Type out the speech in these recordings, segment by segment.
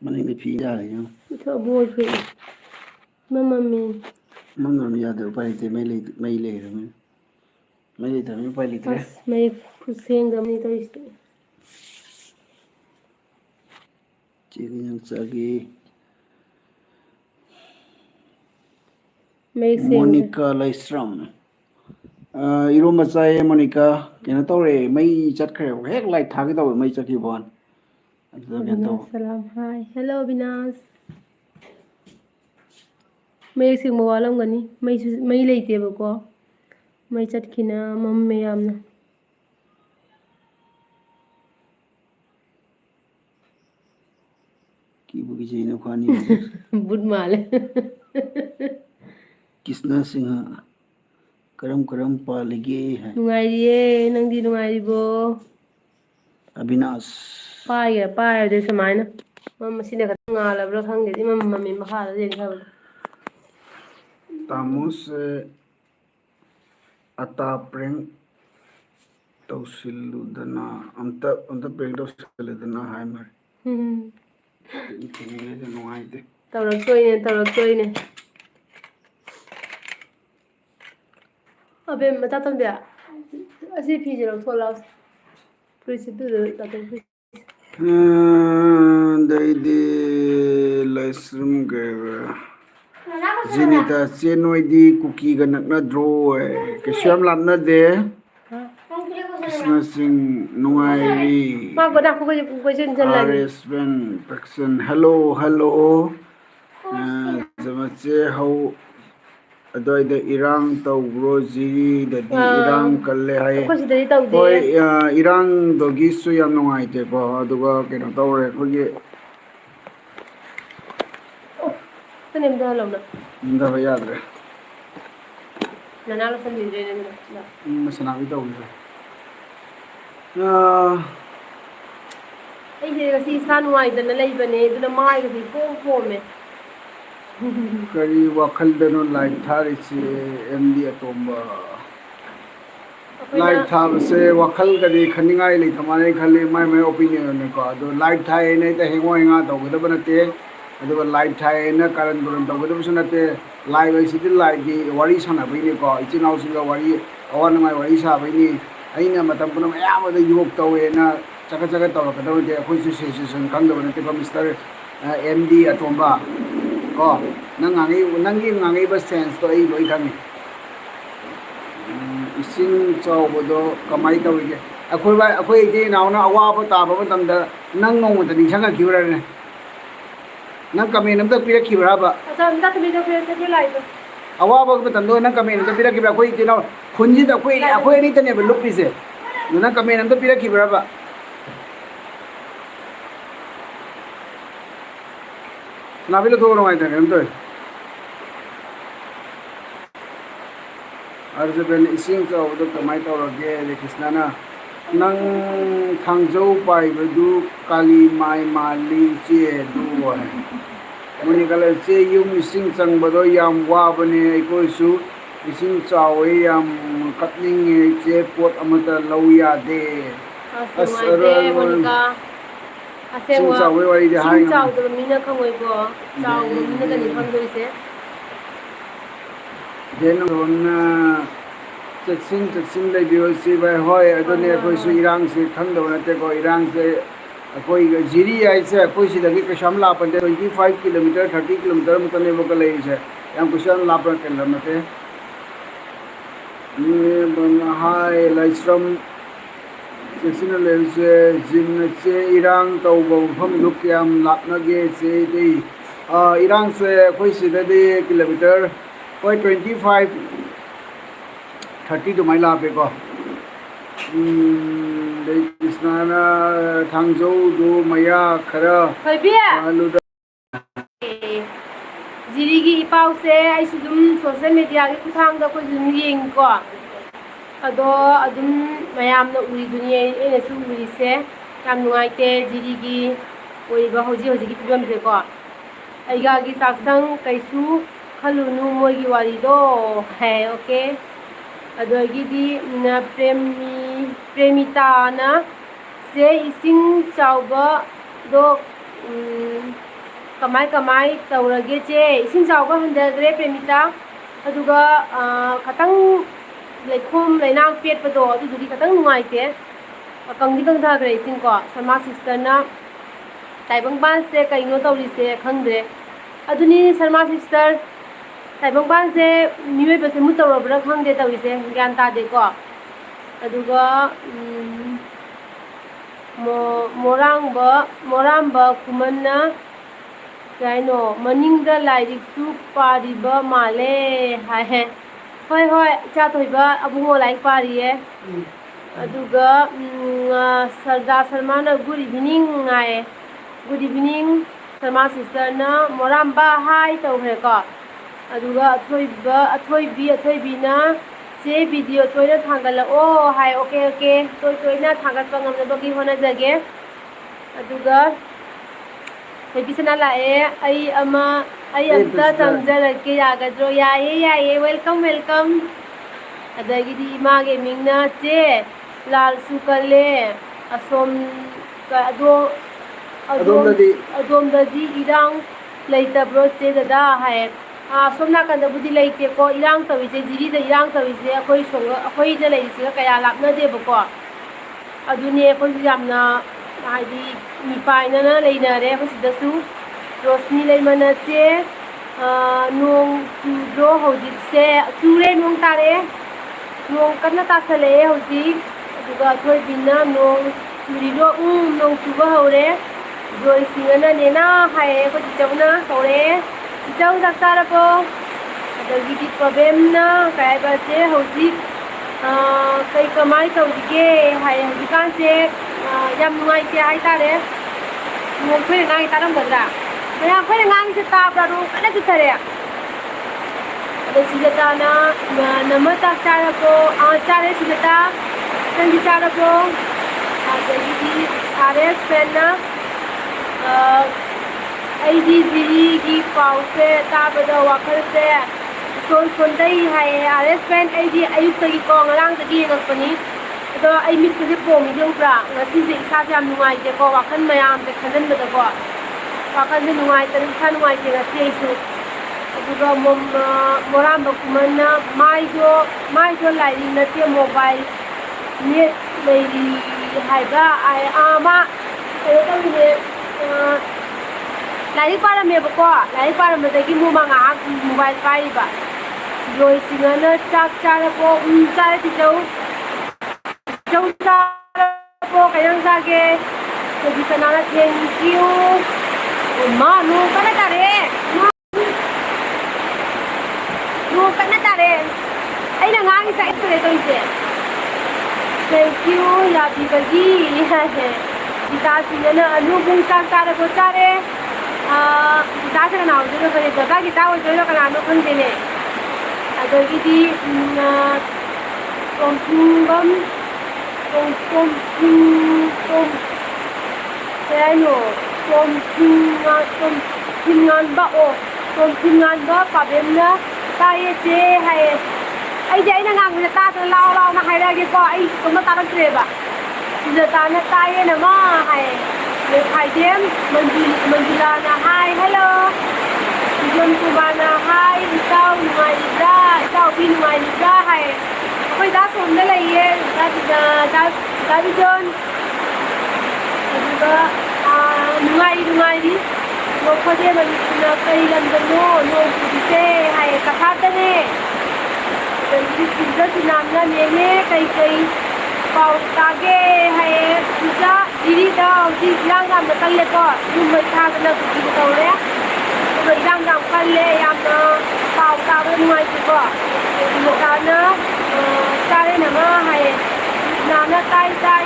Maningda fi yare yo. Ito boy fi. Mama mi. Mangam yade upai te mai le rame. Mai le tame upai le tre. As may kuseng dam ni to iste. Chigi yang sagi. May seng. Monica Laistram. Iro macai Monica kena tore mai chat kare hek lai thagi taw mai chaki bon. Salam hi. Hello Binas. May seng mo walam gani. May leite ba ko. May chat kina mam mayam na. Kibu ki jina khani. Bud male. Kisna Singha karam palige hai. Nungairiye nangdi nungairibo. Abinash. Paaya de samaina. Mama sine ka ngala bra khangge di mama mi makhala de khaba. Tamus ata preng tausiludana amta preng tausiludana hai mar. Ini nuai de. Taurak toine. Abe mata tambia. Asi phiji ro thola. Prisidu ta ta. Daidi laisrum ge. Jinita chenoi di cookie ga nakna draw kesyam lamna de. Krishna Singh Nuairi. Ma goda ko jen lagi. RS Ben Paxson. Hello. Zamache how adoi the irang tau grozi the irang kalle hai. Ko sidai tau de. Hoi irang dogi su yam nungai te ko aduga keno tawre khoge. Tanem da lomna. Inda ba yadre. Nana lo sandi de ne. Masana bi tau ni. Ai je si sanwai da na leibane duna mai ga bi pom me. Kari wakal dano light thari se MD atomba. Light thab se wakal kadi khaningai le thamane khale my opinion ne ko ado light thai ne ta hengo nga to gada banate ado light thai na karan duran to gada sunate live ai sidil light gi wari sana bai ne ko ichinau singa wari awan mai wari sa bai ni aina matam puna ya ma da yuk to we na chaka to kada de khoi su session khang da banate ko Mr MD atomba ko nangi ba sense to ai loi khang ising chawbodo kamai tawige akhoi je nauna awa ta ba matam da nang nong da ni sanga kiwra ne nang kame nam da pira kiwra ba acha nda to video pira lai ba awa ba matam do nang kame nam da pira kiwra akhoi je na khunji da akhoi ni tane ba lupi se nang kame nam da pira kiwra ba nabilo to no ai da nem to Arjabel ising sa udo kamay tawrage de Krishnana nang thangzau pai badu kali mai mali che du hai muni kala che yum ising chang bado yam wa bane ko su ising chawe yam katning che pot amata lauya de asara monika asewa chawe wai de hai chaw do mina khangoi ko chaw mina ga ni khangoi se Jenona Jackson lai bio si bai hoi adone koi su irang se khang do na te ko irang se koi jiri ai se koi si lagi ka shamla pan 25 km 30 km mutane bo kalai se yang kusan la pan ken lamate ne ban hai laisram Jackson lai se jim se irang tau bo pham luk yam lap na ge se dei irang se koi si de kilometer 25 30 to maila pe ko de Krishnana thangzau do maya khara Bia jiri gi ipau se ai sudum social media gi kuthang da ko jum yeng ko ado adum mayam na uri dunia ene su uri se kam nuai te jiri gi oi ba hoji gi pibam se ko ai ga gi saksang kaisu ꯈꯜꯂꯨꯅꯨ ꯃꯣꯏꯒꯤ ꯋꯥꯔꯤꯗꯣ ꯍꯥꯏ okay ꯑꯗꯒꯤꯗꯤ ꯄ꯭ꯔꯦꯃꯤꯇꯥꯅ ꯁꯦ ꯏꯁꯤꯡ ꯆꯥꯎꯕꯗꯣ ꯀꯃꯥꯏ ꯀꯃꯥꯏ ꯇꯧꯔꯒꯦ ꯆꯦ ꯏꯁꯤꯡ ꯆꯥꯎꯕ ꯍꯟꯊꯈ꯭ꯔꯦ ꯄ꯭ꯔꯦꯃꯤꯇꯥ ꯑꯗꯨꯒ ꯈꯇꯪ ꯂꯩꯈꯣꯝ ꯂꯩꯅꯥꯡ ꯄꯦꯠꯄꯗꯣ ꯑꯗꯨꯗꯨꯗꯤ ꯈꯇꯪ ꯅꯨꯡꯉꯥꯏꯇꯦ ꯀꯪꯗꯤ ꯀꯪꯊꯈ꯭ꯔꯦ ꯏꯁꯤꯡꯀꯣ ꯁꯔꯃꯥ ꯁꯤꯁꯇꯔꯅ ꯇꯥꯏꯕꯪꯄꯥꯟꯁꯦ ꯀꯩꯅꯣ ꯇꯧꯔꯤꯁꯦ ꯈꯪꯗ꯭ꯔꯦ ꯑꯗꯨꯅꯤ ꯁꯔꯃꯥ ꯁꯤꯁꯇꯔ ꯇꯥꯏꯕꯪꯄꯥꯟꯁꯦ ꯃꯤꯑꯣꯏꯕꯁꯦ ꯃꯨꯠ ꯇꯧꯔꯕ꯭ꯔꯥ ꯈꯪꯗꯦ ꯇꯧꯔꯤꯁꯦ ꯒ꯭ꯌꯥꯟ ꯇꯥꯗꯦꯀꯣ ꯑꯗꯨꯒ ꯃꯣꯔꯥꯝꯕ ꯈꯨꯃꯟꯅ ꯀꯩ ꯍꯥꯏꯅꯣ ꯃꯅꯤꯡꯗ ꯂꯥꯏꯔꯤꯛꯁꯨ ꯄꯥꯔꯤꯕ ꯃꯥꯜꯂꯦ ꯍꯥꯏ ꯍꯣꯏ ꯍꯣꯏ ꯏꯆꯥꯊꯣꯏꯕ ꯑꯕꯨꯡꯉꯣ ꯂꯥꯏꯔꯤꯛ ꯄꯥꯔꯤꯌꯦ ꯑꯗꯨꯒ ꯁꯔꯗꯥ ꯁꯔꯃꯥꯅ good evening ꯉꯥꯏꯌꯦ good evening Sharma ꯁꯤꯁꯇꯔꯅ ꯃꯣꯔꯥꯝꯕ ꯍꯥꯏ ꯇꯧꯈ꯭ꯔꯦꯀꯣ ꯑꯗꯨꯒ ꯑꯊꯣꯏꯕꯤꯅ ꯆꯦ ꯚꯤꯗꯤꯑꯣ ꯇꯣꯏꯅ ꯊꯥꯡꯒꯠꯂꯛꯑꯣ ꯍꯥꯏ ꯑꯣꯀꯦ ꯑꯣꯀꯦ ꯇꯣꯏꯅ ꯊꯥꯡꯒꯠꯄ ꯉꯝꯅꯕꯒꯤ ꯍꯣꯠꯅꯖꯒꯦ ꯑꯗꯨꯒ ꯊꯣꯏꯕꯤꯁꯅꯥ ꯂꯥꯛꯑꯦ ꯑꯩ ꯑꯝꯇ ꯆꯪꯖꯔꯛꯀꯦ ꯌꯥꯒꯗ꯭ꯔꯣ ꯌꯥꯏꯌꯦ ꯌꯥꯏꯌꯦ ꯋꯦꯜꯀꯝ ꯋꯦꯜꯀꯝ ꯑꯗꯒꯤꯗꯤ ꯏꯃꯥꯒꯤ ꯃꯤꯡꯅ ꯆꯦ ꯂꯥꯜꯁꯨ ꯀꯜꯂꯦ ꯑꯁꯣꯝ ꯑꯗꯣꯝꯗꯗꯤ ꯏꯔꯥꯡ ꯂꯩꯇꯕ꯭ꯔꯣ ꯆꯦ ꯗꯗꯥ ꯍꯥꯏꯌꯦ ꯁꯣꯝ ꯅꯥꯀꯟꯗꯕꯨꯗꯤ ꯂꯩꯇꯦꯀꯣ ꯏꯔꯥꯡ ꯇꯧꯔꯤꯁꯦ ꯖꯤꯔꯤꯗ ꯏꯔꯥꯡ ꯇꯧꯔꯤꯁꯦ ꯑꯩꯈꯣꯏꯗ ꯂꯩꯔꯤꯁꯤꯒ ꯀꯌా ꯂꯥꯞꯅꯗꯦꯕꯀோ ꯑꯗꯨꯅꯦ ꯑꯩꯈꯣꯏꯁꯨ ꯌꯥꯝꯅ ꯍꯥꯏꯗꯤ ꯃꯤꯄꯥꯏꯅꯅ ꯂꯩꯅꯔꯦ ꯑꯩꯈꯣꯏ ꯁꯤꯗꯁꯨ ꯔꯣꯁꯅꯤ ꯂꯩꯃꯅꯆꯦ ꯅꯣꯡ ꯆꯨꯗ꯭ꯔꯣ ꯍꯧꯖꯤꯛꯁꯦ ꯆꯨꯔꯦ ꯅꯣꯡ ꯇꯥꯔꯛꯑꯦ ꯅꯣꯡ ꯀꯟꯅ ꯇꯥꯁꯜꯂꯛꯑꯦ ꯍꯧꯖꯤꯛ ꯑꯗꯨꯒ ꯑꯊꯣꯏꯕꯤꯅ ꯅꯣꯡ ꯆꯨꯔꯤꯔꯣ ꯅꯣꯡ ꯆꯨꯕ ꯍꯧꯔꯦ ꯖꯣꯏꯁꯤꯡꯅ ꯅꯦꯅꯥ ꯍꯥꯏꯌꯦ ꯑꯩꯈꯣꯏ ꯆꯤꯆꯧꯅ ꯍꯧꯔꯛꯑꯦ ꯆꯤꯆꯧ ꯆꯥꯛ ꯆꯥꯔꯕꯣ ꯑꯗꯒꯤꯗꯤ ꯄ꯭ꯔꯣꯕꯦꯝꯅ ꯀꯩ ꯍꯥꯏꯕ ꯆꯦ ꯍꯧꯖꯤꯛ ꯀꯃꯥꯏ ꯇꯧꯔꯤꯒꯦ ꯍꯥꯏꯌꯦ ꯍꯧꯖꯤꯛꯀꯥꯟꯁꯦ ꯌꯥꯝ ꯅꯨꯡꯉꯥꯏꯇꯦ ꯍꯥꯏꯇꯥꯔꯦ ꯑꯩꯈꯣꯏꯅ ꯉꯥꯡꯉꯤ ꯇꯥꯔꯝꯒꯗ꯭ꯔꯥ ꯃꯌꯥꯝ ꯑꯩꯈꯣꯏꯅ ꯉꯥꯡꯉꯤꯁꯦ ꯇꯥꯕ꯭ꯔꯥ ꯅꯣꯡ ꯀꯟꯅ ꯆꯨꯊꯔꯦ ꯑꯗꯣ ꯁꯤꯖꯇꯥꯅ ꯅꯃ ꯆꯥꯛ ꯆꯥꯔꯕꯣ ꯆꯥꯔꯦ ꯁꯤꯖꯇꯥ ꯅꯪꯗꯤ ꯆꯥꯔꯕꯣ ꯑꯗꯒꯤꯗꯤ RS ꯐ꯭ꯔꯦꯟꯅ ꯑꯩꯗꯤ ꯖꯤꯔꯤꯒꯤ ꯄꯥꯎꯁꯦ ꯇꯥꯕꯗ ꯋꯥꯈꯜꯁꯦ ꯁꯣꯟꯊꯩ ꯍꯥꯏꯌꯦ RS ꯐ꯭ꯔꯦꯟ ꯑꯩꯗꯤ ꯑꯌꯨꯛꯇꯒꯤꯀꯣ ꯉꯔꯥꯡꯗꯒꯤ ꯌꯦꯡꯉꯛꯄꯅꯤ ꯑꯗꯣ ꯑꯩ ꯃꯤꯠꯀꯁꯦ ꯄꯣꯝꯃꯤꯁꯦ ꯎꯕ꯭ꯔꯥ ꯉꯁꯤꯁꯦ ꯏꯁꯥꯁꯦ ꯌꯥꯝ ꯅꯨꯡꯉꯥꯏꯇꯦꯀꯣ ꯋꯥꯈꯜ ꯃꯌꯥꯝꯁꯦ ꯈꯟꯖꯟꯕꯗꯀꯣ ꯋꯥꯈꯜꯁꯦ ꯅꯨꯡꯉꯥꯏꯇꯦ ꯏꯁꯥ ꯅꯨꯡꯉꯥꯏꯇꯦ ꯉꯁꯤ ꯑꯩꯁꯨ ꯑꯗꯨꯒ ꯃꯣꯔꯥꯝꯕ ꯈꯨꯃꯟꯅ ꯃꯥꯏꯗꯣ ꯂꯥꯏꯔꯤꯛ ꯅꯠꯇꯦ ꯃꯣꯕꯥꯏꯜ ꯅꯦꯠ ꯂꯩꯔꯤ ꯍꯥꯏꯕ ꯃꯥ ꯀꯩꯅꯣ ꯇꯧꯔꯤꯅꯦ ꯂꯥꯏꯔꯤꯛ ꯄꯥꯔꯝꯃꯦꯕꯀோ ꯂꯥꯏꯔꯤꯛ ꯄꯥꯔꯝꯕꯗꯒꯤ ꯃꯥ ꯉꯥꯏꯍꯥꯛ ꯃꯣꯕꯥꯏꯜ ꯄꯥꯏꯔꯤꯕ ꯖꯣꯏꯁꯤꯡꯅ ꯆꯥꯛ ꯆꯥꯔꯕꯣ ꯆꯥꯔꯦ ꯇꯤꯆꯧ ꯆꯥꯔꯕꯣ ꯀꯩꯅꯣ ꯆꯥꯒꯦ ꯊꯣꯏꯕꯤꯁꯅꯥꯅ ꯊꯦꯡꯀ꯭ꯌꯨ ꯃꯥ ꯅꯣꯡ ꯀꯟꯅ ꯇꯥꯔꯛꯑꯦ ꯅꯣꯡ ꯀꯟꯅ ꯇꯥꯔꯛꯑꯦ ꯑꯩꯅ ꯉꯥꯡꯉꯤꯁꯦ ꯑꯩ ꯇꯧꯔꯤꯁꯦ ꯊꯦꯡꯀ꯭ꯌꯨ ꯌꯥꯕꯤꯕꯒꯤ ꯒꯤꯇꯥꯁꯤꯡꯅ ꯑꯅꯨꯕꯨꯡ ꯆꯥꯛ ꯆꯥꯔꯕꯣ ꯆꯥꯔꯦ ꯒꯤꯇꯥꯁꯦ ꯀꯅꯥ ꯑꯣꯏꯗꯣꯏꯅꯣ ꯈꯪꯗꯦ ꯒꯣꯖꯥ ꯒꯤꯇꯥ ꯑꯣꯏꯗꯣꯏꯅꯣ ꯀꯅꯥꯅꯣ ꯈꯪꯗꯦꯅꯦ ꯑꯗꯒꯤꯗꯤ ꯇꯣꯝꯊꯤꯡꯕꯝ kaya ano, ꯇꯣꯝꯊꯤꯟꯉꯥꯟꯕ ꯄꯥꯕꯦꯝ ꯅ ꯇꯥꯏꯌꯦ ꯆꯦ ꯍꯥꯏꯌꯦ ꯑꯩꯗꯤ ꯑꯩꯅ ꯉꯥꯡꯕꯁꯦ ꯇꯥꯗꯅ ꯂꯥꯎ ꯂꯥꯎꯅ ꯍꯥꯏꯔꯛꯑꯒꯦꯀꯣ ꯑꯩ ꯇꯨꯝꯕ ꯇꯥꯔꯛꯇ꯭ꯔꯦꯕ ꯁꯤꯖꯇꯥꯅ ꯇꯥꯏꯌꯦꯅ ꯃꯥ ꯍꯥꯏꯌꯦ ꯈꯥꯏꯗꯦꯝ ꯃꯟꯖꯨꯂꯥꯅ ꯍꯥꯏ ꯍꯦꯜꯂꯣ ꯕꯤꯖꯣꯟ ꯀꯨꯃꯥꯔꯅ ꯍꯥꯏ ꯏꯇꯥꯎ ꯅꯨꯡꯉꯥꯏꯔꯤꯕ꯭ꯔꯥ ꯏꯇꯥꯎꯕꯤ ꯅꯨꯡꯉꯥꯏꯔꯤꯕ꯭ꯔꯥ ꯍꯥꯏꯌꯦ ꯑꯩꯈꯣꯏ ꯗꯥ ꯁꯣꯝꯗ ꯂꯩꯌꯦ ꯗꯥ ꯕꯤꯖꯣꯟ ꯑꯗꯨꯒ ꯅꯨꯡꯉꯥꯏꯔꯤ ꯅꯣꯛꯐꯗꯦ ꯃꯅꯤꯄꯨꯔꯅ ꯀꯩ ꯂꯝꯗꯅꯣ ꯅꯣꯡ ꯆꯨꯔꯤꯁꯦ ꯍꯥꯏꯌꯦ ꯀꯁꯥꯔꯗꯅꯦ ꯑꯗꯒꯤꯗꯤ ꯁꯤꯖ ꯁꯤꯅꯥꯝꯅ ꯅꯦꯅꯦ ꯀꯩ ꯄꯥꯎ ꯇꯥꯒꯦ ꯍꯥꯏꯌꯦ ꯁꯤꯖ ꯖꯤꯔꯤꯗ ꯍꯧꯖꯤꯛ ꯏꯔꯥꯡ ꯌꯥꯝꯅ ꯀꯜꯂꯦꯀꯣ ꯌꯨꯝ ꯃꯩ ꯊꯥꯗꯅ ꯀꯨꯀꯤꯒ ꯇꯧꯔꯦ ꯑꯗꯨꯒ ꯏꯔꯥꯡ ꯌꯥꯝ ꯀꯜꯂꯦ ꯌꯥꯝꯅ ꯄꯥꯎ ꯇꯥꯕ ꯅꯨꯡꯉꯥꯏꯇꯦꯀோ ꯁꯤꯖꯇꯥꯅ ꯆꯥꯔꯦꯅꯃ ꯍꯥꯏꯌꯦ ꯁꯤꯅꯥꯝꯅ ꯇꯥꯏ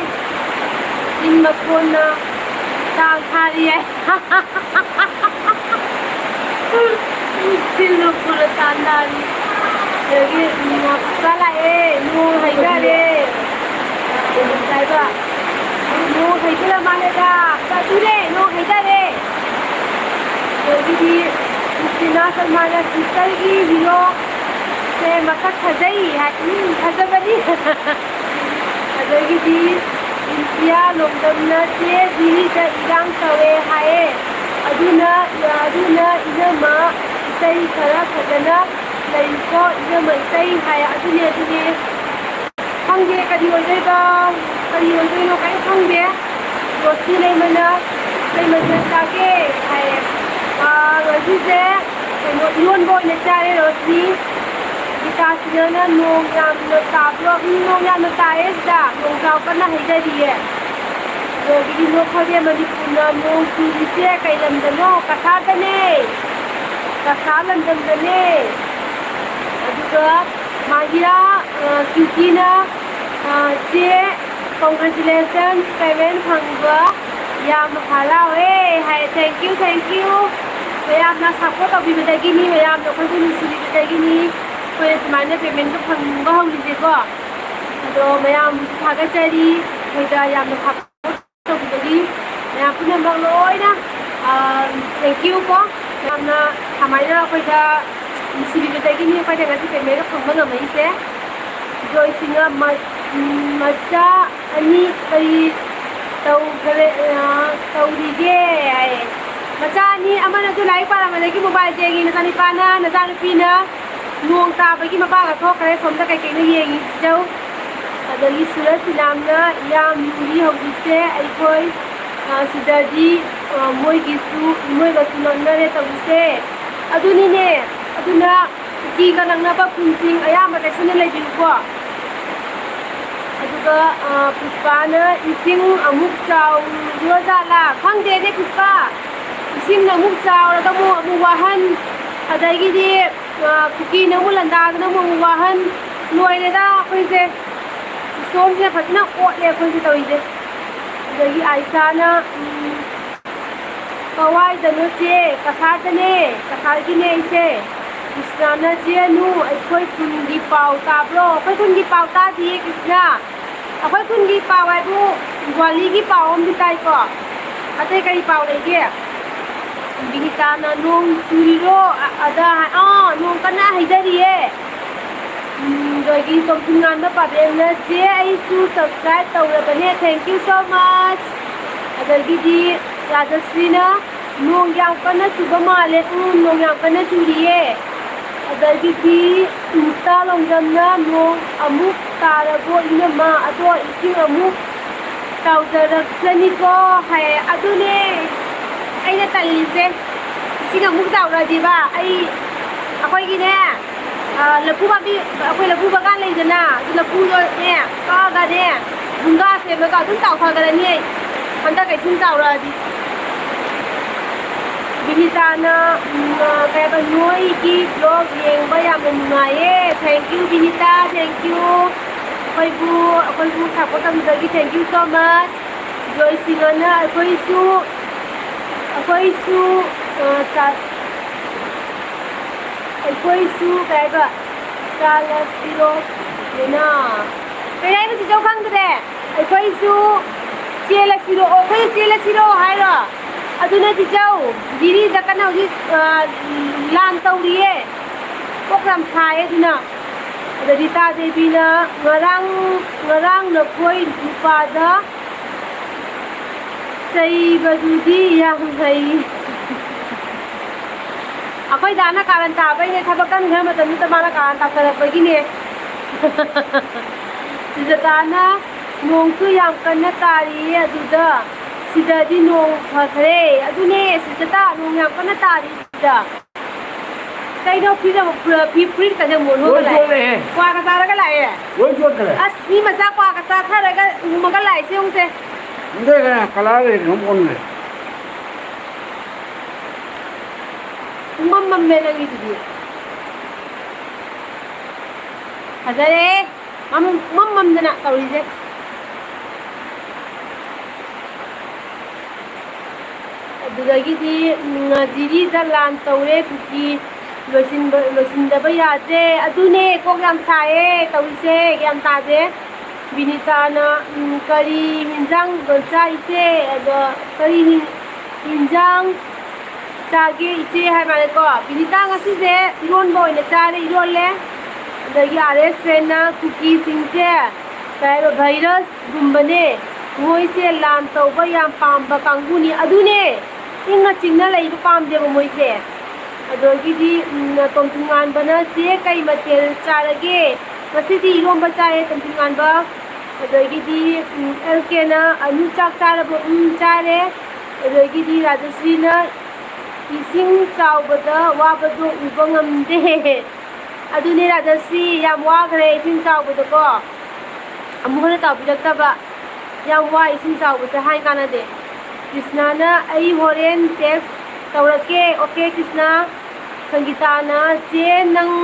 ꯏꯟ ꯃꯈꯣꯟꯅ ꯆꯥꯛ ꯊꯥꯔꯤ ꯍꯥꯏ ꯏꯟ ꯃꯈꯣꯟꯅ ꯇꯥꯟꯅꯔꯤ ꯑꯗꯒꯤ ꯄꯨꯁꯄꯥ ꯂꯥꯛꯑꯦ ꯅꯣꯡ ꯍꯩꯊꯔꯦ ꯍꯥꯏꯕ ꯅꯣꯡ ꯍꯩꯊꯔ ꯃꯥꯜꯂꯦꯗ ꯑꯗꯨꯅꯦ ꯅꯣꯡ ꯍꯩꯊꯔꯦ ꯑꯗꯒꯤꯗꯤ ꯔꯁꯤꯅꯥ ꯁꯜꯃꯥꯟꯅ ꯁꯤꯁꯇꯔꯒꯤ ꯍꯤꯔꯣ ꯁꯦ ꯃꯁꯛ ꯐꯖꯩ ꯍꯥꯏ ꯐꯖꯕꯅꯤ ꯑꯗꯒꯤꯗꯤ ꯏꯟꯁꯤꯌꯥ ꯂꯣꯡꯗꯝꯅ ꯆꯦ ꯖꯤꯔꯤꯗ ꯏꯔꯥꯡ ꯇꯧꯋꯦ ꯍꯥꯏꯌꯦ ꯑꯗꯨꯅ ꯏꯅꯝꯃ ꯏꯁꯩ ꯈꯔ ꯐꯖꯅ ꯂꯩꯀꯣ ꯏꯅꯝꯃ ꯏꯁꯩ ꯍꯥꯏ ꯑꯗꯨꯅꯦ ꯈꯪꯗꯦ ꯀꯔꯤ ꯑꯣꯏꯗꯣꯏꯅꯣ ꯀꯔꯤꯝ ꯈꯪꯗꯦ ꯔꯣꯁꯤ ꯂꯩꯃꯅ ꯀꯩ ꯃꯊꯦꯜ ꯆꯥꯒꯦ ꯍꯥꯏꯌꯦ ꯉꯁꯤꯁꯦ ꯀꯩꯅꯣ ꯏꯔꯣꯟꯕ ꯑꯣꯏꯅ ꯆꯥꯔꯦ ꯔꯣꯁꯤ ꯒꯤꯇꯥꯁꯤꯅ ꯅꯣꯡ ꯌꯥꯝꯅ ꯇꯥꯕ꯭ꯔꯣ ꯅꯣꯡ ꯌꯥꯝꯅ ꯇꯥꯏꯌꯦ ꯁꯤꯗ ꯅꯣꯡꯖꯥꯎ ꯀꯟꯅ ꯍꯩꯊꯔꯤꯌꯦ ꯑꯗꯒꯤꯗꯤ ꯅꯣꯛꯈꯣꯏꯗꯦ ꯃꯅꯤꯄꯨꯔꯅ ꯅꯣꯡ ꯆꯨꯔꯤꯁꯦ ꯀꯩ ꯂꯝꯗꯅꯣ ꯀꯁꯥꯔꯗꯅꯦ ꯀꯁꯥꯔ ꯂꯝꯗꯝꯗꯅꯦ ꯑꯗꯨꯒ ꯃꯥꯒꯤꯔꯥ ꯀ꯭ꯌꯨꯇꯤꯅ ꯆꯦ ꯀꯣꯡꯒ꯭ꯔꯦꯆꯨꯂꯦꯁꯟ ꯄꯦꯃꯦꯟ ꯐꯪꯕ ꯌꯥꯝ ꯍꯔꯥꯎꯋꯦ ꯍꯥꯏ ꯊꯦꯡꯛ ꯌꯨ ꯃꯌꯥꯝꯅ ꯁꯞꯄꯣꯔꯠ ꯇꯧꯕꯤꯕꯗꯒꯤꯅꯤ ꯃꯌꯥꯝꯅ ꯑꯩꯈꯣꯏꯕꯨ ꯅꯨꯡꯁꯤꯕꯤꯕꯗꯒꯤꯅꯤ ꯑꯩꯈꯣꯏꯅ ꯁꯨꯃꯥꯏꯅ ꯄꯦꯃꯦꯟꯇꯣ ꯐꯪꯕ ꯍꯧꯔꯤꯁꯦꯀꯣ ꯑꯗꯣ ꯃꯌꯥꯝꯕꯨꯁꯨ ꯊꯥꯒꯠꯆꯔꯤ ꯑꯩꯈꯣꯏꯗ ꯌꯥꯝꯅ ꯁꯞꯄꯣꯔꯠ ꯇꯧꯕꯤꯕꯒꯤ ꯃꯌꯥꯝ ꯄꯨꯝꯅꯃꯛ ꯂꯣꯏꯅ ꯊꯦꯡꯛ ꯌꯨ ꯀꯣ ꯌꯥꯝꯅ ꯁꯨꯃꯥꯏꯅ ꯑꯩꯈꯣꯏꯗ ꯅꯨꯡꯁꯤꯕꯤꯕꯗꯒꯤꯅꯤ ꯑꯩꯈꯣꯏꯅ ꯉꯁꯤ ꯄꯦꯃꯦꯟꯇꯣ ꯐꯪꯕ ꯉꯝꯃꯛꯏꯁꯦ ꯖꯣꯏꯁꯤꯡꯅ ꯃꯆꯥ ꯑꯅꯤ ꯀꯔꯤ ꯇꯧꯔꯤꯒꯦ ꯍꯥꯏꯌꯦ ꯃꯆꯥ ꯑꯅꯤ ꯑꯃꯅꯁꯨ ꯂꯥꯏꯔꯤꯛ ꯄꯥꯔꯝꯕꯗꯒꯤ ꯃꯣꯕꯥꯏꯜ ꯌꯦꯡꯉꯤ ꯅꯆꯥꯅꯤꯄꯥꯅ ꯅꯆꯥꯅꯨꯄꯤꯅ ꯅꯣꯡ ꯇꯥꯕꯒꯤ ꯃꯄꯥꯒ ꯊꯣꯛꯈ꯭ꯔꯦ ꯁꯣꯝꯗ ꯀꯩꯀꯩꯅꯣ ꯌꯦꯡꯉꯤ ꯆꯤꯆꯧ ꯑꯗꯒꯤ ꯁꯨꯔꯖꯁꯤꯅꯥꯝꯅ ꯌꯥꯝ ꯂꯨꯔꯤ ꯍꯧꯖꯤꯛꯁꯦ ꯑꯩꯈꯣꯏ ꯁꯤꯗꯗꯤ ꯃꯣꯏꯒꯁꯨ ꯅꯛꯅꯔꯦ ꯇꯧꯔꯤꯁꯦ ꯑꯗꯨꯅꯤꯅꯦ ꯑꯗꯨꯅ ꯀꯨꯀꯤꯒ ꯅꯛꯅꯕ ꯈꯨꯟꯁꯤꯡ ꯑꯌꯥꯝꯕ ꯆꯦꯛꯁꯤꯟꯅ ꯂꯩꯕꯤꯌꯨꯀꯣ ꯑꯗꯨꯒ ꯄꯨꯁꯄꯥꯅ ꯏꯁꯤꯡ ꯑꯃꯨꯛ ꯆꯥꯎꯔꯖꯥꯠꯂꯥ ꯈꯪꯗꯦꯅꯦ ꯄꯨꯁꯄꯥ ꯏꯁꯤꯡꯅ ꯑꯃꯨꯛ ꯆꯥꯎꯔꯒ ꯑꯃꯨꯛ ꯋꯥꯍꯟ ꯑꯗꯒꯤꯗꯤ ꯀꯨꯀꯤꯅ ꯑꯃꯨꯛ ꯂꯟꯗꯥꯗꯅ ꯑꯃꯨꯛ ꯋꯥꯍꯟ ꯂꯣꯏꯔꯦꯗ ꯑꯩꯈꯣꯏꯁꯦ ꯏꯁꯇꯣꯝꯁꯦ ꯐꯖꯅ ꯑꯣꯠꯂꯦ ꯑꯩꯈꯣꯏꯁꯦ ꯇꯧꯔꯤꯁꯦ ꯑꯗꯒꯤ ꯑꯥꯏꯁꯥꯅ ꯀꯋꯥꯏꯗꯅꯣ ꯆꯦ ꯀꯁꯥꯔꯗꯅꯦ ꯀꯁꯥꯔꯒꯤꯅꯦ ꯑꯩꯁꯦ ꯀ꯭ꯔꯤꯁꯅꯥꯅ ꯆꯦꯅꯨ ꯑꯩꯈꯣꯏ ꯈꯨꯟꯒꯤ ꯄꯥꯎ ꯇꯥꯕ꯭ꯔꯣ ꯑꯩꯈꯣꯏ ꯈꯨꯟꯒꯤ ꯄꯥꯎ ꯇꯥꯗꯤꯌꯦ ꯀ꯭ꯔꯤꯁꯅꯥ ꯑꯩꯈꯣꯏ ꯈꯨꯟꯒꯤ ꯄꯥꯎ ꯍꯥꯏꯕꯨ ꯗꯤꯋꯥꯂꯤꯒꯤ ꯄꯥꯎ ꯑꯃꯗꯤ ꯇꯥꯏꯀꯣ ꯑꯇꯩ ꯀꯔꯤ ꯄꯥꯎ ꯂꯩꯒꯦ ꯕꯤꯅꯤꯇꯥꯅ ꯅꯣꯡ ꯆꯨꯔꯤꯔꯣ ꯑꯗ ꯅꯣꯡ ꯀꯟꯅ ꯍꯩꯊꯔꯤꯌే ꯑꯗꯒꯤ ꯇꯣꯝꯊꯤꯟ ꯉꯥꯟꯕ ꯄꯥꯕꯦꯜꯅ ꯆꯦ ꯑꯩꯁꯨ ꯁꯕꯁꯀ꯭ꯔꯥꯏꯕ ꯇꯧꯔꯕꯅꯦ ꯊꯦꯡꯛ ꯌꯨ ꯁꯣ ꯃꯆ ꯑꯗꯒꯤꯗꯤ ꯔꯥꯖꯁ꯭ꯔꯤꯅ ꯅꯣꯡ ꯌꯥꯝ kena cuba male nong yang kena curiye agar gigi insta longjamna nong amuk tarabo ina ma ado ising amuk chawjarakchani ko hai adune aina talise ising amuk chawradi ba ai akhoi gi ne lapu ba bi akhoi lapu ba kan leidana lapu do ne ka ga ne bunga se ma ka dum taw kha ga ne handa kai sin chawradi Binita kaya ba noi ki vlog yeng ba yam nungaye thank you Binita thank you akoy bu support tamdagi thank you so much joy singana akoy su kaya ba chala siro na kaya ba si jaw khang de akoy su chela siro hai ra aduna di jaw diri da kana uji lan tawriye program sai aduna adita devi na ngarang na koi dupa da sai badudi yang hai akoy dana karan ta bai ne thabakan ghar matam ta mara karan ta sarak bagi ne sijatana nong su yang kana tari aduda sidadi nong phakre adune sijata nong yang kana tari sida kaino phi ka jang mon ho ga lai kwa ka tara ga lai wo jot kare as ni maja kwa ka ta thara ga ma ga lai se ong se inde ga kala re nom on le mam me na gi di hazare mam dana kauri je adugidi ngajiri da lan tawre kuki losinda ba yade adune kok yam sae tawise yam tade binita na kari minjang goncha ise ado kari minjang चागे इचे है माने को Binita ngasi se iron boy na chare iron le adagi RS friend na cookie sing se kai virus gumbane moi se lan tauba yam pamba kangbu ni adune inga chingna lai pam de moi se adagi di tomtungan bana che kai matel charage ngasi di iron ba chae tomtungan ba adagi di LK na anu chak charabo chare adagi di Rajashree na ising chaubada wabado uba ngamde adune Rajashree yam wagre ising chaubada ko amuhana chaubidaktaba yam wa ising chaubase hai kana de Krishna na ai horen text taurake okay Krishna Sangeeta na che nang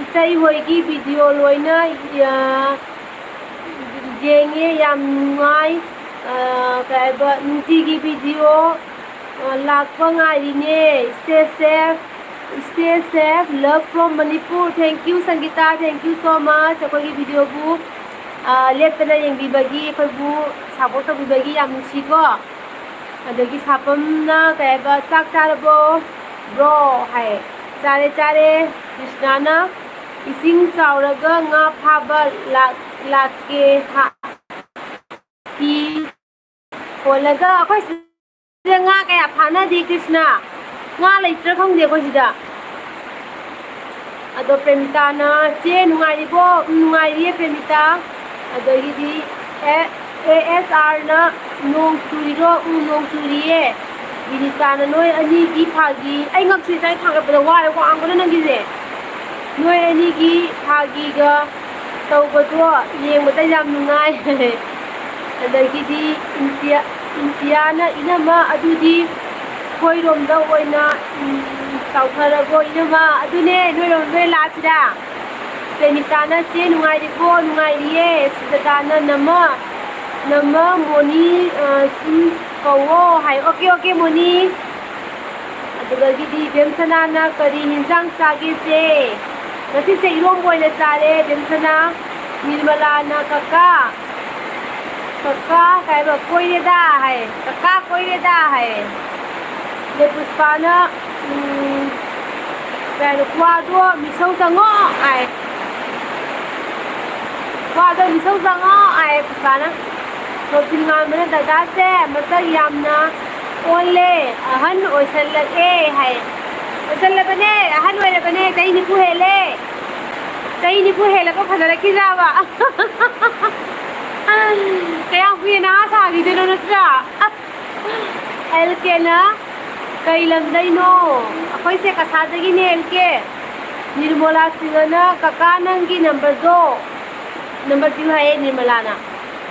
itai hoigi video loina jenge yam ngai kai ba nti gi video lakpa ngai ne stay safe love from Manipur thank you Sangeeta thank you so much akoi video bu lepna yeng bi bagi akoi bu support bi bagi yam si ko adagi sapam na kai ba chak charabo bro hai chare Krishna na ising chauraga nga phaba lake ha ki kolaga akoi nga kaya phana di Krishna nga leitra khongde ko sida ado Premita na che nungai bo nungai ri Premita ado di ASR na nong churi ro nong churi e Vinita na noi ani gi phagi ai ngak si tai thang ba wa ko ang ko na ngi je noi ani gi phagi ga tau ba do yeng ba ta yam nungai adagi di Insia na inama adudi khoirom da oina tautharago inama adune noirom noi la sida Premita na che nungai ri ko nungai ri e sida na nama moni sim kawo hai okay moni adagi di Bemsana na kari hinjang sage se kasi se irom boy na sare Bemsana Nirmala na kaka kai ba koi re da hai kaka koi re da hai le Puspa na kai lo kwa do mi sau sango ai kwa do mi sau sango ai Puspa na to tingan mana daga se masa yamna onle ahan oisalak e hai oisalak ne ahan oile bane kai ni ku hele ko phadara ki jawa kaya kuya sagi din na siya LK na kay lamday no ako'y se kasadagi ni LK Nirmala Singh na kakanang gi number 2 hai Nirmala na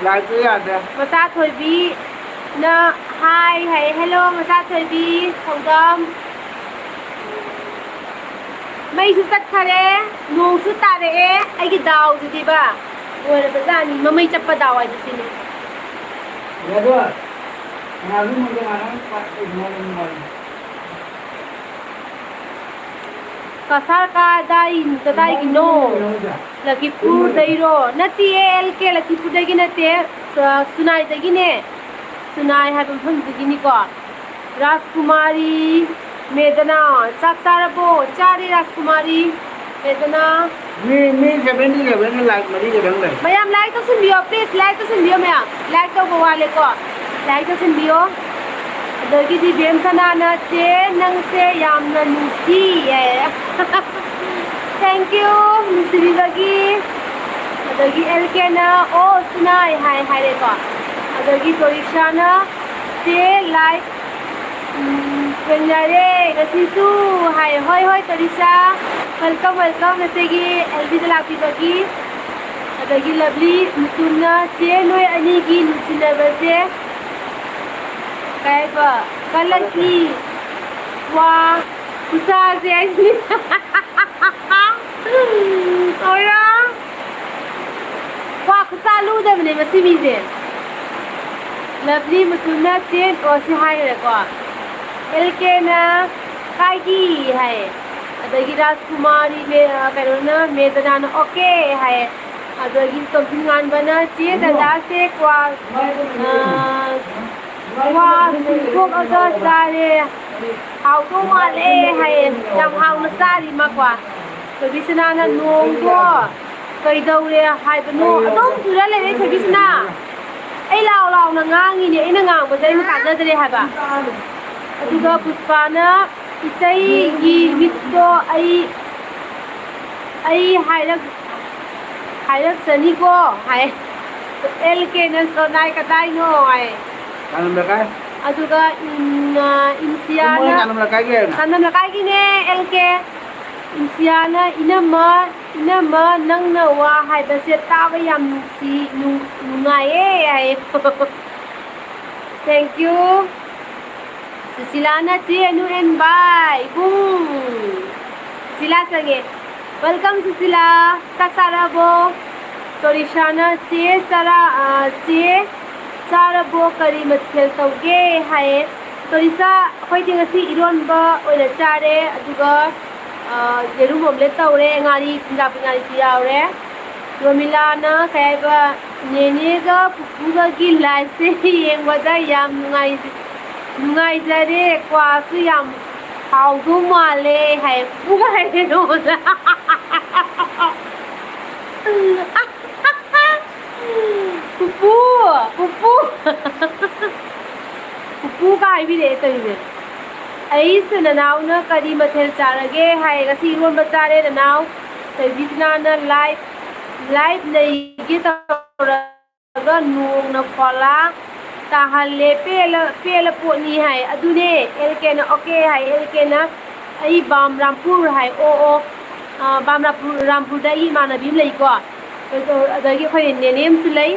light पे याद है masa thoibi na hi hello masa thoibi khongdam mai su sat khare nong su tare e ai gi daw ju di ba oira bazani mamai chappa daw ai sini याद है ना भी मुझे आना पर kasar ka dai gi no Lakipur dai ro nati LK Lakipur dai gi nate sunai dai gi ne sunai ha bam phang gi ni ko Rajkumari Medana saksarabo chari Rajkumari Medana मी 77 like मरी के ढंग ले mayam like to sin video please like to sin video mayam like to go wale ko like to sin video adagi di Bemsana na che nang se yam na nusi thank you nusi bagi adagi LK na oh sunai hai re ko adagi Torisha na che like Penjare kasisu hai hoi Torisha welcome nasegi LB dalapi bagi adagi lovely mutuna che noi ani gi nusinabase kai ba kalaki wa isa se ani ora wa kusalu da mene masimi de lovely mutuna che o si hai re ko LK na kai gi hai adagi Rajkumari kairona Medana na okay hai adagi tomsingan bana che dada se kwa kok aga sare हाउदो माले है याम हाउना चारी मक्वा थोइबिसनाना नोंदो कइदौरे हाइबनो अदुम जुरा लेरे थोइबिसना ai lao na ngangi ni ina ngang ba dai ma tadadre haba aduga puspana itai gi witto ai hairak sani ko hai lk na so nai ka dai no ai kanam la kai aduga insiana kanam la kai ge na kanam la kai gi ne lk insiana inama nangna wa hai ba se ta ba yam si nungai ai thank you Susilana Chi anu and bye boom Sila sange welcome Susila saksarabo Torishana Chi sarabo kari mathel tauge hai Torisa khoi ting asi iron ba oina chare aduga jerum omelette taure ngari ngari ti yaure Romilana kaiba nene ga puga gi live se yengwada yam nungai jare kwasu yam haudu male hai puga hai no pupu kai bi le taybe ai sunanaw na kari mathel charage hai gasi ron ba chare nanaw tai bisna na live nei gi tawra ga nung na khola ta halle pela po ni hai adune lk na okay hai lk na ai bam rampur hai o bam rampur da i mana bim lai ko adagi khoi ne nem su lai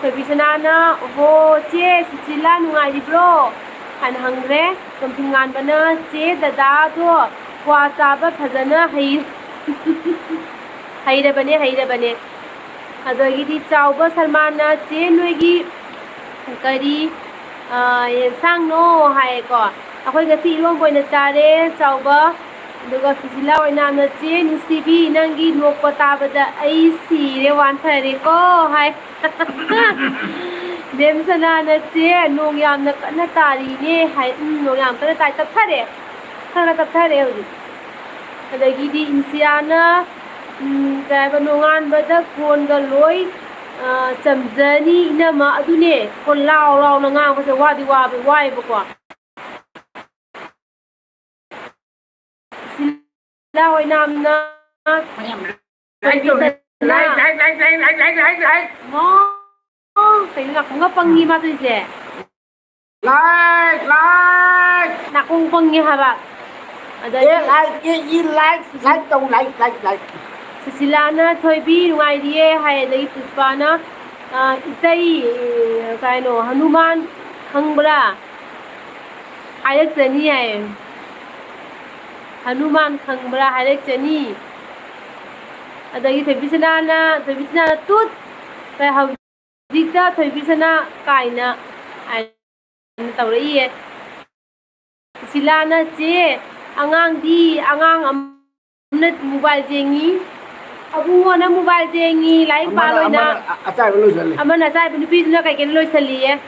tai bisna na ho che sila nungai di bro an hangre kamtingan bana che dada do kwa cha ba phajana haira bane adagi di chawba salman na che noigi kari sang no hai ko akhoi gasi rom boina chare chawba duga sisila oina na che nusibi nangi nokpa tabada ai sire wan thare ko hai dem sana na che nong yam na kana tari ne hai nong yam kana tai tap thare hu adagi di insiana kai ba nongan ba da kon ga loi chamjani inama adune kon lao na ngang ba se wadi wa ba wai ba ko lao oi nam na lai phải là cũng có bằng gì mà tôi sẽ like là cũng bằng gì hả bạn ở đây like tông like Susilana thôi bi ngoài đi hay đấy Puspana itai cái nó Hanuman Hangbra hay cái gì này Hanuman Hangbra hay cái gì ở đây thôi Bisana tút cái hậu Dikta thôi bisana kaina ai tawrai Silana che angang amna mobile jengi abu na mobile jengi like paloina achai lo jale amana sai bin pi na kai ken loi saliye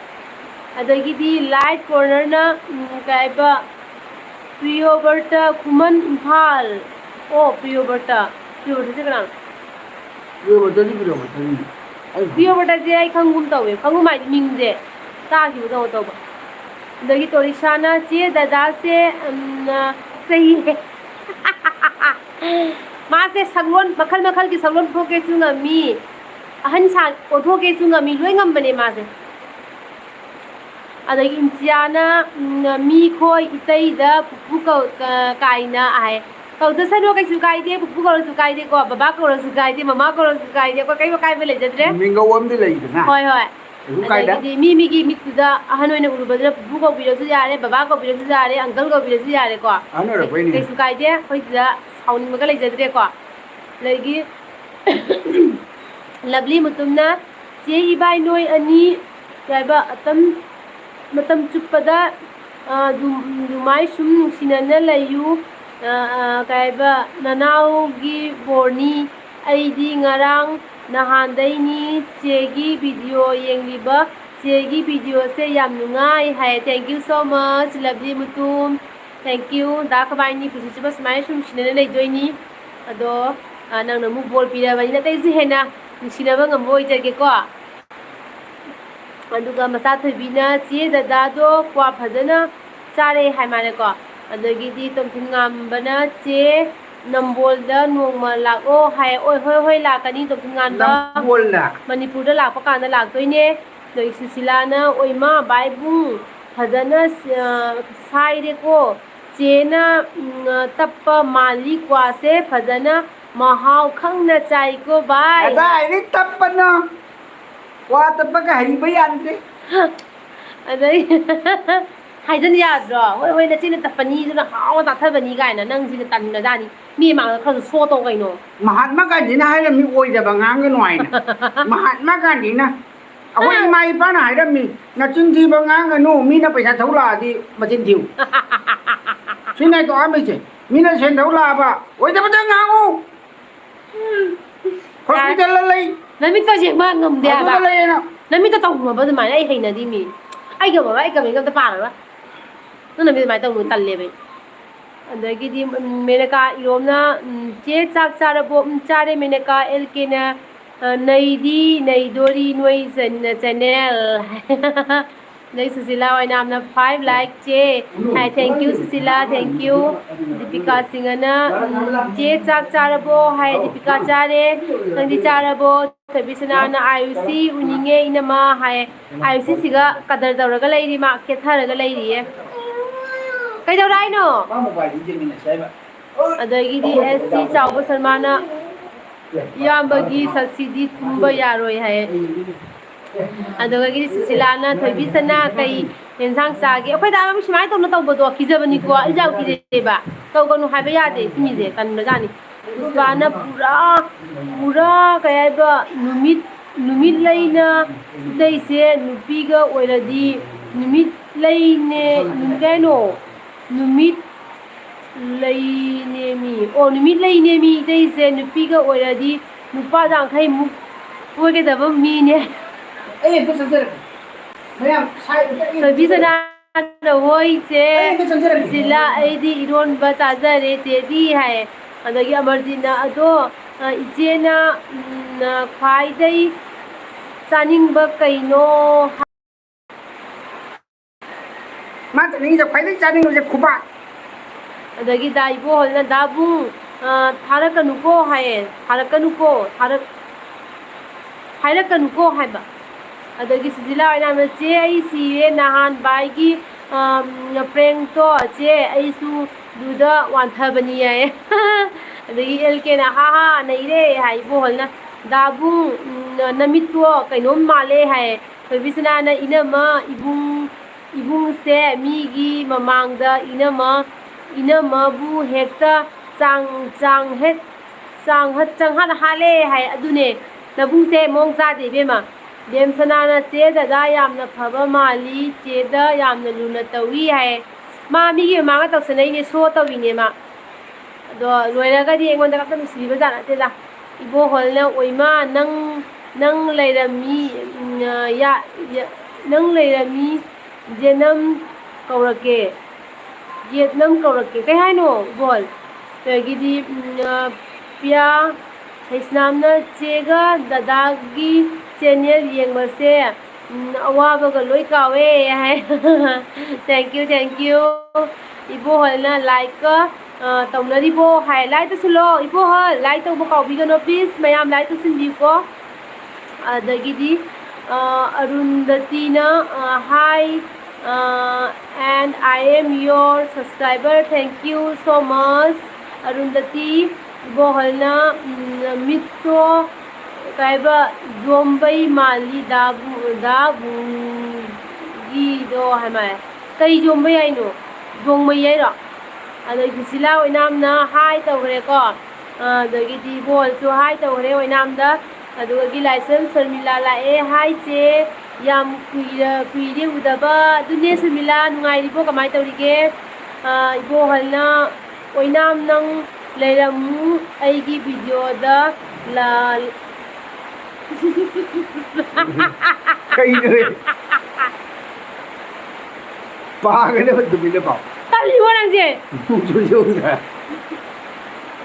adagi di light corner na kai ba Priyoberta Kuman Imphal Priyoberta se kana Priyoberta ni Priyoberta je ai khangum tawe khangum mai ming je ta ki do to ba dagi Torishana che dada se sahi hai ma se saglon makhal ki saglon phoke chunga mi ahan sa ko thoke chunga mi loi ngam bane ma se adagi insiana mi khoi itai da pu ko kaina ai kau to sano kai su kai de pu ko su kai de ko baba ko su kai de mama ko su kai de ko kai me le jadre minga wam de le na hoi su kai da mi gi mit da ahan oina uru badra pu ko bi su yare baba ko bi su yare uncle ko bi su yare ko ano ra pai ni kai su kai de hoi da sauni maga le jadre ko lagi lovely mutumna che ibai noi ani yaiba atam matam chuppada dumai sum sinana layu kaiba nanaugi borni aidi ngarang nahandaini chegi video yengliba chegi video se yam nungai hai thank you so much lovely mutum thank you da kabaini pusi chuba smai sum sinene nei doini ado nang na mu bol pira bani na tai ji hena sinaba ngamoi jage ko aduga masa thobina che dada do kwa phajana chare hai mane ko adagi di tomthin ngam bana che nambol da nongma lako hai oi hoi lakani tomthin ngan ba nambol na manipur da lakpa kan da lak toine doi sisila na oima baibu phajana sai re ko chena tappa mali kwa se phajana mahau khangna chai ko bai ada ini tapana wa tappa ka hari bayan adai haijan yadro hoi na china tapani du na hawa ta thabani gai na nang jina tan na jani mi ma ka so to kai no Mahatma Gandhi na hai mi oi da bangang ga noi na Mahatma Gandhi na awai mai pa na hai da mi na chin thi bangang ga no mi na paisa thau la di ma chin thiu chin nai to a mi che mi na sen thau la ba oi da ba da ngang o hospital la lai na mi to je ma ngam dia ba lai na na mi to tong ma ba mai ai hai na di mi ai ga ba ai ga mi ga ta pa na ba na mi mai tong nu tan le bai andagi di meneka iromna che chak chara bo chare meneka elke na naidi naidori noi channel nai susila wa nam na 5 like che hi thank you susila thank you deepika singana che chak chara bo hi deepika chare nandi chara bo thabisana na iuc uninge inama hi iuc siga kadar dawraga lairi ma ke tharaga lairi ye kai dau rai no ba mobile di jeng ni sai ba adagi di sc chawba sarmana yambagi succeed tumba yaroi hai adagi di silana thabisana kai ensang sage akhoi da ma shimai tawna tawbo do kijabani ko ijau ki ba tawganu haiba yade simi je kan na jani usbana pura kai ba numit laina daise nupiga oiradi numit laine nungano numit lainemi numit lainemi daise nupiga oiradi nupa jang khai mu oge da ba mi ne ba sanjara mayam sai thabisana da hoi che sila aidi iron ba chajare che di hai adagi amarjina ado ijena khwai dai chaning ba kaino ma ta ni da khwai dai chaning je khuba adagi da ibo holna dabu tharakanu ko hai tharakanu ko tharakanu ko hai ba adagi sijila ina ma che ai siwe nahan bai gi prank to che ai su duda wan thabani ai adagi elke na ha nei re hai bo holna dabu namitwo kainom male hai thabisna na inama ibung se mi gi mamangda inama bu hekta chang hat hale hai adune nabung se mong sa de be ma dem sanana che da yamna phaba mali che da yamna luna tawi hai ma mi gi ma ga taw sanai ne so tawi ne ma do loira ga di engon da ka mi siba jana te da ibo holna oima nang lairami ya nang lairami jenam kaurake vietnam kaurake kai hai no bol tagi di pia haisnamna chega dadagi channel yengba se awa ga loi kawe hai thank you ibo holna like tawnari bo highlight sulo ibo ha like to bo kaw bi no please mayam like to sin bi ko adagi di arundati na hi and I am your subscriber thank you so much arundati ibo holna mitto kaiba zombai mali dabu gi do hamai kai zombai ai no zombai ai ro adagi sila oinam na hai tawre ko adagi di bol chu hai tawre oinam da adagi license sarmila la e hai che yam kuire udaba dune sarmila nungai ribo kamai tawrige ibo halna oinam nang leiramu aigi video da la kai ne pa ga ne du mi le pa ꯇꯜꯂꯤꯕꯣ ꯅꯪꯁꯦ 주주다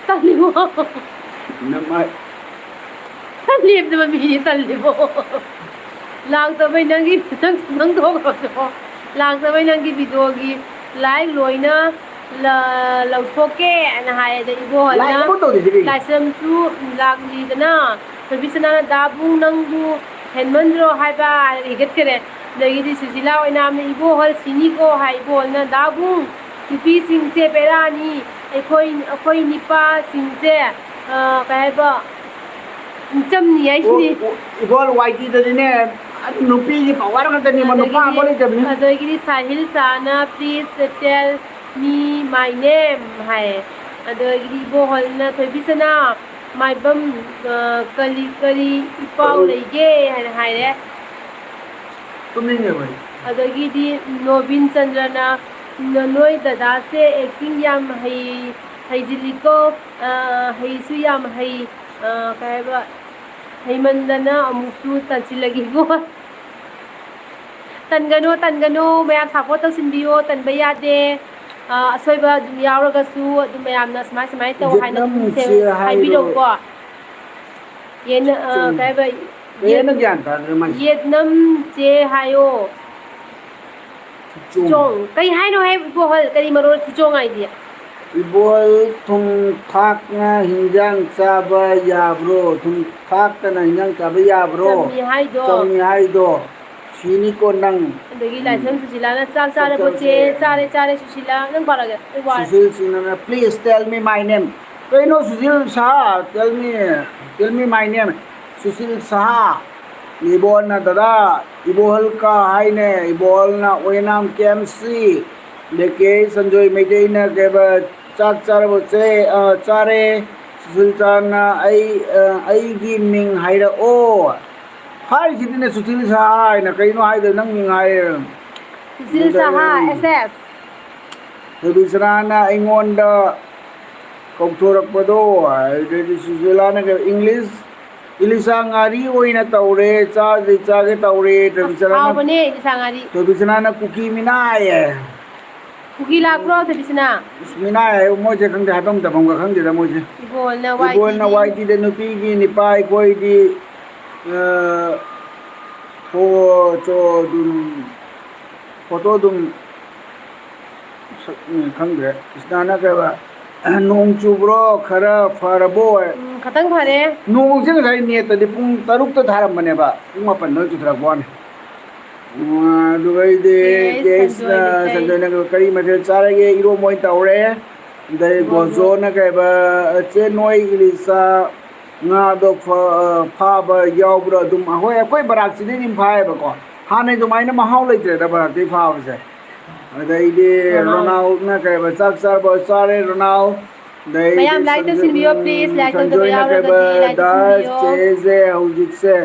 ꯇꯜꯂꯤꯕꯣ 남아 ꯂꯦꯞꯇꯕ ꯃꯤꯗꯤ ꯇꯜꯂꯤꯕꯣ ꯂꯥꯛꯇꯕꯩ ꯅꯪ ꯊꯣꯛꯈ꯭ꯔꯕꯣ ꯂꯥꯛꯇꯕꯩ ꯅꯪꯒꯤ ꯚꯤꯗꯤꯑꯣꯒꯤ like ꯂꯣꯏꯅ ꯂꯧꯊꯣꯛꯀꯦꯅ ꯍꯥꯏꯌꯦꯗ Like ꯏꯕꯣꯍꯜꯅ mo to diri. ꯂꯥꯏꯁ꯭ꯔꯝꯁꯨ ꯂꯥꯛꯂꯤꯗꯅ ꯊꯣꯏꯕꯤꯁꯅꯥꯅ ꯗꯥꯕꯨꯡ ꯅꯪꯕꯨ ꯍꯦꯟꯃꯟꯗ꯭ꯔꯣ ꯍꯥꯏꯕ ꯍꯦꯒꯠꯈꯔꯦ ꯑꯗꯒꯤꯗꯤ ꯁꯨꯁꯤꯂꯥ ꯑꯣꯏꯅꯥꯝꯅ ꯏꯕꯣꯍꯜ ꯁꯤꯅꯤꯀꯣ ꯍꯥꯏ ꯏꯕꯣꯍꯜꯅ ꯗꯥꯕꯨꯡ ꯅꯨꯄꯤꯁꯤꯡꯁꯦ ꯕꯦꯔꯥꯅꯤ ꯑꯩꯈꯣꯏ ꯅꯤꯄꯥꯁꯤꯡꯁꯦ ꯀꯩ ꯍꯥꯏꯕ ꯆꯝꯅꯤ ꯍꯥꯏꯁꯤꯅꯤ 이걸 YT들이네 누피기 파워랑한테니 뭐 누파 아무리 때문에 ꯑꯗꯒꯤꯗꯤ ꯁꯥꯍꯤꯜ ꯁꯥꯅ please tell me my name ꯍꯥꯏ ꯑꯗꯒꯤꯗꯤ ꯏꯕꯣꯍꯜꯅ ꯊꯣꯏꯕꯤꯁꯅꯥ ꯃꯥꯏꯕꯝ ꯀꯔꯤ ꯏꯄꯥꯎ ꯂꯩꯒꯦ ꯍꯥꯏꯅ ꯍꯥꯏꯔꯦ ꯇꯨꯝꯅꯤꯡꯉꯦ ꯚꯥꯏ ꯑꯗꯒꯤꯗꯤ ꯅꯣꯕꯤꯟ ꯆꯟꯗ꯭ꯔꯅ ꯅꯣꯏ ꯗꯗꯥꯁꯦ ꯑꯦꯛꯇꯤꯡ ꯌꯥꯝ ꯍꯩꯖꯤꯜꯂꯤꯀꯣ ꯍꯩꯁꯨ ꯌꯥꯝ ꯀꯩ ꯍꯥꯏꯕ ꯍꯩꯃꯟꯗꯅ ꯑꯃꯨꯛꯁꯨ ꯇꯟꯁꯤꯜꯂꯒꯦꯀꯣ ꯇꯟꯒꯅꯣ ꯃꯌꯥꯝ ꯁꯞꯄꯣꯔꯠ ꯇꯧꯁꯤꯟꯕꯤꯌꯣ ꯇꯟꯕ ꯌꯥꯗꯦ ꯑꯁꯣꯏꯕ ꯑꯗꯨꯝ ꯌꯥꯎꯔꯒꯁꯨ ꯑꯗꯨꯝ ꯃꯌꯥꯝꯅ ꯁꯨꯃꯥꯏꯅ ꯇꯧ ꯍꯥꯏꯅ ꯑꯗꯨꯝ ꯌꯦꯠꯅꯝꯁꯤ ꯍꯥꯏꯔꯣ ꯍꯥꯏꯕꯤꯔꯛꯎꯀꯣ ꯀꯩ ꯍꯥꯏꯕ ꯀꯩꯅ ꯒ꯭ꯌꯥꯟ ꯇꯥꯗ꯭ꯔꯦ ꯃꯥꯏ ꯌꯦꯠꯅꯝ ꯆꯦ ꯍꯥꯏꯌꯣ ꯊꯤꯆꯣꯡ ꯀꯩ ꯍꯥꯏꯅꯣ ꯍꯦ ꯏꯕꯣꯍꯜ ꯀꯔꯤ ꯃꯔꯣꯟ ꯊꯤꯆꯣꯡ ꯍꯥꯏꯗꯤ 이볼 ꯊꯨꯝ ꯊꯥꯛꯅ ꯍꯤꯟꯖꯥꯡ ꯆꯥꯕ ꯌꯥꯕ꯭ꯔꯣ ꯊꯨꯝ ꯊꯥꯛꯇꯅ ꯍꯤꯟꯖꯥꯡ ꯆꯥꯕ ꯌꯥꯕ꯭ꯔോ ꯆꯝꯃꯤ ꯍꯥꯏꯗꯣ ꯆꯝꯃꯤ ꯍꯥꯏꯗꯣ ꯁꯤꯅꯤꯀꯣ ꯅꯪ ꯑꯗꯒꯤ ꯂꯥꯏꯁ꯭ꯔꯝ ꯁꯨꯁꯤꯂꯥꯅ ꯆꯥꯛ ꯆꯥꯔꯕꯣ ꯆꯦ ꯆꯥꯔꯦ ꯁꯨꯁꯤꯂꯥ ꯅꯪ ꯄꯥꯔꯒꯦ ꯑꯩ ꯋꯥꯔꯦ Sushil Singh please tell me my name कहीं Sushil Shah tell me my name Sushil Shah Ibohal ना दादा इबोहल का हाय ने इबोहल ना ओयनाम केएमसी लेके संजय मेटे ने के चाक चार बचे चारे सुशील शाह ना आई की मिंग हायरा ओ हाय जितने सुशील शाह ना कहीं हाय दे नंग मिंग हाय सुशील शाह SS ꯊꯣꯏꯕꯤꯁꯅꯥꯅ ꯑꯩꯉꯣꯟꯗ ꯀꯧꯊꯣꯔꯛꯄꯗꯣ ꯑꯗꯨꯗꯤ ꯁꯨꯁꯤꯂꯥꯅ ꯏꯪꯂꯤꯁ ꯏꯂꯤꯁꯥ ꯉꯥꯔꯤ ꯑꯣꯏꯅ ꯇꯧꯔꯦ ꯆꯥꯒꯦ ꯇꯧꯔꯦ ꯍꯥꯎꯕꯅꯦ ꯏꯂꯤꯁꯥ ꯉꯥꯔꯤ ꯊꯣꯏꯕꯤꯁꯅꯥꯅ ꯀꯨꯀꯤ ꯃꯤꯅꯥꯏ ꯀꯨꯀꯤ ꯂꯥꯛꯄ꯭ꯔꯣ ꯊꯣꯏꯕꯤꯁꯅꯥ ꯃꯤꯅꯥꯏ ꯃꯣꯏꯁꯦ ꯈꯪꯗꯦ ꯍꯥꯏꯐꯝ ꯇꯧꯐꯝꯒ ꯈꯪꯗꯦꯗ ꯃꯣꯏꯁꯦ ꯏꯕꯣꯜꯅ ꯋꯥꯏꯇꯤꯗ ꯅꯨꯄꯤꯒꯤ ꯅꯤꯄꯥ ꯑꯩꯈꯣꯏꯗꯤ ꯐꯣꯇꯣ ꯑꯗꯨꯝ ꯈꯪꯗ꯭ꯔꯦ ꯀ꯭ꯔꯤꯁꯅꯥꯅ ꯀꯩꯕ ꯅꯣꯡ ꯆꯨꯕ꯭ꯔꯣ ꯈꯔ ꯐꯔꯕꯣ ꯈꯇꯪ ꯐꯔꯦ ꯅꯣꯡꯁꯦ ꯉꯁꯥꯏ ꯅꯦꯠꯇꯗꯤ ꯄꯨꯡ 6ꯗ ꯊꯥꯔꯝꯕꯅꯦꯕ ꯄꯨꯡ 8ꯗ ꯆꯨꯊꯔꯛꯄ ꯋꯥꯅꯤ ꯑꯗꯨꯒꯩꯗꯤ ꯀꯦꯁꯅ ꯁꯟꯖꯣꯏꯅ ꯀꯔꯤ ꯃꯊꯦꯜ ꯆꯥꯔꯒꯦ ꯏꯔꯣꯝꯕ ꯑꯣꯏꯅ ꯇꯧꯔꯦ ꯑꯗꯩ ꯒꯣꯖꯣꯅ ꯀꯩꯕ ꯆꯦ ꯅꯣꯏ ꯏꯂꯤꯁꯥ ꯉꯥꯗꯣ ꯐꯥꯕ ꯌꯥꯎꯕ꯭ꯔꯥ ꯑꯗꯨꯝ ꯑꯩꯈꯣꯏ ꯕꯔꯥꯛꯁꯤꯗꯤ ꯑꯗꯨꯝ ꯐꯥꯏꯌꯦꯕꯀꯣ ꯍꯥꯟꯅꯩ ꯑꯗꯨꯃꯥꯏꯅ ꯃꯍꯥꯎ ꯂꯩꯇ꯭ꯔꯦꯗ ꯕꯔꯥꯛꯇꯩ ꯐꯥꯕꯁꯦ ꯑꯗꯩꯗꯤ ꯔꯣꯅꯥꯜꯅ ꯀꯩꯕ ꯆꯥꯛ ꯆꯥꯕ ꯆꯥꯔꯦ ꯔꯣꯅꯥꯜ ꯑꯗꯩꯗꯤ ꯃꯌꯥꯝ ꯂꯥꯏꯛ ꯇꯧꯁꯤꯟꯕꯤꯌꯣ ꯄ꯭ꯂꯤꯖ ꯂꯥꯏꯛ ꯇꯧꯗꯕ ꯁꯟꯖꯣꯏꯅ ꯀꯩꯕ ꯌꯥꯎꯔꯒꯗꯤ ꯂꯥꯏꯛ ꯗꯥ ꯇꯧꯁꯤꯟꯕꯤꯌꯣ ꯆꯦꯁꯦ ꯍꯧꯖꯤꯛꯁꯦ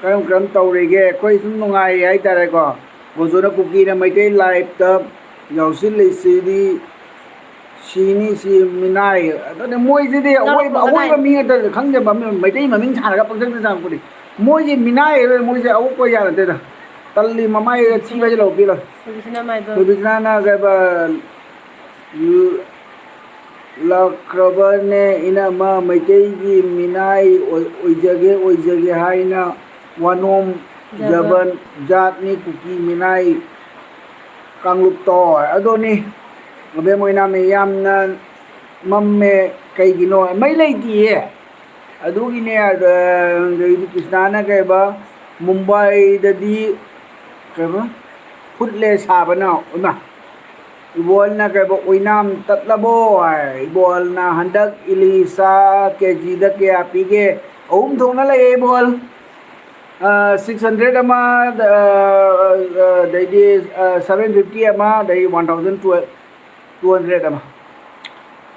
ꯀꯔꯝ ꯇꯧꯔꯤꯒꯦ ꯑꯩꯈꯣꯏ ꯁꯨꯝ ꯅꯨꯡꯉꯥꯏꯔꯤ ꯍꯥꯏꯇꯥꯔꯦꯀꯣ ꯒꯣꯖꯣꯅ ꯀꯨꯀꯤꯅ ꯃꯩꯇꯩ ꯂꯥꯏꯐꯇ ꯌꯥꯎꯁꯤꯜꯂꯤꯁꯤꯗꯤ ꯁꯤꯅꯤ ꯁꯤ ꯃꯤꯅꯥꯏ ꯑꯗꯨꯅ ꯃꯣꯏꯁꯤꯗꯤ ꯑꯋꯣꯏꯕ ꯃꯤ ꯉꯥꯛꯇ ꯈꯪꯗꯦꯕ ꯃꯩꯇꯩ ꯃꯃꯤꯡ ꯁꯥꯔꯒ ꯄꯪꯆꯪꯗ ꯆꯪꯉꯛꯄꯅꯤ ꯃꯣꯏꯁꯦ ꯃꯤꯅꯥꯏ ꯃꯣꯏꯁꯦ ꯑꯋꯣꯛꯄ ꯌꯥꯅꯗꯦꯗ ꯇꯜꯂꯤ ꯃꯃꯥꯏ ꯊꯤꯕ ꯍꯥꯏꯁꯦ ꯂꯧꯕꯤꯔꯣ ꯊꯣꯏꯕꯤꯁꯅꯥꯅ ꯀꯩꯕ ꯂꯥꯛꯈ꯭ꯔꯕꯅꯦ ꯏꯅꯝꯃ ꯃꯩꯇꯩꯒꯤ ꯃꯤꯅꯥꯏ ꯑꯣꯏꯖꯒꯦ ꯍꯥꯏꯅ ꯋꯥꯅꯣꯝ ꯖꯕꯟ ꯖꯥꯠꯅꯤ ꯀꯨꯀꯤ ꯃꯤꯅꯥꯏ ꯀꯥꯡꯂꯨꯞꯇꯣ ꯑꯗꯨꯅꯤ ꯑꯕꯦꯝ ꯑꯣꯏꯅꯥꯝꯅ ꯌꯥꯝꯅ ꯃꯝꯃꯦ ꯀꯩꯒꯤꯅꯣ ꯃꯩ ꯂꯩꯇꯤꯌꯦ ꯑꯗꯨꯒꯤꯅꯦ ꯑꯗꯩꯗꯤ ꯀ꯭ꯔꯤꯁꯅꯥꯅ ꯀꯩꯕ ꯃꯨꯝꯕꯥꯏꯗꯗꯤ ꯀꯩꯕ ꯐꯨꯠꯂꯦ ꯁꯥꯕꯅ ꯏꯃꯥ ꯏꯕꯣꯜꯅ ꯀꯩꯕ ꯑꯣꯏꯅꯥꯝ ꯇꯠꯂꯕꯣ ꯍꯥꯏ ꯏꯕꯣꯜꯅ ꯍꯟꯗꯛ ꯏꯂꯤꯁꯥ ꯀꯦꯖꯤꯗ ꯀꯌꯥ ꯄꯤꯒꯦ 3 ꯊꯣꯛꯅ ꯂꯩꯌꯦ ꯏꯕꯣꯜ 600 ꯑꯃ ꯑꯗꯩꯗꯤ 750 ꯑꯃ ꯑꯗꯩ 1200 ꯑꯃ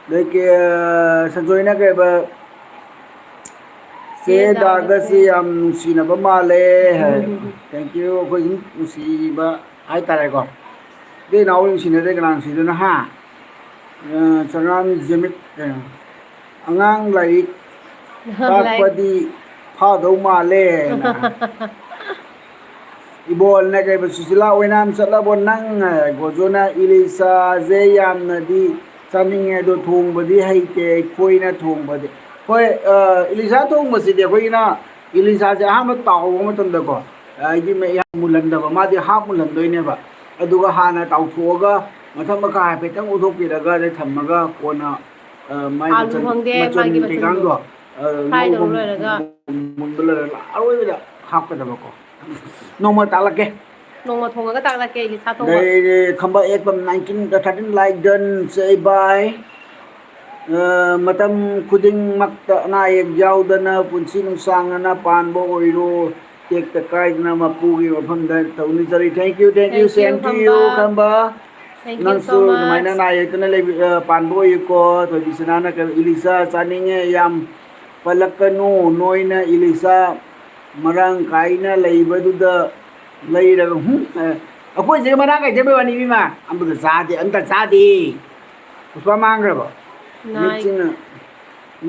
ꯑꯗꯩ ꯁꯟꯖꯣꯏꯅ ꯀꯩꯕ ꯆꯦ ꯗꯥꯒꯁꯤ ꯌꯥꯝ ꯅꯨꯡꯁꯤꯅꯕ ꯃꯥꯜꯂꯦ ꯊꯦꯡꯛ ꯌꯨ ꯑꯩꯈꯣꯏ ꯁꯨꯝ ꯅꯨꯡꯁꯤꯕ ꯍꯥꯏꯇꯥꯔꯦꯀꯣ ꯑꯇꯩ ꯏꯅꯥꯎ ꯅꯨꯡꯁꯤꯅꯗꯦ ꯀꯅꯥ ꯅꯨꯡꯁꯤꯗꯣꯏꯅꯣ ꯍꯥ ꯆꯉꯥꯡ ꯖꯦꯃꯤꯠ ꯑꯉꯥꯡ ꯂꯥꯏꯔꯤꯛ ꯇꯥꯛꯄꯗꯤ ꯐꯥꯗꯧ ꯃꯥꯜꯂꯦꯅ इबोल ने कई सुशीला ओइनाम चलबो नंग गोजोना इलिसा जे यामनदी चानिंगे दो थोंबदी हैते कोइना थोंबदी होय इलिसा थोंबसिदे कोइना इलिसा जे हाम ताव मतंदको आइदि मे या मुलंदबा मादि हाफ मुलंदोइनेबा अदुगा हाना तावथोगा मथम मका हाफेतंग उदोपिरगा दे थम्मगा कोना माइ आलू खंगे मचन मागी केगांदो fry तꯧ लोइरगा मुंबलर अरोइदा हापदबको Noma तालके nongma thongaga taklake Elisa thongma They come by 13 like done say by matam kuding makta na ek jaw dana punsi nung sang na pan bo oiro take the kite na mapugi from the tawni sari thank you same to you kamba thank you nang so su much maina na ek na le pan bo ko to bisana na ka Elisa saninge yam palakanu noina Elisa marang kaina leibaduda leiraga akoi je mara ka je bani bima ambu saade anta saade uspa mangrabo nai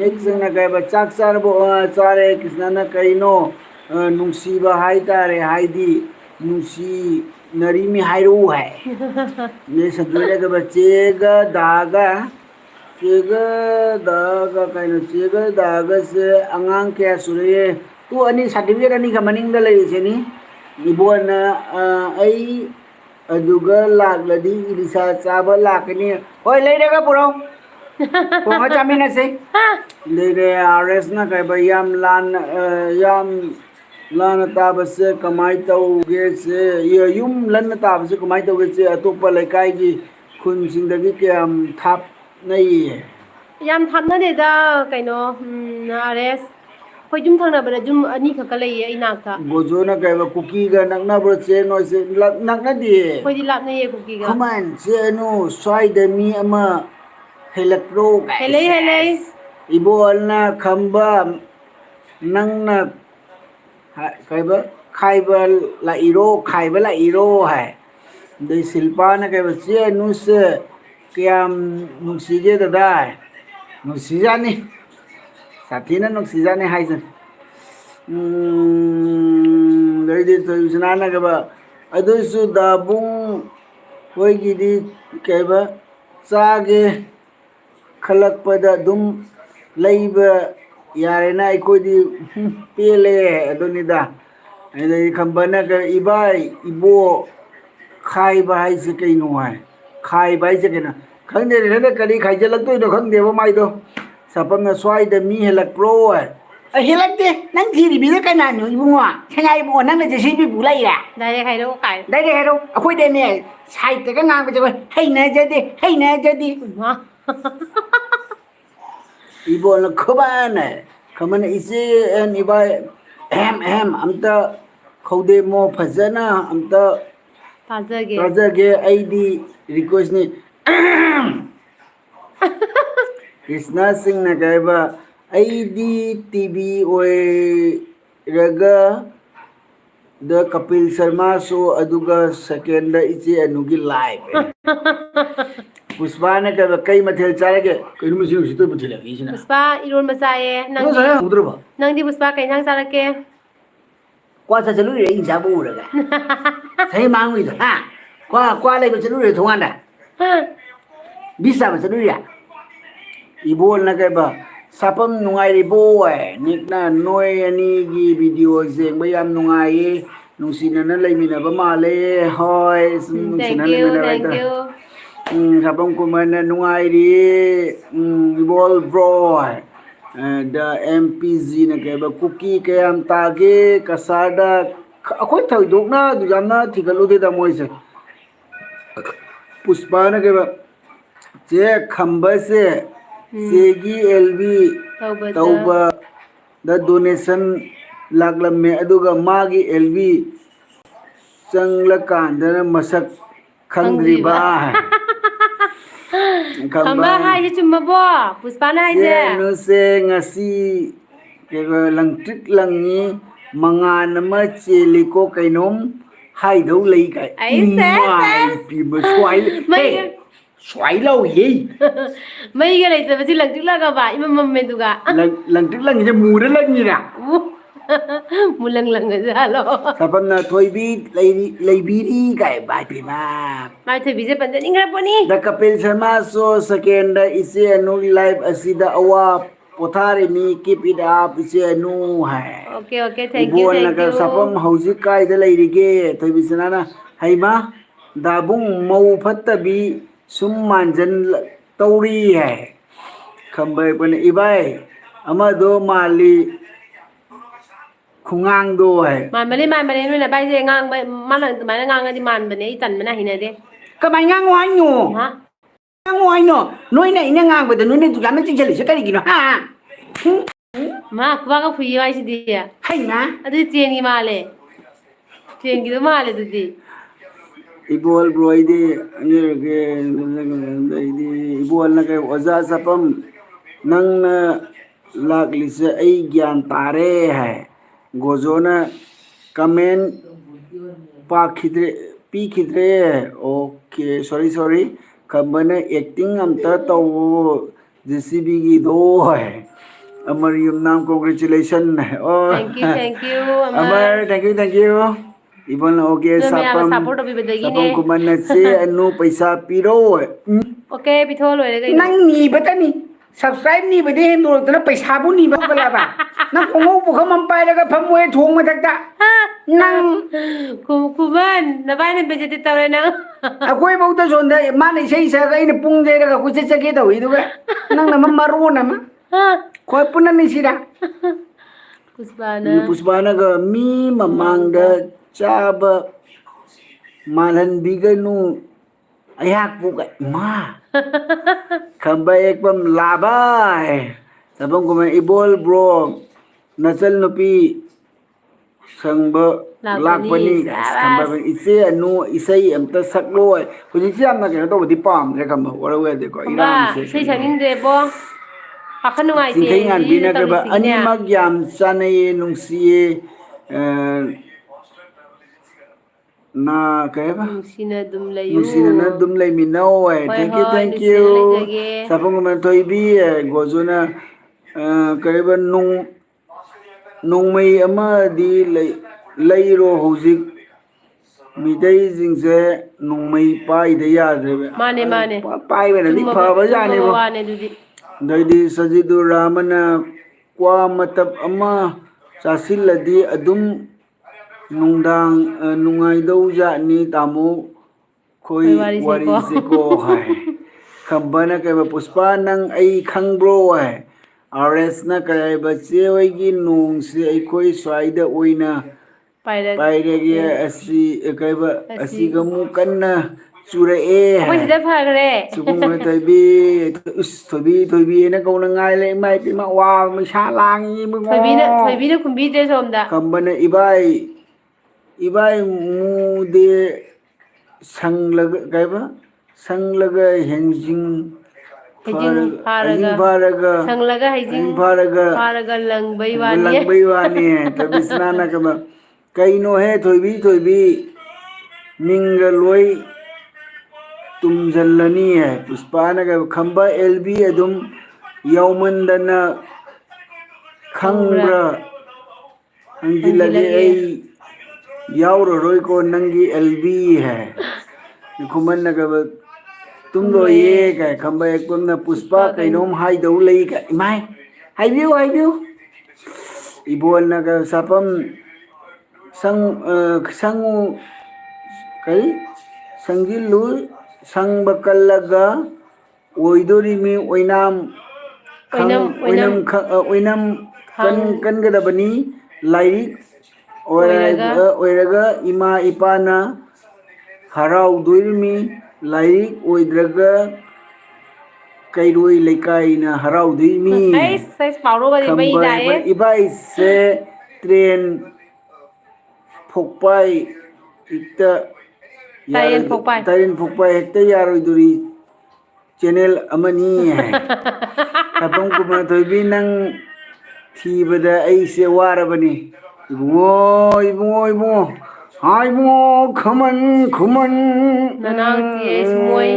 next na kai ba chak sar bo chare krishna na kaino nungsi ba hai tare haidi nungsi narimi hairu hai ne sajule ka bache ga daga chega kaino chega daga se angang kya sure tu ani certificate ani ka maning da lai se ni ibona ai aduga lagladi Elisa chaba lakani hoi leiraga puro ponga chamina se leire rs na kai ba yam lan ta ba se kamai tau ge se yum lan ta ba se kamai tau ge se atopa laikai gi khun sing da gi kyam thap nei yam thamna de da kaino rs khoi jum thangna bana jum ani khaka lei ai nakta gojona kai ba cookie ga nakna bro che no se nakna di khoi di lapna ye cookie ga come on se no swai da mi ama helakro helei ibolna khamba nangna kaiba khaiba la iro hai de silpa na kaiba che nu se kyam nuksije da dai nuksijani sathina nuksijani haisan dai de to usna na kaiba adu su da bung hoi gi di kaiba chage khalakpada dum leiba yarena ikodi pele adonida ai khambana ka ibai ibo khai bai se kai no hai khai bai se kana khangde ne kali khai jalak to no khangde ba mai do sapam na swai da mi helak pro hai a helak de nang thiri bi da kana no ibunga thangai bo nang le je bi bulai ra dai khai ro kai dai de hero akoi de ne sai te ka ngang ba je hei na je di ma ibol khobane khamane ise en ibai amta khode mo phajana amta tajage aidi request ni Krishna Singh na gaiba aidi tv oi raga the Kapil Sharma show aduga second da ichi anugi live Pushpa ने कहा कई मथेल चारेगे कई मुझे उसी तो मथेल लगी इसने Pushpa iron बसाए नंग साया उधर बा नंग दी पुष्पा कई नंग सारा के क्वा सा चलू रे इंसा बो रगा सही मांग हुई तो हां क्वा ले चलू रे थोंगा दा बिसा बा चलू रे इबोल ना के बा sapam nungai ri bo nikna noi ani gi video jeng ba yam nungai nungsina na leimina ba male hoi nungsina leimina ba thank you sapam kumana nungai ri bol bro the mpg na ke ba cookie ke am tage kasada akoi thoi dokna du jamna thigalu de da moise puspa na ke ba che khamba se सेगी LB तौबा the donation लागलम में अदुगा मागी LB चंगलकांदन मसक खंग्रिबा खंबा हाय चुम्मबो पुष्पाना हाय जे नु से ngasi के लंगट्रिक लंगी मंगान म चेलिको कैनोम हाइदौ लई काय आई से P बसवाई Xoáy lâu gì mấy cái này thì lăng trước lăng ba im mầm mềm tụi cả lăng trước lăng gì mù đó lăng gì nè Mulang lang galo. Sapamna thoibi leibiri kai bai pima. Mai thoi bije panjani ngra poni. The Kapil Sharma show second ise anu live asida awa pothari mi keep it up ise anu hai. Okay, thank you, Ibol thank naga sapam you. hauji kai da leirige thoibi sanana haima dabung mau fattabi sum manjan tauri hai. Khambai pan ibai amado mali khungang do hai. Man bane nui na bai je ngang bai man mana ngang di man bane I tan mana hina de. Kamai ngang wai nyo. Ha? Ngang wai no. Noi na ina ngang ba da noi na tu lam ching chali sakari gino ha. Ma kwa ka phui bai si dia. Hai na. Adu chen gi male. Chen gi do male du di. Ibol bro ide ke ide ibol na ke oza sapam nang na lagli se ai gyan tare hai. Gozona comment pa khidre pi khidre okay sorry kambana acting amta to JCB gi do hai amar yum nam congratulations oh Thank you, amar thank you ibon okay sapam support obi bedagi sapam ne. kuman na se anu paisa piro Okay, pithol loi re nang ni batani subscribe ni bade hen do na paisa bu ni ba bala ba nang kongo bu khamam pai daga phamwe thong ma dakta nang Kuban na bai na beje ti tawre na. akoi bau ta zon da ma nei sei sa ga ina pung de daga ku che che ke da wi du ga nang na maru na ma khoi pun ni sira Pusbana ga mi mamang da chaba malan biganu ayak bu ga ma khamba ek bam labai sabang ko ibol bro nasal nupi sangba lakpani khamba ban ise anu isai amta saklo ko ni siam na ke to di pam re khamba wara we de ko iram se Sei sanin de bo. Pakan nungai te. singkai ngan bina ka ba ani mag yam sanai nungsi na kaya ba Sina dum layu. Nusina na dum lay minaw thank you sapong man toy bi gozona kaya ba nung may ama di layro hujik midai jingse nung may pai da yadre Mane. pai ba na di pa ba jane bo Wane dudi. Dadi sajidu ramana kwa matab ama sasiladi adum nungdang nungai dau ja ni tamu khoi wari se ko hai khambana ke ba puspa nang ai khang bro hai RS na kai ba che oi gi nung se ai khoi swaida oina paire gi asi kai ba asi ga mu kanna chure e Koi sida phagre. Sukung toibi toibi na kau na ngai le mai pi ma wa mi sha lang yi mu Thoi bi na kumbi de somda. kambana ibai mu de sang laga kai ba sang laga henjing Haraga. Sang laga hijing. Haraga lang bai wani to bisna na ka ba kai no he toibi minga loi तुम जल्लनी है पुष्पाना का खंबा LB अदुम यौमंदना खंग्रा अंगी लगे ऐ यावर रोई को नंगी LB है खुमन ना का तुम लो ये का खंबा एक तुम ना पुष्पा कहीं नोम हाई दो लई का इमाय हाई व्यू इबोल ना का सपम संगु कई संगिलु sang bakalaga oidorimi oinam kan gadabani lai oiraga ima ipana harau doirimi lai oidraga kairoi lekai na harau doirimi Sai paro ba di bai dae. ibai se train phokpai ita Tarin Pokpai hekta yaro duri channel amani hai kapong kuma toibi nang thibada ai se warabani ibungo hai mo khuman Nanang ti es moy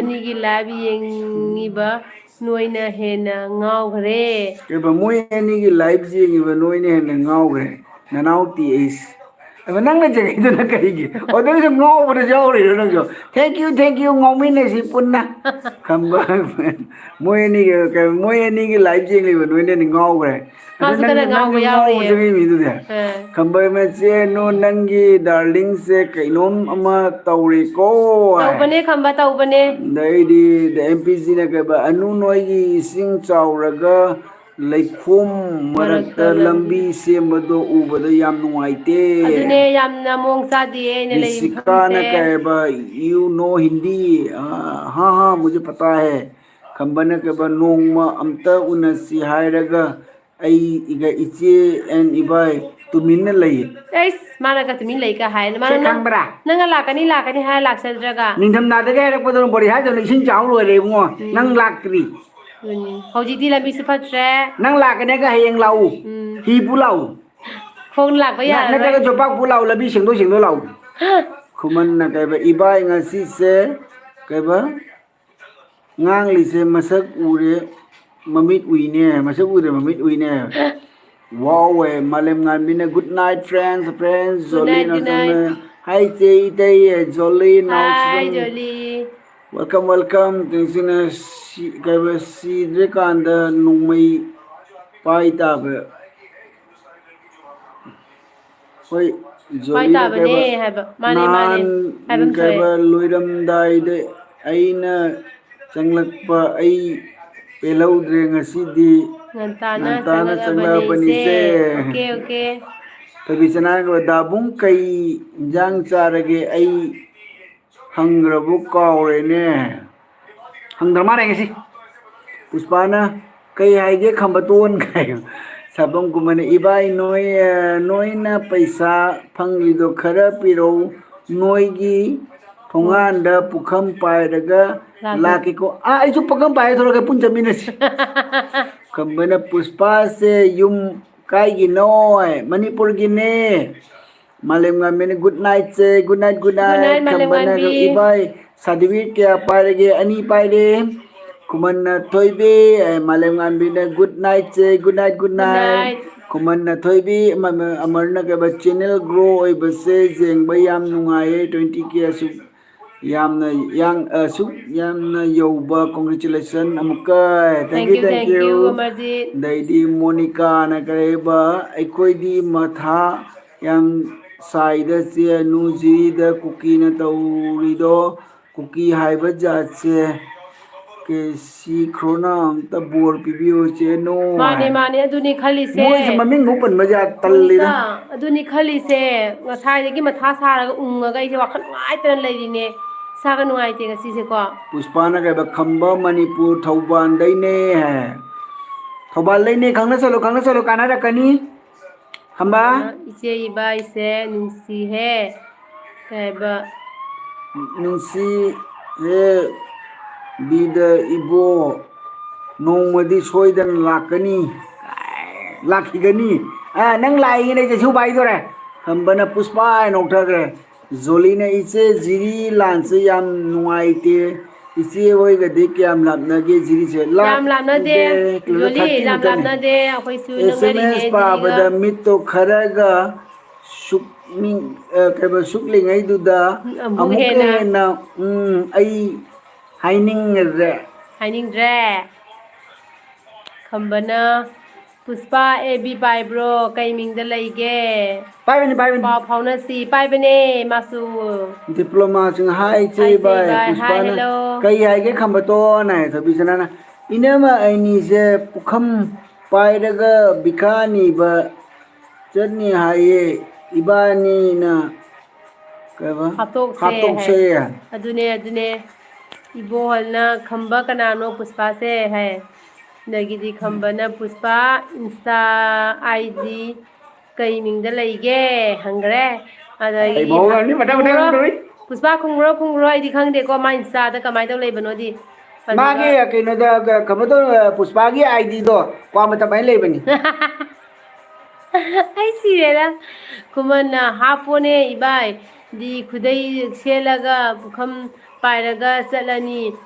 ani gi labi yengi ba ꯅꯣꯏꯅ ꯍꯦꯟꯅ ꯉꯥꯎꯈ꯭ꯔꯦ ꯀꯩꯕ ꯃꯣꯏ ꯑꯅꯤꯒꯤ life ꯌꯦꯡꯉꯤꯕ ꯅꯣꯏꯅ ꯍꯦꯟꯅ ꯉꯥꯎꯈ꯭ꯔꯦ ꯅꯅꯥꯎ T ꯑꯩꯁ ꯑꯗ ꯅꯪꯅ ꯖꯒꯩꯗꯨꯅ ꯀꯔꯤꯒꯤ ꯑꯗꯨꯁꯨ ꯉꯥꯎꯕꯗ ꯌꯥꯎꯔꯤꯔꯣ ꯅꯪꯁꯨ ꯊꯦꯡꯛ ꯌꯨ ꯉꯥꯎꯃꯤꯟꯅꯁꯤ ꯄꯨꯟꯅ ꯈꯝꯕ ꯃꯣꯏ ꯑꯅꯤꯒꯤ ꯂꯥꯏꯐ ꯌꯦꯡꯂꯤꯕ ꯅꯣꯏꯅ ꯍꯦꯟꯅ ꯉꯥꯎꯈ꯭ꯔꯦ ꯑꯗ ꯃꯥꯁꯨ ꯈꯔ ꯅꯪꯁꯨ ꯉꯥꯎꯕ ꯉꯥꯎꯕ ꯌꯥꯎꯔꯤꯌꯦ ꯆꯪꯉꯤꯃꯤꯗꯨꯗꯤ ꯑ ꯈꯝꯕ ꯃꯆꯦꯅꯣ ꯅꯪꯒꯤ ꯗꯥꯔꯂꯤꯡꯁꯦ ꯀꯩꯅꯣꯝ ꯑꯃ ꯇꯧꯔꯤꯀꯣ ꯍꯥꯏ ꯇꯧꯕꯅꯦ ꯈꯝꯕ ꯇꯧꯕꯅꯦ ꯑꯗꯩꯗꯤ ꯑꯦꯝ ꯄꯤ ꯁꯤꯅ ꯀꯩꯕ ꯑꯅꯨ ꯅꯣꯏꯒꯤ ꯏꯁꯤꯡ ꯆꯥꯎꯔꯒ ꯂꯩꯈꯣꯝ ꯃꯔꯛꯇ ꯂꯝꯕꯤ ꯁꯦꯝꯕꯗꯣ ꯎꯕꯗ ꯌꯥꯝ ꯅꯨꯡꯉꯥꯏꯇꯦ ꯑꯗꯨꯅꯦ ꯌꯥꯝꯅ ꯃꯑꯣꯡ ꯆꯥꯗꯤꯌꯦ ꯑꯩꯅ ꯂꯩꯔꯤꯕ ꯔꯤꯁꯤꯀꯥꯅ ꯃꯐꯝꯁꯦ कहबा यू नो हिंदी हाँ हाँ मुझे पता है खंबन कहबा नोंमा अमता उनसी हायरगा ꯑꯩꯒ ꯏꯆꯦ ꯑꯦꯟ ꯏꯕꯥꯏ ꯇꯨꯃꯤꯟꯅ ꯂꯩꯌꯦ ꯑꯩꯁ ꯃꯥꯅꯒ ꯇꯨꯃꯤꯟ ꯂꯩꯒ ꯍꯥꯏꯅ ꯁꯤ ꯃꯥꯅ ꯈꯪꯕ꯭ꯔꯥ ꯅꯪꯒ ꯂꯥꯛꯀꯅꯤ ꯂꯥꯛꯀꯅꯤ ꯍꯥꯏꯔ ꯂꯥꯛꯆꯗ꯭ꯔꯒ ꯅꯤꯡꯊꯝꯊꯥꯗꯒ ꯍꯥꯏꯔꯛꯄꯗꯣ ꯕꯣꯔꯤ ꯍꯥꯏꯗꯧꯅ ꯏꯁꯤꯡ ꯆꯥꯎ ꯂꯣꯏꯔꯦ ꯏꯕꯨꯡꯉꯣ ꯅꯪ ꯂꯥꯛꯇ꯭ꯔꯤ ꯍꯧꯖꯤꯛꯇꯤ ꯂꯝꯕꯤꯁꯨ ꯐꯠꯇ꯭ꯔꯦ ꯅꯪ ꯂꯥꯛꯀꯅꯦꯒ ꯍꯌꯦꯡ ꯂꯥꯛꯎ ꯍꯤ ꯄꯨ ꯂꯥꯛꯎ ꯈꯣꯡꯅ ꯂꯥꯛꯄ ꯌꯥꯔꯔꯣꯏ ꯅꯠꯇ꯭ꯔꯒ ꯖꯣꯄꯥꯛ ꯄꯨ ꯂꯥꯛꯎ ꯂꯝꯕꯤ ꯁꯦꯡꯗꯣꯛ ꯂꯥꯛꯎ ꯈꯨꯃꯟꯅ ꯀꯩꯕ ꯏꯕꯥꯏ ꯉꯁꯤꯁꯦ ꯀꯩꯕ ꯉꯥꯡꯂꯤꯁꯦ ꯃꯁꯛ ꯎꯔꯦ ꯃꯃꯤꯠ ꯎꯏꯅꯦ ꯃꯁꯛ ꯎꯗꯦ ꯃꯃꯤꯠ ꯎꯏꯅꯦ ꯋꯥꯎꯋꯦ ꯃꯥꯂꯦꯝ ꯉꯥꯟꯕꯤꯅ ꯒꯨꯗ ꯅꯥꯏꯠ ꯐ꯭ꯔꯦꯟꯁ ꯒꯨꯗ ꯖꯣꯂꯤ ꯅꯥꯏꯠ ꯒꯨꯗ ꯅꯆꯟꯅ ꯅꯥꯏꯠ ꯍꯥꯏ ꯆꯦ ꯏꯇꯩ ꯖꯣꯂꯤ ꯍꯥꯏ ꯅꯥꯎꯁꯨꯝ ꯖꯣꯂꯤ ꯋꯦꯜꯀꯝ ꯋꯦꯜꯀꯝ ꯇꯦꯡꯁꯤꯅ ꯀꯩꯕ ꯁꯤꯗ꯭ꯔꯤꯀꯥꯟꯗ ꯅꯣꯡꯃꯩ ꯄꯥꯏ ꯇꯥꯕ ꯍꯣꯏ ꯄꯥꯏ ꯖꯣꯂꯤꯅ ꯇꯥꯕꯅꯦ ꯀꯩꯕ ꯍꯥꯏꯕ ꯃꯥꯅꯦ ꯃꯥꯅꯦ ꯅꯍꯥꯟ ꯍꯥꯏꯕꯝ ꯊꯣꯛꯑꯦ ꯀꯩꯕ ꯂꯣꯏꯔꯝꯗꯥꯏꯗ ꯑꯩꯅ ꯆꯪꯂꯛꯄ ꯑꯩ ꯄꯦꯜꯍꯧꯗ꯭ꯔꯦ ꯉꯁꯤꯗꯤ ꯉꯟꯇꯥꯅ ꯆꯪꯂꯛꯑꯕꯅꯦ ꯏꯆꯦ ꯆꯪꯂꯛꯑꯕꯅꯤꯁꯦ ꯑꯣꯀꯦ ꯑꯣꯀꯦ ꯊꯕꯤꯆꯅꯥꯒ ꯗꯥꯕꯨꯡ ꯀꯩ ꯏꯟꯖꯥꯡ ꯆꯥꯔꯒꯦ ꯑꯩ ꯍꯪꯈ꯭ꯔꯕꯨ ꯀꯥꯎꯔꯦꯅꯦ ꯍꯪꯗ꯭ꯔ ꯃꯥꯜꯂꯦ ꯉꯁꯤ ꯄꯨꯁꯄꯥꯅ ꯀꯩ ꯍꯥꯏꯒꯦ ꯈꯝꯕꯇꯣꯟ ꯀꯥꯏ ꯁꯥꯕꯝ ꯀꯨꯝꯍꯅ ꯏꯕꯥꯏ ꯅꯣꯏꯅ ꯄꯩꯁꯥ ꯐꯪꯂꯤꯗꯣ ꯈꯔ ꯄꯤꯔꯧ ꯅꯣꯏꯒꯤ ꯍꯣꯏ ꯊꯣꯡꯉꯥꯟꯗ ꯄꯨꯈꯝ ꯄꯥꯏꯔꯒ ꯂꯥꯛꯀꯦ ꯂꯥꯛꯀꯦꯀꯣ ꯑꯩꯁꯨ ꯄꯨꯈꯝ ꯄꯥꯏꯔ ꯊꯣꯛꯂꯛꯀꯦ ꯄꯨꯟ ꯆꯠꯃꯤꯟꯅꯁꯤ ꯈꯝꯕꯅ ꯄꯨꯁꯄꯥꯁꯦ ꯌꯨꯝ ꯀꯥꯏꯒꯤꯅꯣ ꯃꯅꯤꯄꯨꯔꯒꯤꯅꯦ ꯃꯥꯂꯦꯝ ꯉꯟꯕꯤꯅ ꯒꯨꯗ ꯅꯥꯏꯠꯁꯦ ꯒꯨꯗ ꯒꯨꯗ ꯅꯥꯏꯠ ꯅꯥꯏꯠ ꯃꯥꯂꯦꯝ ꯈꯝꯕꯅ ꯉꯥꯟꯕꯤ ꯏꯕꯥꯏ ꯁꯥꯔꯇꯤꯐꯤꯀꯦꯠ ꯀꯌꯥ ꯄꯥꯏꯔꯒꯦ ꯑꯅꯤ ꯄꯥꯏꯔꯦ ꯈꯨꯃꯟꯅ ꯊꯣꯏꯕꯤ ꯃꯥꯂꯦꯝ ꯉꯥꯟꯕꯤꯅ ꯒꯨꯗ ꯅꯥꯏꯠꯁꯦ ꯒꯨꯗ ꯅꯥꯏꯠ ꯈꯨꯃꯟꯅ ꯊꯣꯏꯕꯤ ꯑꯃꯔꯅ ꯀꯩꯕ ꯆꯦꯅꯦꯜ ꯒ꯭ꯔꯣ ꯑꯣꯏꯕꯁꯦ ꯌꯦꯡꯕ ꯌꯥꯝ ꯅꯨꯡꯉꯥꯏꯌꯦ 20K ꯑꯁꯨꯛ ꯌꯥꯝꯅ ꯑꯁꯨꯛ ꯌꯥꯝꯅ ꯌꯧꯕ ꯀꯣꯡꯒ꯭ꯔꯦꯆꯨꯂꯦꯁꯟ ꯑꯃꯨꯛꯀ ꯊꯦꯡꯛ ꯊꯦꯡꯀ꯭ꯌꯨ ꯌꯨ ꯑꯃꯔꯖꯤꯠ ꯑꯗꯩꯗꯤ ꯃꯣꯅꯤꯀꯥꯅ ꯀꯔꯤꯕ ꯑꯩꯈꯣꯏꯗꯤ ꯃꯊꯥ ꯌꯥꯝ ꯁꯥꯏꯗ ꯆꯦ ꯅꯨꯡꯖꯤꯗ ꯀꯨꯀꯤꯅ ꯇꯧꯔꯤꯗꯣ ꯀꯨꯀꯤ ꯍꯥꯏꯕ ꯖꯥꯠꯁꯦ ꯁꯤꯈ꯭ꯔꯣꯅ ꯑꯝꯇ ꯕꯣꯔ ꯄꯤꯕꯤꯌꯨ ꯆꯦꯅꯣ ꯃꯥꯅꯦ ꯍꯥꯏ ꯃꯥꯅꯦ ꯑꯗꯨꯅꯤ ꯈꯜꯂꯤꯁꯦ ꯃꯣꯏꯁꯦ ꯃꯃꯤꯡ ꯐꯥꯎ ꯄꯟꯕ ꯌꯥ ꯃꯣꯅꯤꯀꯥ ꯇꯜꯂꯤꯗ ꯑꯗꯨꯅꯤ ꯈꯜꯂꯤꯁꯦ ꯉꯁꯥꯏꯗꯒꯤ ꯃꯊꯥ ꯁꯥꯔꯒ ꯎꯪꯉꯒ ꯑꯩꯁꯦ ꯋꯥꯈꯜ ꯅꯨꯡꯉꯥꯏꯇꯅ ꯂꯩꯔꯤꯅꯦ ꯏꯁꯥꯒ ꯅꯨꯡꯉꯥꯏꯇꯦ ꯉꯁꯤꯁꯦꯀꯣ ꯄꯨꯁꯄꯥꯅ ꯀꯩꯕ ꯈꯝꯕ ꯃꯅꯤꯄꯨꯔ ꯊꯧꯕꯥꯜꯗꯩꯅꯦ ꯍꯥꯏ ꯊꯧꯕꯥꯜꯗꯩꯅꯦ ꯈꯪꯅ ꯆꯠꯂꯨ ꯀꯥꯟꯅꯔꯛꯀꯅꯤ ꯈꯝꯕ ꯈꯝꯕꯅ ꯏꯆꯦ ꯏꯕꯥꯏꯁꯦ ꯅꯨꯡꯁꯤꯍꯦ ꯀꯩꯕ ꯅꯨꯡꯁꯤ ꯍꯦ ꯕꯤꯗ ꯏꯕꯣ ꯅꯣꯡꯃꯗꯤ ꯁꯣꯏꯗꯅ ꯂꯥꯛꯀꯅꯤ ꯂꯥꯛꯈꯤꯒꯅꯤ ꯅꯪ ꯂꯥꯛꯏꯉꯩꯗ ꯆꯩꯁꯨ ꯄꯥꯏꯗꯣꯔꯦ ꯈꯝꯕꯅ ꯄꯨꯁꯄꯥ ꯍꯥꯏꯅ ꯅꯣꯛꯊꯈ꯭ꯔꯦ ꯖꯣꯂꯤꯅ ꯏꯆꯦ ꯖꯤꯔꯤ ꯂꯥꯟꯁꯦ ꯌꯥꯝ ꯅꯨꯡꯉꯥꯏꯇꯦ ꯏꯆꯦ ꯍꯣꯏꯒꯗꯤ ꯀꯌꯥꯝ ꯂꯥꯞꯅꯒꯦ ꯖꯤꯔꯤꯁꯦ ꯌꯥꯝ ꯂꯥꯞꯅꯗꯦ ꯀꯤꯂꯣꯃꯤꯇꯔ ꯖꯣꯂꯤ 30 ꯌꯥꯝ ꯃꯨꯛꯇꯅꯤ ꯂꯥꯞꯅꯗꯦ ꯑꯩꯈꯣꯏꯁꯨ ꯑꯦꯁ ꯑꯦꯝ ꯅꯛꯅꯔꯤꯅꯦ ꯑꯦꯁ ꯖꯤꯔꯤꯒ ꯄꯥꯕꯗ ꯃꯤꯠꯇꯣ ꯈꯔꯒ ꯀꯩꯕ ꯁꯨꯛꯂꯤꯉꯩꯗꯨꯗ ꯑꯃꯨꯛꯀ ꯍꯦꯟꯅ ꯑꯩ ꯍꯥꯏꯅꯤꯡꯉꯗ꯭ꯔꯦ ꯍꯥꯏꯅꯤꯡꯗ꯭ꯔꯦ ꯈꯝꯕꯅ ꯄꯨꯁꯄꯥ ꯑꯦꯕꯤ ꯄꯥꯏꯕ꯭ꯔꯣ ꯀꯩ ꯃꯤꯡꯗ ꯂꯩꯒꯦ ꯄꯥꯏꯕꯅꯤ ꯄꯥꯎ ꯐꯥꯎꯅꯁꯤ ꯄꯥꯏꯕꯅꯦ ꯃꯥꯁꯨ ꯗꯤꯄ꯭ꯂꯣꯃꯥꯁꯤꯡ ꯍꯥꯏ ꯏꯆꯦ ꯏꯕꯥꯏ ꯍꯥꯏ ꯄꯨꯁꯄꯥꯅ ꯍꯦꯜꯂꯣ ꯀꯩ ꯍꯥꯏꯒꯦ ꯈꯝꯕꯇꯣꯟ ꯍꯥꯏ ꯊꯕꯤꯁꯅꯥꯅ ꯏꯅꯝꯃ ꯑꯩꯅꯤꯁꯦ ꯄꯨꯈꯝ ꯄꯥꯏꯔꯒ ꯕꯤꯈꯥ ꯅꯤꯕ ꯆꯠꯅꯤ ꯍꯥꯏꯌꯦ ꯏꯕꯥꯅꯤꯅ ꯀꯩꯕ ꯍꯥꯠꯇꯣꯛꯁꯦ ꯍꯥꯏ ꯍꯥꯠꯇꯣꯛꯁꯦ ꯑꯗꯨꯅꯦ ꯏꯕꯣꯍꯜꯅ ꯈꯝꯕ ꯀꯅꯥꯅꯣ ꯄꯨꯁꯄꯥꯁꯦ ꯍꯥꯏ ꯑꯗꯒꯤꯗꯤ ꯈꯝꯕꯅ ꯄꯨꯁꯄꯥ ꯏꯟꯁꯇꯥ ꯑꯥꯏꯗꯤ ꯀꯩ ꯃꯤꯡꯗ ꯂꯩꯒꯦ ꯍꯪꯈ꯭ꯔꯦ ꯑꯩ ꯑꯗꯒꯤꯗꯤ ꯃꯧꯒꯅꯤ ꯃꯊꯪ ꯈꯨꯝꯈ꯭ꯔꯣ ꯃꯊꯪ ꯄꯨꯁꯄꯥ ꯈꯨꯡꯉꯨꯔꯣ ꯑꯩꯗꯤ ꯈꯪꯗꯦꯀꯣ ꯃꯥꯏ ꯏꯟꯁꯇꯥꯗ ꯀꯃꯥꯏꯅ ꯇꯧ ꯂꯩꯕꯅꯣꯗꯤ ꯑꯗꯨꯒ ꯃꯥꯒꯤ ꯀꯩꯅꯣꯗ ꯀꯩꯅꯣ ꯇꯧ ꯄꯨꯁꯄꯥꯒꯤ ꯑꯥꯏꯗꯤꯗꯣ ꯀ꯭ꯋꯥ ꯃꯇꯝ ꯍꯥꯏꯅ ꯂꯩꯕꯅꯤ ꯑꯩ ꯁꯤꯔꯦꯗ ꯈꯨꯃꯟꯅ ꯍꯥꯞꯄꯣꯅꯦ ꯏꯕꯥꯏ ꯈꯨꯗꯩ ꯁꯦꯠꯂꯒ ꯄꯨꯈꯝ ꯄꯥꯏꯔꯒ ꯆꯠꯂꯅꯤ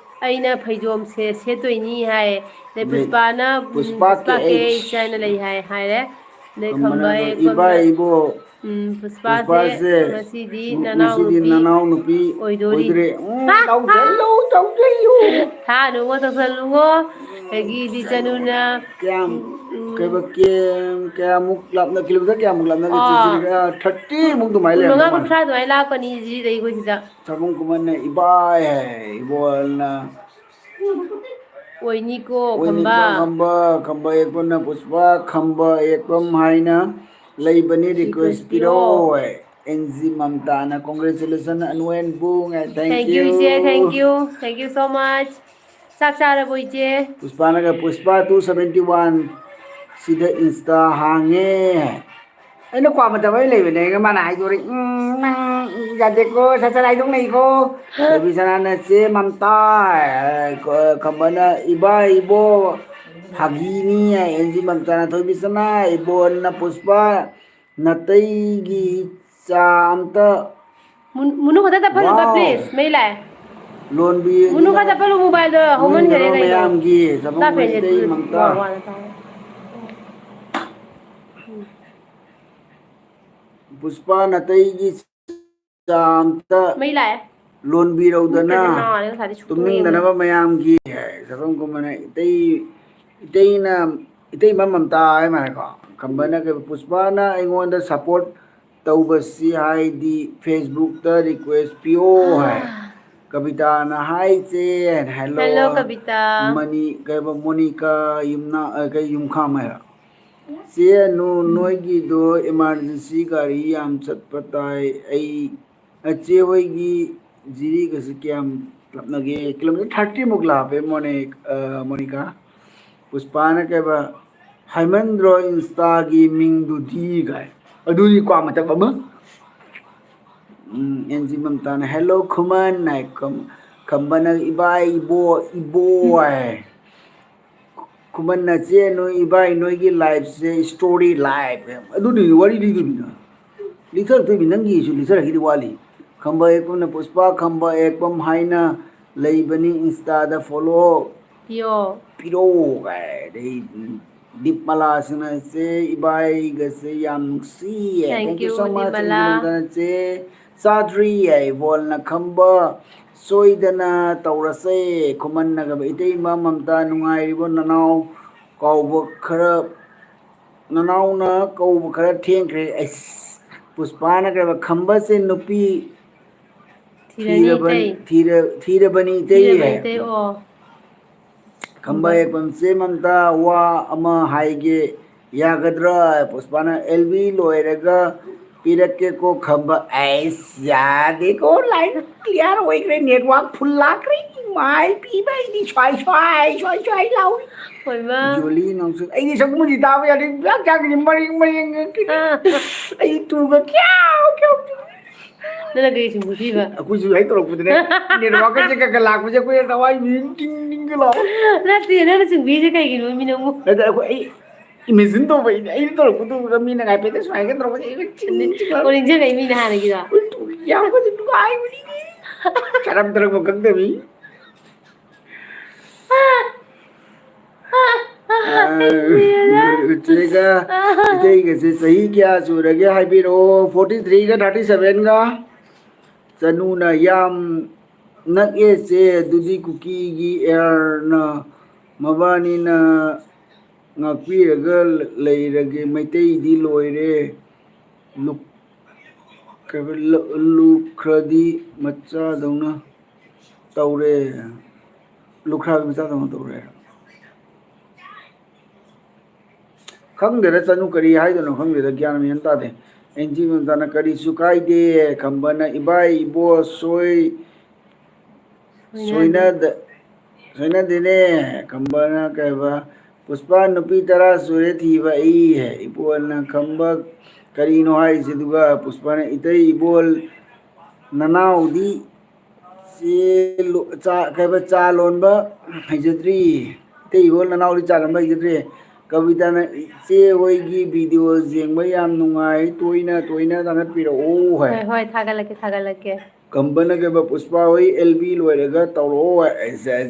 ꯑꯩꯅ ꯐꯩꯖꯣꯝꯁꯦ ꯁꯦꯠꯇꯣꯏꯅꯤ ꯍꯥꯏ ꯑꯗꯩ ꯑꯗꯩ ꯄꯨꯁꯄꯥꯅ ꯄꯨꯁꯄꯥ ꯄꯨꯁꯄꯥ ꯀꯦ KH ꯏꯆꯥꯅ ꯂꯩ ꯍꯥꯏꯔꯦ ꯑꯗꯩ ꯈꯝꯕ ꯀꯝꯕꯅꯗꯣ ꯏꯕꯥ ꯌꯦꯛꯄꯝꯅ ꯏꯕꯣ ꯄꯨꯁꯄꯥꯁꯦ ꯄꯨꯁꯄꯥꯁꯦ ꯉꯁꯤꯗꯤ ꯉꯁꯤꯗꯤ ꯅꯅꯥꯎꯅꯨꯄꯤ ꯅꯅꯥꯎ ꯅꯨꯄꯤ ꯑꯣꯏꯗꯣꯔꯤ ꯑꯣꯏꯗ꯭ꯔꯦ ꯇꯧꯁꯜꯂꯨ ꯇꯧꯁꯜꯂꯨ ꯊꯥꯅꯨꯉꯣ ꯇꯧꯁꯜꯂꯨꯉꯣ ꯑꯗꯒꯤꯗꯤ ꯆꯅꯨꯅ ꯀꯌꯥꯝ ꯀꯩꯕ ꯀꯌꯥꯃꯨꯛ ꯂꯥꯞꯅ ꯀꯤꯂꯣꯃꯤꯇꯔ ꯀꯌꯥꯃꯨꯛ ꯂꯥꯞꯅꯒꯦ ꯆꯤꯆꯤꯗ 30ꯃꯨꯛ ꯑꯗꯨꯃꯥꯏꯅ ꯂꯩꯔꯝꯗꯧ ꯃꯥꯜꯂꯦ ꯑꯗꯨꯃꯥꯏꯅ ꯂꯥꯛꯀꯅꯤ ꯖꯤꯔꯤꯗꯩ ꯑꯩꯈꯣꯏ ꯁꯤꯗ ꯁꯥꯕꯨꯡ ꯈꯨꯃꯟꯅ ꯏꯕꯥꯏ ꯍꯥꯏ ꯏꯕꯣꯜꯅ ꯑꯣꯏꯅꯤꯀꯣ ꯈꯝꯕ ꯑꯣꯏꯅꯤꯀꯣ ꯈꯝꯕ ꯌꯦꯛꯄꯅ ꯄꯨꯁꯄꯥ ꯈꯝꯕ ꯌꯦꯛꯄꯝ ꯍꯥꯏꯅ ꯂꯩꯕꯅꯤ ꯔꯤꯀ꯭ꯋꯦꯁ ꯄꯤꯔꯛꯑꯣ ꯑꯦꯟꯖꯤ ꯃꯝꯇꯥꯅ ꯀꯣꯡꯒ꯭ꯔꯦꯆꯨꯂꯦꯁꯟ ꯑꯅꯨꯑꯦꯟꯕꯨꯡ ꯊꯦꯡꯛ ꯌꯨ ꯏꯆꯦ ꯊꯦꯡꯛ ꯌꯨ ꯁꯣ ꯃꯆ ꯆꯥꯛ ꯆꯥꯔꯕꯣ ꯏꯆꯦ ꯄꯨꯁꯄꯥꯅꯒ ꯄꯨꯁꯄꯥ 271 ꯁꯤꯗ ꯏꯟꯁꯇꯥ ꯍꯥꯡꯉꯦ ꯑꯩꯅ ꯀ꯭ꯋꯥꯃꯇꯝ ꯂꯩꯕꯅꯦ ꯃꯥꯅ ꯍꯥꯏꯗꯣꯔꯤ ꯅꯪ ꯌꯥꯗꯦꯀꯣ ꯁꯠ ꯁꯠ ꯍꯥꯏꯗꯣꯛꯅꯩꯀꯣ ꯕꯦꯕꯤꯁꯅꯥꯅ ꯆꯦ ꯃꯝꯇꯥ ꯈꯝꯕꯅ ꯏꯕꯥ ꯏꯕꯣ ꯐꯥꯒꯤꯅꯤ ꯑꯦꯟꯖꯤ ꯃꯝꯇꯥꯅ ꯊꯣꯏꯕꯤꯁꯅꯥ ꯏꯕꯣꯜꯅ ꯄꯨꯁꯄꯥ ꯅꯇꯩꯒꯤ ꯆꯥ ꯑꯝꯇ ꯃꯨꯅꯨ ꯈꯛꯇ ꯇꯞꯍꯜꯂꯨꯕ ꯋꯥꯎ ꯄ꯭ꯂꯤꯖ ꯃꯩ ꯂꯥꯛꯑꯦ ꯃꯨꯅꯨ ꯂꯣꯟꯕꯤꯗꯨꯅ ꯈꯔ ꯇꯞꯍꯜꯂꯨ ꯃꯣꯕꯥꯏꯜꯗꯣ ꯍꯧꯃꯟꯈꯔꯦ ꯇꯨꯝꯅꯤꯡꯗꯅꯕ ꯀꯩꯅꯣ ꯃꯌꯥꯝꯒꯤ ꯆꯐꯝ ꯐꯦꯟꯁꯦ ꯏꯇꯩ ꯋꯥ ꯃꯝꯇꯥ ꯋꯥꯅ ꯊꯥꯎ ꯄꯨꯁꯄꯥ ꯅꯇꯩꯒꯤ ꯆꯥ ꯑꯝꯇ ꯃꯩ ꯂꯥꯛꯑꯦ ꯂꯣꯟꯕꯤꯔꯧꯗꯅ ꯃꯨꯠꯈ꯭ꯔꯗꯤ ꯅꯥꯔꯦ ꯉꯁꯥꯏꯗꯤ ꯁꯨꯛꯇꯣꯛ ꯌꯦꯡꯕꯅꯤ ꯇꯨꯝꯅꯤꯡꯗꯅꯕ ꯃꯌꯥꯝꯒꯤ ꯁꯒꯝ ꯀꯨꯝꯕꯅ ꯏꯇꯩꯅ ꯏꯇꯩꯃ ꯃꯝꯇꯥ ꯍꯥꯏ ꯃꯥꯜꯂꯦꯀꯣ ꯈꯝꯕꯅ ꯄꯨꯁꯄꯥꯅ ꯑꯩꯉꯣꯟꯗ ꯁꯞꯄꯣꯔꯠ ꯇꯧꯕꯁꯤ ꯍꯥꯏꯗꯤ ꯐꯦꯁꯕꯨꯛꯇ ꯔꯤꯀ꯭ꯋꯦꯁ ꯄꯤꯌꯣ ꯍꯥꯏ ꯀꯕꯤꯇꯥꯅ ꯍꯥꯏ ꯏꯆꯦ ꯍꯦꯜꯂꯣ ꯀꯕꯤꯇꯥ ꯃꯅꯤ ꯀꯩꯕ ꯃꯣꯅꯤꯀꯥ ꯌꯨꯝꯅ ꯀꯩ ꯌꯨꯝꯈꯥꯝ ꯍꯥꯏꯔ ꯆꯦ ꯑꯅꯨ ꯅꯣꯏꯒꯤꯗꯣ ꯏꯃꯥꯔꯖꯦꯟꯁꯤ ꯒꯥꯔꯤ ꯌꯥꯝ ꯆꯠꯄ ꯇꯥꯏ ꯑꯩ ꯆꯦ ꯍꯣꯏꯒꯤ ꯖꯤꯔꯤꯒꯁꯤ ꯀꯌꯥꯝ ꯂꯥꯞꯅꯒꯦ ꯀꯤꯂꯣꯃꯤꯇꯔ 30ꯃꯨꯛ ꯂꯥꯞꯄꯦ ꯃꯣꯅꯤꯀꯥ ꯄꯨꯁꯄꯥꯅ ꯀꯩꯕ ꯍꯥꯏꯃꯟꯗ꯭ꯔꯣ ꯏꯟꯁꯇꯥꯒꯤ ꯃꯤꯡꯗꯨꯗꯤ ꯒꯥꯏ ꯑꯗꯨꯗꯤ ꯀ꯭ꯋꯥꯃꯇꯝ ꯑꯃ ꯑꯦꯟꯖꯤ ꯃꯝꯇꯥꯅ ꯍꯦꯜꯂꯣ ꯈꯨꯃꯟ ꯍꯥꯏ ꯈꯝꯕꯅ ꯏꯕꯥꯏ ꯏꯕꯣ ꯍꯥꯏ ꯈꯨꯃꯟꯅ ꯆꯦ ꯅꯣꯏ ꯏꯕꯥꯏ ꯅꯣꯏꯒꯤ ꯂꯥꯏꯐꯁꯦ ꯏꯁꯇꯣꯔꯤ ꯂꯥꯏꯐ ꯑꯗꯨꯅꯤ ꯋꯥꯔꯤ ꯂꯤꯗꯣꯏꯅꯤꯅ ꯂꯤꯊꯔꯛꯇꯣꯏꯅꯤ ꯅꯪꯒꯤꯁꯨ ꯂꯤꯊꯔꯛꯈꯤꯗꯤ ꯋꯥꯠꯂꯤ ꯈꯝꯕ ꯌꯦꯛꯄꯝꯅ ꯄꯨꯁꯄꯥ ꯈꯝꯕ ꯌꯦꯛꯄꯝ ꯍꯥꯏꯅ ꯂꯩꯕꯅꯤ ꯏꯟꯁꯇꯥꯗ ꯐꯣꯂꯣ ꯄꯤꯌꯣ ꯄꯤꯔꯛꯑꯣ ꯀꯥꯏ ꯑꯗꯩ ꯗꯤꯞꯃꯂꯥꯁꯤꯅ ꯆꯦ ꯏꯕꯥꯏꯒꯁꯦ ꯌꯥꯝ ꯅꯨꯡꯁꯤꯌꯦ ꯊꯦꯡꯛ ꯌꯨ ꯁꯣ ꯃꯆ ꯑꯦꯟꯖꯤ ꯃꯝꯇꯥꯅ ꯆꯦ ꯆꯥꯗ꯭ꯔꯤ ꯏꯕꯣꯜꯅ ꯈꯝꯕ ꯁꯣꯏꯗꯅ ꯇꯧꯔꯁꯦ ꯈꯨꯃꯟꯅꯒ ꯏꯇꯩꯃ ꯃꯝꯇꯥ ꯅꯨꯡꯉꯥꯏꯔꯤꯕ ꯅꯅꯥꯎ ꯀꯥꯎꯕ ꯈꯔ ꯅꯅꯥꯎꯅ ꯀꯧꯕ ꯈꯔ ꯊꯦꯡꯈ꯭ꯔꯦ ꯑꯩꯁ ꯄꯨꯁꯄꯥꯅ ꯀꯩꯕ ꯈꯝꯕꯁꯦ ꯅꯨꯄꯤ ꯊꯤꯔꯅꯤ ꯏꯇꯩ ꯊꯤꯔꯕꯅꯤ ꯏꯇꯩ ꯊꯤꯔꯕꯅꯤ ꯍꯥꯏ ꯏꯇꯩ ꯑꯣ ꯈꯝꯕ ꯌꯦꯛꯄꯝ ꯆꯦ ꯃꯝꯇꯥ ꯋꯥ ꯑꯃ ꯍꯥꯏꯒꯦ ꯌꯥꯒꯗ꯭ꯔꯥ ꯄꯨꯁꯄꯥꯅ ꯑꯦꯜꯕꯤ ꯂꯣꯏꯔꯒ ꯄꯤꯔꯛꯀꯦꯀꯣ ꯈꯝꯕ ꯑꯩꯁ ꯌꯥꯗꯦꯀꯣ ꯂꯥꯏꯟ ꯀ꯭ꯂꯤꯌꯥꯔ ꯑꯣꯏꯈ꯭ꯔꯦ ꯅꯦꯠꯋꯥꯛ ꯐꯨꯜ ꯂꯥꯛꯈ꯭ꯔꯦ ꯏꯃꯥꯏ ꯄꯤꯕ ꯑꯩꯗꯤ ꯁ꯭ꯋꯥꯏ ꯂꯥꯎꯏ ꯍꯣꯏꯃ ꯖꯣꯂꯤ ꯅꯪꯁꯨ ꯑꯩꯗꯤ ꯁꯒꯨꯝꯕꯗꯤ ꯇꯥꯕ ꯌꯥꯗꯦ ꯆꯥꯛ ꯃꯔꯦꯡ ꯑꯩ ꯇꯨꯒ ꯀꯌꯥꯎ ꯅꯪꯅ ꯀꯔꯤ ꯁꯨꯝꯕꯨ ꯄꯤꯕ ꯑꯩꯈꯣꯏꯁꯨ ꯍꯦꯛ ꯇꯧꯔꯛꯄꯗꯅꯦ ꯅꯦꯠꯋꯥꯛꯀꯁꯦ ꯈꯔ ꯂꯥꯛꯄꯁꯦ ꯑꯩꯈꯣꯏ ꯊꯋꯥꯏ ꯇꯤꯡ ꯂꯥꯎ ꯅꯠꯇꯦ ꯅꯪꯅ ꯆꯤꯡꯕꯤꯔꯤꯁꯦ ꯀꯩꯒꯤꯅꯣ ꯃꯤ ꯅꯪꯕꯨ ꯅꯠꯇꯦ ꯑꯩ ꯏꯃꯦꯖꯤꯟ ꯇꯧꯕꯩꯅꯦ ꯑꯩꯅ ꯇꯧꯔꯛꯄꯗꯨꯒ ꯃꯤꯅ ꯍꯥꯏꯐꯦꯠꯇ ꯁꯨꯃꯥꯏꯅ ꯇꯧꯔꯛꯄꯁꯦ ꯑꯩ ꯑꯣ ꯅꯤꯡꯖꯪꯉꯛꯏ ꯃꯤꯅ ꯍꯥꯟꯅꯒꯤꯗꯣ ꯌꯥꯝꯅꯗꯤ ꯅꯨꯡꯉꯥꯏꯕꯅꯤꯅꯦ ꯀꯔꯝ ꯈꯪꯗꯕꯤ ꯎꯆꯦꯒ ꯏꯇꯩꯒꯁꯦ ꯆꯍꯤ ꯀꯌꯥ ꯁꯨꯔꯒꯦ ꯍꯥꯏꯕꯤꯔꯛꯑꯣ 43ꯒ 37ꯒ ꯆꯅꯨꯅ ꯌꯥꯝ ꯅꯛꯑꯦꯁꯦ ꯑꯗꯨꯗꯤ ꯀꯨꯀꯤꯒꯤ ꯑꯦꯌꯥꯔꯅ ꯃꯕꯥꯅꯤꯅ ꯉꯥꯛꯄꯤꯔꯒ ꯂꯩꯔꯒꯦ ꯃꯩꯇꯩꯗꯤ ꯂꯣꯏꯔꯦ ꯂꯨꯈ꯭ꯔꯗꯤ ꯃꯆꯥꯗꯧꯅ ꯇꯧꯔꯦ ꯂꯨꯈ꯭ꯔꯥꯕꯤ ꯃꯆꯥꯗꯧꯅ ꯇꯧꯔꯦ ꯈꯪꯗꯦꯗ ꯆꯅꯨ ꯀꯔꯤ ꯍꯥꯏꯗꯣꯏꯅꯣ ꯈꯪꯗꯦꯗ ꯒ꯭ꯌꯥꯟ ꯃꯦꯟ ꯇꯥꯗꯦ ꯑꯦꯟꯖꯤ ꯃꯝꯇꯥꯅ ꯀꯔꯤꯁꯨ ꯀꯥꯏꯗꯦ ꯈꯝꯕꯅ ꯏꯕꯥꯏ ꯏꯕꯣ ꯁꯣꯏꯅꯗꯦ ꯁꯣꯏꯅꯗꯦꯅꯦ ꯈꯝꯕꯅ ꯀꯩꯕ ꯄꯨꯁꯄꯥ ꯅꯨꯄꯤ 10 ꯁꯨꯔꯦ ꯊꯤꯕ ꯑꯩ ꯏꯕꯣꯜꯅ ꯈꯝꯕ ꯀꯔꯤꯅꯣ ꯍꯥꯏꯔꯤꯁꯤꯗꯨꯒ ꯄꯨꯁꯄꯥꯅ ꯏꯇꯩ ꯏꯕꯣꯜ ꯅꯅꯥꯎꯗꯤ ꯀꯩꯕ ꯆꯥ ꯂꯣꯟꯕ ꯍꯩꯖꯗ꯭ꯔꯤ ꯏꯇꯩ ꯅꯅꯥꯎꯗꯤ ꯆꯥ ꯂꯣꯟꯕ ꯍꯩꯖꯗ꯭ꯔꯤ ꯀꯕꯤꯇꯥꯅ ꯏꯆꯦ ꯍꯣꯏꯒꯤ ꯚꯤꯗꯤꯑꯣ ꯌꯦꯡꯕ ꯌꯥꯝ ꯅꯨꯡꯉꯥꯏ ꯇꯣꯏꯅ ꯊꯥꯒꯠꯄꯤꯔꯛꯎ ꯍꯥꯏ ꯍꯣꯏ ꯊꯥꯒꯠꯂꯛꯀꯦ ꯀꯝꯕꯅ ꯀꯩꯕ ꯄꯨꯁꯄꯥ ꯍꯣꯏ ꯑꯦꯜꯕꯤ ꯂꯣꯏꯔꯒ ꯇꯧꯔꯛꯑꯣ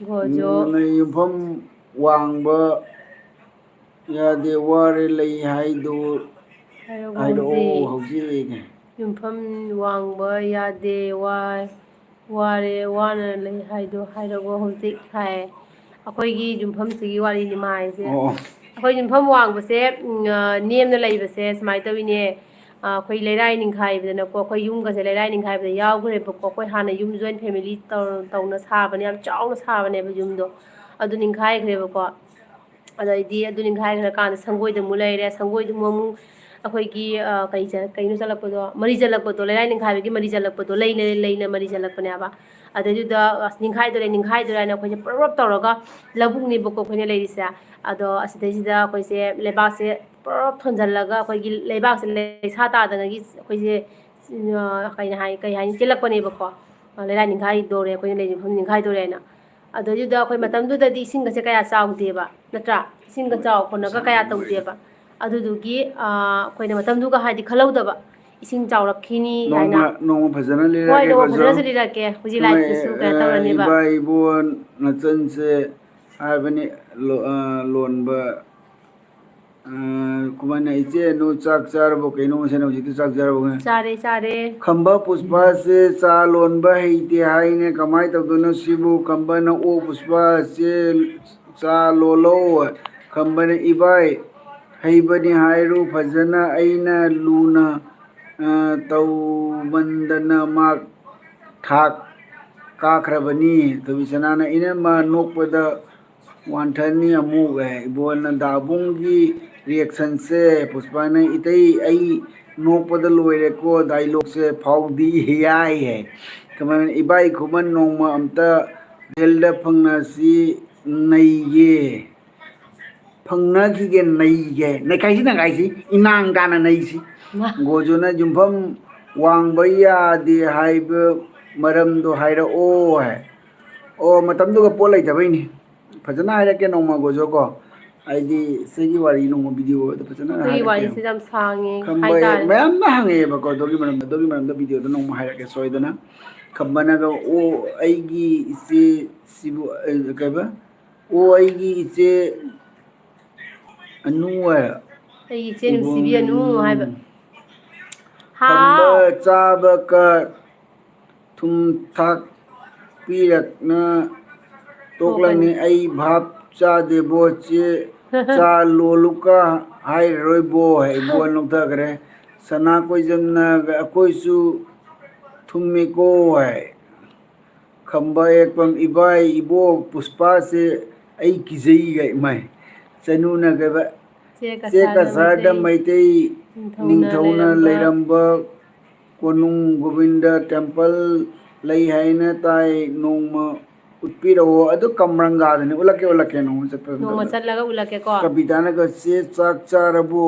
ꯒꯣꯖꯣ ꯅꯣꯏ ꯌꯨꯝꯐꯝ ꯋꯥꯡꯕ ꯌꯥꯗꯦ ꯋꯥꯔꯦ ꯂꯩ ꯍꯥꯏꯗꯣ ꯍꯥꯏꯔꯒ ꯍꯥꯏꯔꯛꯑꯣ ꯍꯧꯖꯤꯛ ꯍꯧꯖꯤꯛ ꯌꯨꯝꯐꯝ ꯋꯥꯡꯕ ꯌꯥꯗꯦ ꯋꯥꯔꯦ ꯋꯥꯅ ꯂꯩ ꯍꯥꯏꯗꯣ ꯍꯥꯏꯔꯒꯣ ꯍꯧꯖꯤꯛ ꯍꯥꯏ ꯑꯩꯈꯣꯏꯒꯤ ꯌꯨꯝꯐꯝꯁꯤꯒꯤ ꯋꯥꯔꯤꯅꯤ ꯃꯥ ꯍꯥꯏꯁꯦ ꯑꯣ ꯑꯩꯈꯣꯏ ꯌꯨꯝꯐꯝ ꯋꯥꯡꯕꯁꯦ ꯅꯦꯝꯅ ꯂꯩꯕꯁꯦ ꯁꯨꯃꯥꯏꯅ ꯇꯧꯋꯤꯅꯦ ꯑꯩꯈꯣꯏ ꯂꯩꯔꯥꯏ ꯅꯤꯡꯈꯥꯏꯕꯗꯅꯀꯣ ꯑꯩꯈꯣꯏ ꯌꯨꯝꯒꯁꯦ ꯂꯩꯔꯥꯏ ꯅꯤꯡꯈꯥꯏꯕꯗ ꯌꯥꯎꯈ꯭ꯔꯦꯕꯀꯣ ꯑꯩꯈꯣꯏ ꯍꯥꯟꯅ ꯌꯨꯝ ꯖꯣꯏꯟ ꯐꯦꯃꯤꯂꯤ ꯇꯧꯅ ꯁꯥꯕꯅꯦ ꯌꯥꯝ ꯆꯥꯎꯅ ꯁꯥꯕꯅꯦꯕ ꯌꯨꯝꯗꯣ ꯑꯗꯨ ꯅꯤꯡꯈꯥꯏꯈ꯭ꯔꯦꯕꯀꯣ ꯑꯗꯩꯗꯤ ꯑꯗꯨ ꯅꯤꯡꯈꯥꯏꯈ꯭ꯔꯀꯥꯟꯗ ꯁꯪꯒꯣꯏꯗꯑꯃꯨꯛ ꯂꯩꯔꯦ ꯁꯪꯒꯣꯏꯗꯨꯃꯨꯛ ꯑꯃꯨꯛ ꯑꯩꯈꯣꯏꯒꯤ ꯀꯩꯅꯣ ꯆꯠꯂꯛꯄꯗꯣ ꯃꯔꯤ ꯆꯠꯂꯛꯄꯗꯣ ꯂꯩꯔꯥꯏ ꯅꯤꯡꯈꯥꯏꯕꯒꯤ ꯃꯔꯤ ꯆꯠꯂꯛꯄꯗꯣ ꯂꯩꯅ ꯃꯔꯤ ꯆꯠꯂꯛꯄꯅꯦꯕ ꯑꯗꯩꯗꯨꯗ ꯑꯁ ꯅꯤꯡꯈꯥꯏꯗꯣꯔꯦ ꯍꯥꯏꯅ ꯑꯩꯈꯣꯏꯁꯦ ꯄꯨꯂꯞ ꯇꯧꯔꯒ ꯂꯧꯕꯨꯛꯅꯦꯕꯀꯣ ꯑꯩꯈꯣꯏꯅ ꯂꯩꯔꯤꯁꯦ ꯑꯗꯣ ꯑꯁꯤꯗꯩꯁꯤꯗ ꯑꯩꯈꯣꯏꯁꯦ ꯂꯩꯕꯥꯛꯁꯦ ꯄꯨꯂꯞ ꯊꯣꯟꯖꯜꯂꯒ ꯑꯩꯈꯣꯏꯒꯤ ꯂꯩꯕꯥꯛꯁꯦ ꯂꯩꯁꯥ ꯇꯥꯗꯅꯒꯤ ꯑꯩꯈꯣꯏꯁꯦ ꯀꯩ ꯍꯥꯏꯅꯤ ꯆꯦꯜꯂꯛꯄꯅꯦꯕꯀꯣ ꯂꯩꯔꯥꯏ ꯅꯤꯡꯈꯥꯏꯗꯣꯔꯦ ꯑꯩꯈꯣꯏꯅ ꯂꯩꯔꯤ ꯃꯐꯝ ꯅꯤꯡꯈꯥꯏꯗꯣꯔꯦꯅ ꯑꯗꯨꯗꯩꯗꯨꯗ ꯑꯩꯈꯣꯏ ꯃꯇꯝꯗꯨꯗꯗꯤ ꯏꯁꯤꯡꯒꯁꯦ ꯀꯌꯥ ꯆꯥꯎꯗꯦꯕ ꯅꯠꯇ꯭ꯔꯥ ꯏꯁꯤꯡꯒ ꯆꯥꯎ ꯈꯣꯠꯅꯒ ꯀꯌꯥ ꯇꯧꯗꯦꯕ ꯑꯗꯨꯗꯨꯒꯤ ꯑꯩꯈꯣꯏꯅ ꯃꯇꯝꯗꯨꯒ ꯍꯥꯏꯗꯤ ꯈꯜꯍꯧꯗꯕ ꯏꯁꯤꯡ ꯆꯥꯎꯔꯛꯈꯤꯅꯤ ꯍꯥꯏꯅ ꯅꯣꯡꯃ ꯐꯖꯅ ꯍꯣꯏ ꯅꯣꯡꯃ ꯂꯤꯔꯛꯑꯒꯦꯀꯣ ꯐꯖꯅꯁꯨ ꯂꯤꯔꯛꯀꯦ ꯍꯧꯖꯤꯛ ꯅꯣꯏ ꯂꯥꯏꯔꯤꯛꯇꯁꯨ ꯀꯩꯅꯣ ꯇꯧꯔꯅꯦꯕ ꯏꯕꯥ ꯏꯕꯣꯟ ꯅꯆꯟꯁꯦ ꯍꯥꯏꯕꯅꯤ ꯂꯣꯟꯕ ꯀꯃꯥꯏꯅ ꯏꯆꯦ ꯅꯣ ꯆꯥꯛ ꯆꯥꯔꯕꯣ ꯀꯩꯅꯣ ꯉꯁꯥꯏꯅ ꯍꯧꯖꯤꯛꯇꯤ ꯆꯥꯛ ꯆꯥꯔꯕꯣ ꯆꯥꯔꯦ ꯆꯥꯔꯦ ꯈꯝꯕ ꯄꯨꯁꯄꯥꯁꯦ ꯆꯥ ꯂꯣꯟꯕ ꯍꯩꯇꯦ ꯍꯥꯏꯅꯦ ꯀꯃꯥꯏꯅ ꯇꯧꯗꯣꯏꯅꯣ ꯁꯤꯕꯨ ꯈꯝꯕꯅ ꯑꯣ ꯄꯨꯁꯄꯥꯁꯦ ꯆꯥ ꯂꯣꯜꯂꯣ ꯈꯝꯕꯅ ꯏꯕꯥꯏ ꯍꯩꯕꯅꯤ ꯍꯥꯏꯔꯨ ꯐꯖꯅ ꯑꯩꯅ ꯂꯨꯅ ꯇꯧꯃꯟꯗꯅ ꯃꯥꯛ ꯊꯥꯛ ꯀꯥꯈ꯭ꯔꯕꯅꯤ ꯊꯣꯕꯤꯁꯅꯥꯅ ꯏꯅꯝꯃ ꯅꯣꯛꯄꯗ ꯋꯥꯟꯊꯅꯤ ꯑꯃꯨꯛ ꯏꯕꯣꯟꯅ ꯗꯥꯕꯨꯡꯒꯤ ꯔꯤꯌꯦꯛꯁꯟꯁꯦ ꯄꯨꯁꯄꯥꯅ ꯏꯇꯩ ꯑꯩ ꯅꯣꯛꯄꯗ ꯂꯣꯏꯔꯦꯀꯣ ꯗꯥꯏꯂꯣꯛꯁꯦ ꯐꯥꯎꯗꯤ ꯌꯥꯏ ꯀꯃꯥꯏꯅ ꯏꯕꯥꯏ ꯈꯨꯃꯟ ꯅꯣꯡꯃ ꯑꯝꯇ ꯖꯦꯜꯗ ꯐꯪꯅꯁꯤ ꯅꯩꯒꯦ ꯐꯪꯅꯈꯤꯒꯦ ꯅꯩꯒꯦ ꯅꯩꯈꯥꯏꯁꯤ ꯅꯪꯈꯥꯏꯁꯤ ꯏꯅꯥꯡ ꯇꯥꯅ ꯅꯩꯁꯤ ꯒꯣꯖꯣꯅ ꯌꯨꯝꯐꯝ ꯋꯥꯡꯕ ꯌꯥꯗꯦ ꯍꯥꯏꯕ ꯃꯔꯝꯗꯣ ꯍꯥꯏꯔꯛꯑꯣ ꯍꯥꯏ ꯑꯣ ꯃꯇꯝꯗꯨꯒ ꯄꯣꯠ ꯂꯩꯇꯕꯩꯅꯤ ꯐꯖꯅ ꯍꯥꯏꯔꯛꯀꯦ ꯅꯣꯡꯃ ꯒꯣꯖꯣ ꯀꯣ ꯍꯥꯏꯗꯤ ꯁꯤꯒꯤ ꯋꯥꯔꯤ ꯅꯣꯡꯃ ꯚꯤꯗꯤꯑꯣꯗ ꯐꯖꯅ ꯑꯩꯈꯣꯏꯒꯤ ꯍꯥꯏꯔꯛꯀꯦ ꯋꯥꯔꯤꯁꯦ ꯌꯥꯝ ꯁꯥꯡꯉꯦ ꯈꯝꯕ ꯍꯥꯏꯇꯥꯔꯦ ꯃꯌꯥꯝꯅ ꯍꯪꯉꯛꯑꯦꯕꯀꯣ ꯑꯗꯨꯒꯤ ꯃꯔꯝꯗ ꯚꯤꯗꯤꯑꯣꯗ ꯅꯣꯡꯃ ꯍꯥꯏꯔꯛꯀꯦ ꯁꯣꯏꯗꯅ ꯈꯝꯕꯅꯒ ꯑꯣ ꯑꯩꯒꯤ ꯏꯆꯦ ꯁꯤꯕꯨ ꯀꯩꯕ ꯑꯣ ꯑꯩꯒꯤ ꯏꯆꯦ ꯑꯅꯨ ꯍꯥꯏꯔ ꯑꯩꯒꯤ ꯏꯆꯦ ꯏꯕꯨꯡ ꯅꯨꯡꯁꯤꯕꯤꯌꯅꯨ ꯍꯥꯏꯕ ꯈꯝꯕ ꯍꯥꯎ ꯆꯥꯕ ꯊꯨꯝ ꯊꯥꯛ ꯄꯤꯔꯛꯅ ꯇꯣꯛꯀꯅꯤ ꯇꯣꯛꯂꯅꯤ ꯑꯩ ꯚꯥꯞ ꯆꯥꯗꯦꯕꯣ ꯆꯦ ꯆꯥ ꯂꯣꯜꯂꯨꯀ ꯍꯥꯏꯔꯔꯣꯏꯕꯣ ꯏꯕꯣꯟ ꯂꯧꯊꯈ꯭ꯔꯦ ꯁꯅꯥ ꯀꯣꯏꯖꯝꯅ ꯑꯩꯈꯣꯏꯁꯨ ꯊꯨꯝꯃꯦꯀꯣ ꯍꯥꯏ ꯈꯝꯕ ꯌꯦꯛꯄꯝ ꯏꯕꯥꯏ ꯏꯕꯣꯛ ꯄꯨꯁꯄꯥꯁꯦ ꯑꯩ ꯀꯤꯖꯩꯒ ꯏꯃꯥꯏ ꯆꯅꯨꯅ ꯀꯩꯕ ꯆꯦ ꯀꯁꯥꯔꯗ ꯃꯩꯇꯩ ꯅꯤꯡꯊꯧꯅ ꯂꯩꯔꯝꯕ ꯀꯣꯅꯨꯡ ꯒꯣꯕꯤꯟꯗ ꯇꯦꯝꯄꯜ ꯂꯩ ꯍꯥꯏꯅ ꯇꯥꯏ ꯅꯣꯡꯃ ꯎꯠꯄꯤꯔꯛꯑꯣ ꯑꯗꯨ ꯀꯝꯔꯪꯒꯥꯗꯅꯤ ꯎꯠꯂꯛꯀꯦ ꯅꯣꯡꯃ ꯆꯠꯄ ꯅꯣꯡꯃ ꯃꯇꯝꯗ ꯆꯠꯂꯒ ꯎꯠꯂꯛꯀꯦꯀꯣ ꯀꯕꯤꯇꯥꯅꯒ ꯆꯦ ꯆꯥꯛ ꯆꯥꯔꯕꯣ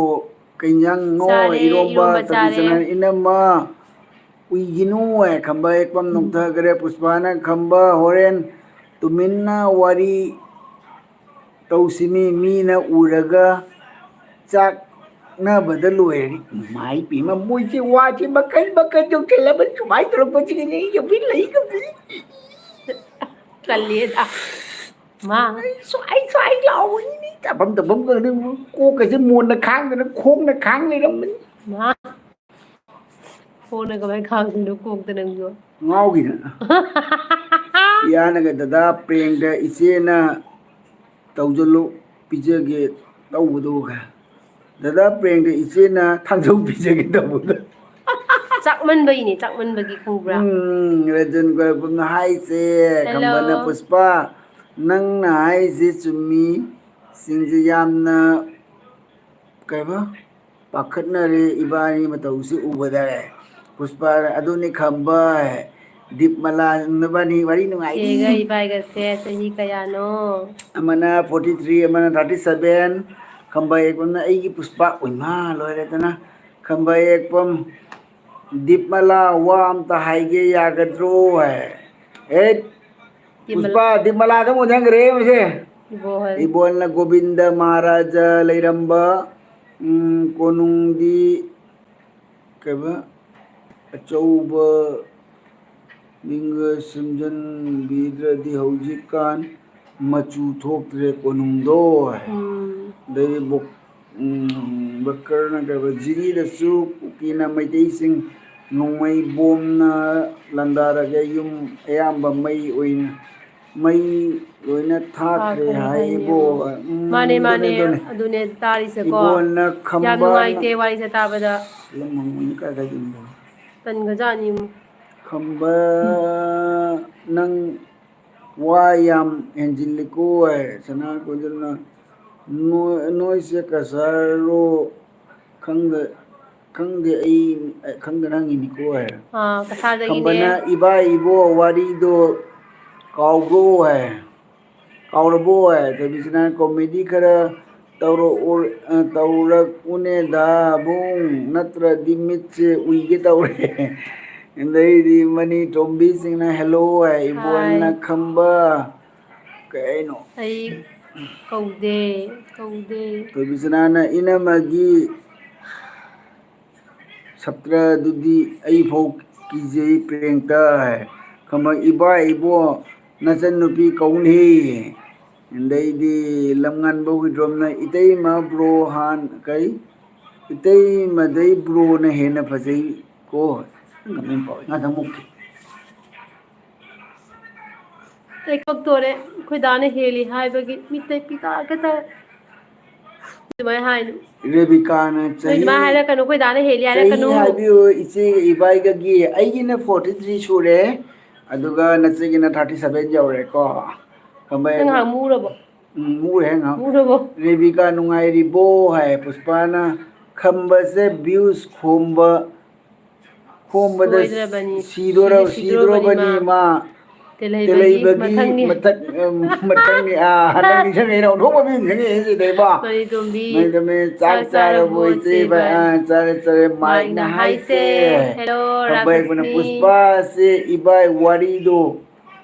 ꯀꯩꯖꯥꯡꯅꯣ ꯆꯥꯔꯦ ꯏꯔꯣꯝꯕ ꯆꯥꯔꯦ ꯇꯕꯤꯆꯅ ꯏꯅꯝꯃ ꯎꯏꯒꯤꯅꯨ ꯍꯥꯏ ꯈꯝꯕ ꯍꯦꯛꯄꯝ ꯅꯣꯛꯊꯈ꯭ꯔꯦ ꯄꯨꯁꯄꯥꯅ ꯈꯝꯕ ꯍꯣꯔꯦꯟ ꯇꯨꯃꯤꯟꯅ ꯋꯥꯔꯤ ꯇꯧꯁꯤꯃꯤ ꯃꯤꯅ ꯎꯔꯒ ꯆꯥꯛꯅꯕꯗ ꯂꯣꯏꯔꯅꯤ ꯃꯥꯏ ꯄꯦꯝꯃ ꯃꯣꯏꯁꯦ ꯋꯥꯁꯦ ꯃꯈꯟ ꯃꯈꯟ ꯌꯧꯁꯤꯜꯂꯕ ꯁꯨꯃꯥꯏꯅ ꯇꯧꯔꯛꯄꯁꯤꯗꯅꯦ ꯑꯩ ꯂꯩ ꯉꯝꯗ꯭ꯔꯤ ꯇꯜꯂꯦꯗ ꯃꯥ ꯁ꯭ꯋꯥꯏ ꯂꯥꯎꯕꯅꯤꯅꯦ ꯆꯥꯐꯝ ꯇꯧꯐꯝ ꯈꯪꯗꯦ ꯀꯣꯛꯀꯁꯦ ꯃꯣꯟꯅ ꯈꯥꯡꯗꯅ ꯈꯣꯡꯅ ꯈꯥꯡ ꯂꯩꯔꯝꯕꯅꯤ ꯃꯥ ꯈꯣꯡꯅ ꯀꯃꯥꯏꯅ ꯈꯥꯡꯗꯣꯏꯅꯣ ꯀꯣꯛꯇ ꯅꯪꯁꯨ ꯉꯥꯎꯈꯤꯗꯅ ꯄꯤꯌꯥꯅꯒ ꯗꯗꯥ ꯄ꯭ꯔꯦꯡꯗ ꯏꯆꯦꯅ ꯇꯧꯁꯤꯜꯂꯨ ꯄꯤꯖꯒꯦ ꯇꯧꯕꯗꯨ ꯗꯗꯥ ꯄ꯭ꯔꯦꯡꯗ ꯏꯆꯦꯅ ꯊꯥꯡꯖꯧ ꯄꯤꯖꯒꯦ ꯇꯧꯕꯗ ꯆꯥꯛꯃꯟꯕꯩꯅꯦ ꯆꯥꯛꯃꯟꯕꯒꯤ ꯈꯪꯕ꯭ꯔꯥ ꯔꯖꯟ ꯒꯣꯏꯕꯨꯡꯅ ꯍꯥꯏꯁꯦ ꯍꯦꯜꯂꯣ ꯈꯝꯕꯅ ꯄꯨꯁꯄꯥ ꯅꯪꯅ ꯍꯥꯏꯁꯦ ꯆꯨꯝꯃꯤ ꯁꯤꯡꯁꯦ ꯌꯥꯝꯅ ꯀꯩꯕ ꯄꯥꯈꯠꯅꯔꯦ ꯏꯕꯥꯅꯤ ꯃꯇꯧꯁꯤ ꯎꯕꯗ ꯄꯨꯁꯄꯥ ꯑꯗꯨꯅꯤ ꯈꯝꯕ ꯗꯤꯞꯃꯂꯥ ꯅꯕꯥꯅꯤ ꯋꯥꯔꯤ ꯅꯨꯡꯉꯥꯏꯔꯤ ꯆꯦꯒ ꯏꯕꯥꯏꯒꯁꯦ ꯆꯍꯤ ꯀꯌꯥꯅꯣ ꯑꯃꯅ 43 ꯑꯃꯅ 37 ꯈꯝꯕ ꯌꯦꯛꯄꯝꯅ ꯑꯩꯒꯤ ꯄꯨꯁꯄꯥ ꯑꯣꯏꯃꯥ ꯂꯣꯏꯔꯦꯗꯅ ꯈꯝꯕ ꯌꯦꯛꯄꯝ ꯗꯤꯞꯃꯂꯥ ꯋꯥ ꯑꯝꯇ ꯍꯥꯏꯒꯦ ꯌꯥꯒꯗ꯭ꯔꯣ ꯍꯥꯏ ꯍꯦꯠ ꯄꯨꯁꯄꯥ ꯗꯤꯞꯃꯂꯥꯗ ꯑꯃꯨꯛ ꯑꯣꯟꯁꯤꯟꯈ꯭ꯔꯦ ꯃꯁꯦ ꯏꯕꯣꯍꯜ ꯏꯕꯣꯜꯅ ꯒꯣꯕꯤꯟꯗ ꯃꯍꯥꯔꯥꯖꯥ ꯂꯩꯔꯝꯕ ꯀꯣꯅꯨꯡꯗꯤ ꯀꯩꯕ ꯑꯆꯧꯕ ꯃꯤꯡꯒ ꯁꯦꯝꯖꯤꯟꯕꯤꯗ꯭ꯔꯗꯤ ꯍꯧꯖꯤꯛꯀꯥꯟ ꯃꯆꯨ ꯊꯣꯛꯇ꯭ꯔꯦ ꯀꯣꯅꯨꯡꯗꯣ ꯑꯗꯩ ꯕꯀꯔꯅ ꯀꯩꯕ ꯖꯤꯔꯤꯗꯁꯨ ꯀꯨꯀꯤꯅ ꯃꯩꯇꯩꯁꯤꯡ ꯅꯣꯡꯃꯩ ꯕꯣꯝꯅ ꯂꯥꯟꯗꯥꯔꯒ ꯌꯨꯝ ꯑꯌꯥꯝꯕ ꯃꯩ ꯂꯣꯏꯅ ꯊꯥꯈ꯭ꯔꯦ ꯊꯥꯈꯔꯦ ꯍꯥꯏꯕꯣ ꯍꯥꯏꯅꯦ ꯃꯥꯅꯦ ꯑꯗꯨꯅꯦ ꯃꯥꯅꯦ ꯑꯗꯨꯅꯦ ꯑꯗꯨꯅꯦ ꯇꯥꯔꯤꯁꯦꯀꯣ ꯏꯕꯣꯟꯅ ꯌꯥꯝ ꯈꯝꯕꯥꯅ ꯅꯨꯡꯉꯥꯏꯇꯦ ꯋꯥꯔꯤꯁꯦ ꯇꯥꯕꯗ ꯂꯝꯍꯥꯡꯕꯅꯤ ꯀꯥꯏꯗꯒꯤꯅꯣ ꯇꯟꯒꯖꯥꯅꯤꯃꯨ ꯈꯝꯕ ꯅꯪ ꯋꯥ ꯌꯥꯝ ꯍꯦꯟꯖꯤꯜꯂꯤꯀꯣ ꯍꯥꯏ ꯁꯅꯥ ꯀꯣꯏꯖꯜꯅ ꯅꯣꯏꯁꯦ ꯀꯁꯥꯔꯔꯣ ꯈꯪꯗꯦ ꯑꯩ ꯈꯪꯗꯅ ꯍꯪꯉꯤꯅꯤꯀꯣ ꯍꯥꯏ ꯀꯁꯥꯔꯗꯒꯤꯅꯦ ꯈꯝꯕꯅ ꯏꯕꯥ ꯏꯕꯣ ꯋꯥꯔꯤꯗꯣ ꯀꯥꯎꯕ꯭ꯔꯣ ꯍꯥꯏ ꯀꯥꯎꯔꯕꯣ ꯍꯥꯏ ꯊꯣꯏꯕꯤꯁꯅꯥ ꯀꯣꯃꯦꯗꯤ ꯈꯔ ꯇꯧꯔꯛꯎꯅꯦꯗꯥꯕꯨꯡ ꯅꯠꯇ꯭ꯔꯗꯤ ꯃꯤꯠꯁꯦ ꯎꯏꯒꯦ ꯇꯧꯔꯦ ꯑꯗꯩꯗꯤ ꯃꯅꯤ ꯇꯣꯝꯕꯤꯁꯤꯡꯅ ꯍꯦꯜꯂꯣ ꯍꯥꯏ ꯏꯕꯣꯟꯅ ꯍꯥꯏ ꯈꯝꯕ ꯀꯩꯅꯣ ꯑꯩ ꯀꯧꯗꯦ ꯀꯧꯗꯦ ꯊꯣꯏꯕꯤꯁꯅꯥꯅ ꯏꯅꯝꯃꯒꯤ ꯁꯞꯇ꯭ꯔꯗꯨꯗꯤ ꯑꯩꯐꯥꯎ ꯀꯤꯖꯩ ꯄ꯭ꯔꯦꯡꯀ ꯍꯥꯏ ꯈꯝꯕ ꯏꯕꯥ ꯏꯕꯣ ꯅꯆꯟꯅꯨꯄꯤ ꯀꯧꯅꯦꯍꯦ ꯑꯗꯩꯗꯤ ꯂꯝꯉꯥꯟꯕ ꯍꯨꯏꯗ꯭ꯔꯣꯝꯅ ꯏꯇꯩꯃ ꯕ꯭ꯔꯣ ꯀꯩ ꯏꯇꯩꯃꯗꯩ ꯕ꯭ꯔꯣꯅ ꯍꯦꯟꯅ ꯐꯖꯩ ꯀꯣ ꯑꯩ ꯀꯛꯇꯣꯔꯦ ꯑꯩꯈꯣꯏꯗꯥꯅ ꯍꯦꯜꯂꯤ ꯍꯥꯏꯕꯒꯤ ꯃꯤꯠꯇꯩ ꯄꯤꯇꯥ ꯑꯗꯨꯃꯥꯏꯅ ꯍꯥꯏꯅꯨ ꯔꯦꯕꯤꯀꯥꯅ ꯅꯣꯏ ꯑꯗꯨꯃꯥꯏꯅ ꯍꯥꯏꯔꯛꯀꯅꯨ ꯑꯩꯈꯣꯏ ꯗꯥꯅ ꯍꯦꯜꯂꯤ ꯆꯍꯤ ꯍꯥꯏꯔꯛꯀꯅꯨ ꯍꯥꯏꯕꯤꯌꯨ ꯏꯆꯦꯒ ꯏꯕꯥꯏꯒꯒꯤ ꯑꯩꯒꯤꯅ 43 ꯁꯨꯔꯦ ꯑꯗꯨꯒ ꯅꯆꯦꯒꯤꯅ 37 ꯌꯧꯔꯦꯀꯣ ꯅꯪ ꯉꯥꯏꯍꯥꯛ ꯃꯨꯔꯕꯣ ꯃꯨꯔꯦ ꯉꯥꯏꯍꯥꯛ ꯃꯨꯔꯕꯣ ꯔꯦꯕꯤꯀꯥ ꯅꯨꯡꯉꯥꯏꯔꯤꯕꯣ ꯍꯥꯏ ꯄꯨꯁꯄꯥꯅ ꯈꯝꯕꯁꯦ ꯚ꯭ꯌꯨꯁ ꯈꯣꯝꯕꯗ ꯁꯣꯏꯗ꯭ꯔꯕꯅꯤ ꯁꯤꯗꯣꯔꯕꯅꯤ ꯁꯤꯗꯣꯔꯕꯅꯤ ꯃꯥ ꯇꯦꯜꯍꯩꯕꯒꯤ ꯃꯊꯪꯅꯤ ꯅꯪ ꯅꯤꯡꯁꯤꯡꯉꯛꯏꯔꯣ ꯑꯣꯟꯊꯣꯛꯄ ꯃꯤ ꯅꯤꯡꯁꯤꯡꯉꯛꯏ ꯁꯤꯗꯩꯕꯣ ꯃꯔꯤꯇꯣꯝꯕꯤ ꯅꯪꯗꯃꯦ ꯆꯥꯛ ꯆꯥꯔꯕꯣ ꯏꯆꯦ ꯆꯥꯔꯦ ꯃꯥꯏꯛꯅ ꯍꯥꯏꯁꯦ ꯍꯦꯜꯂꯣ ꯈꯝꯕ ꯍꯦꯛꯄꯅ ꯔꯥꯖꯂꯛꯁꯃꯤ ꯄꯨꯁꯄꯥꯁꯦ ꯏꯕꯥꯏ ꯋꯥꯔꯤꯗꯣ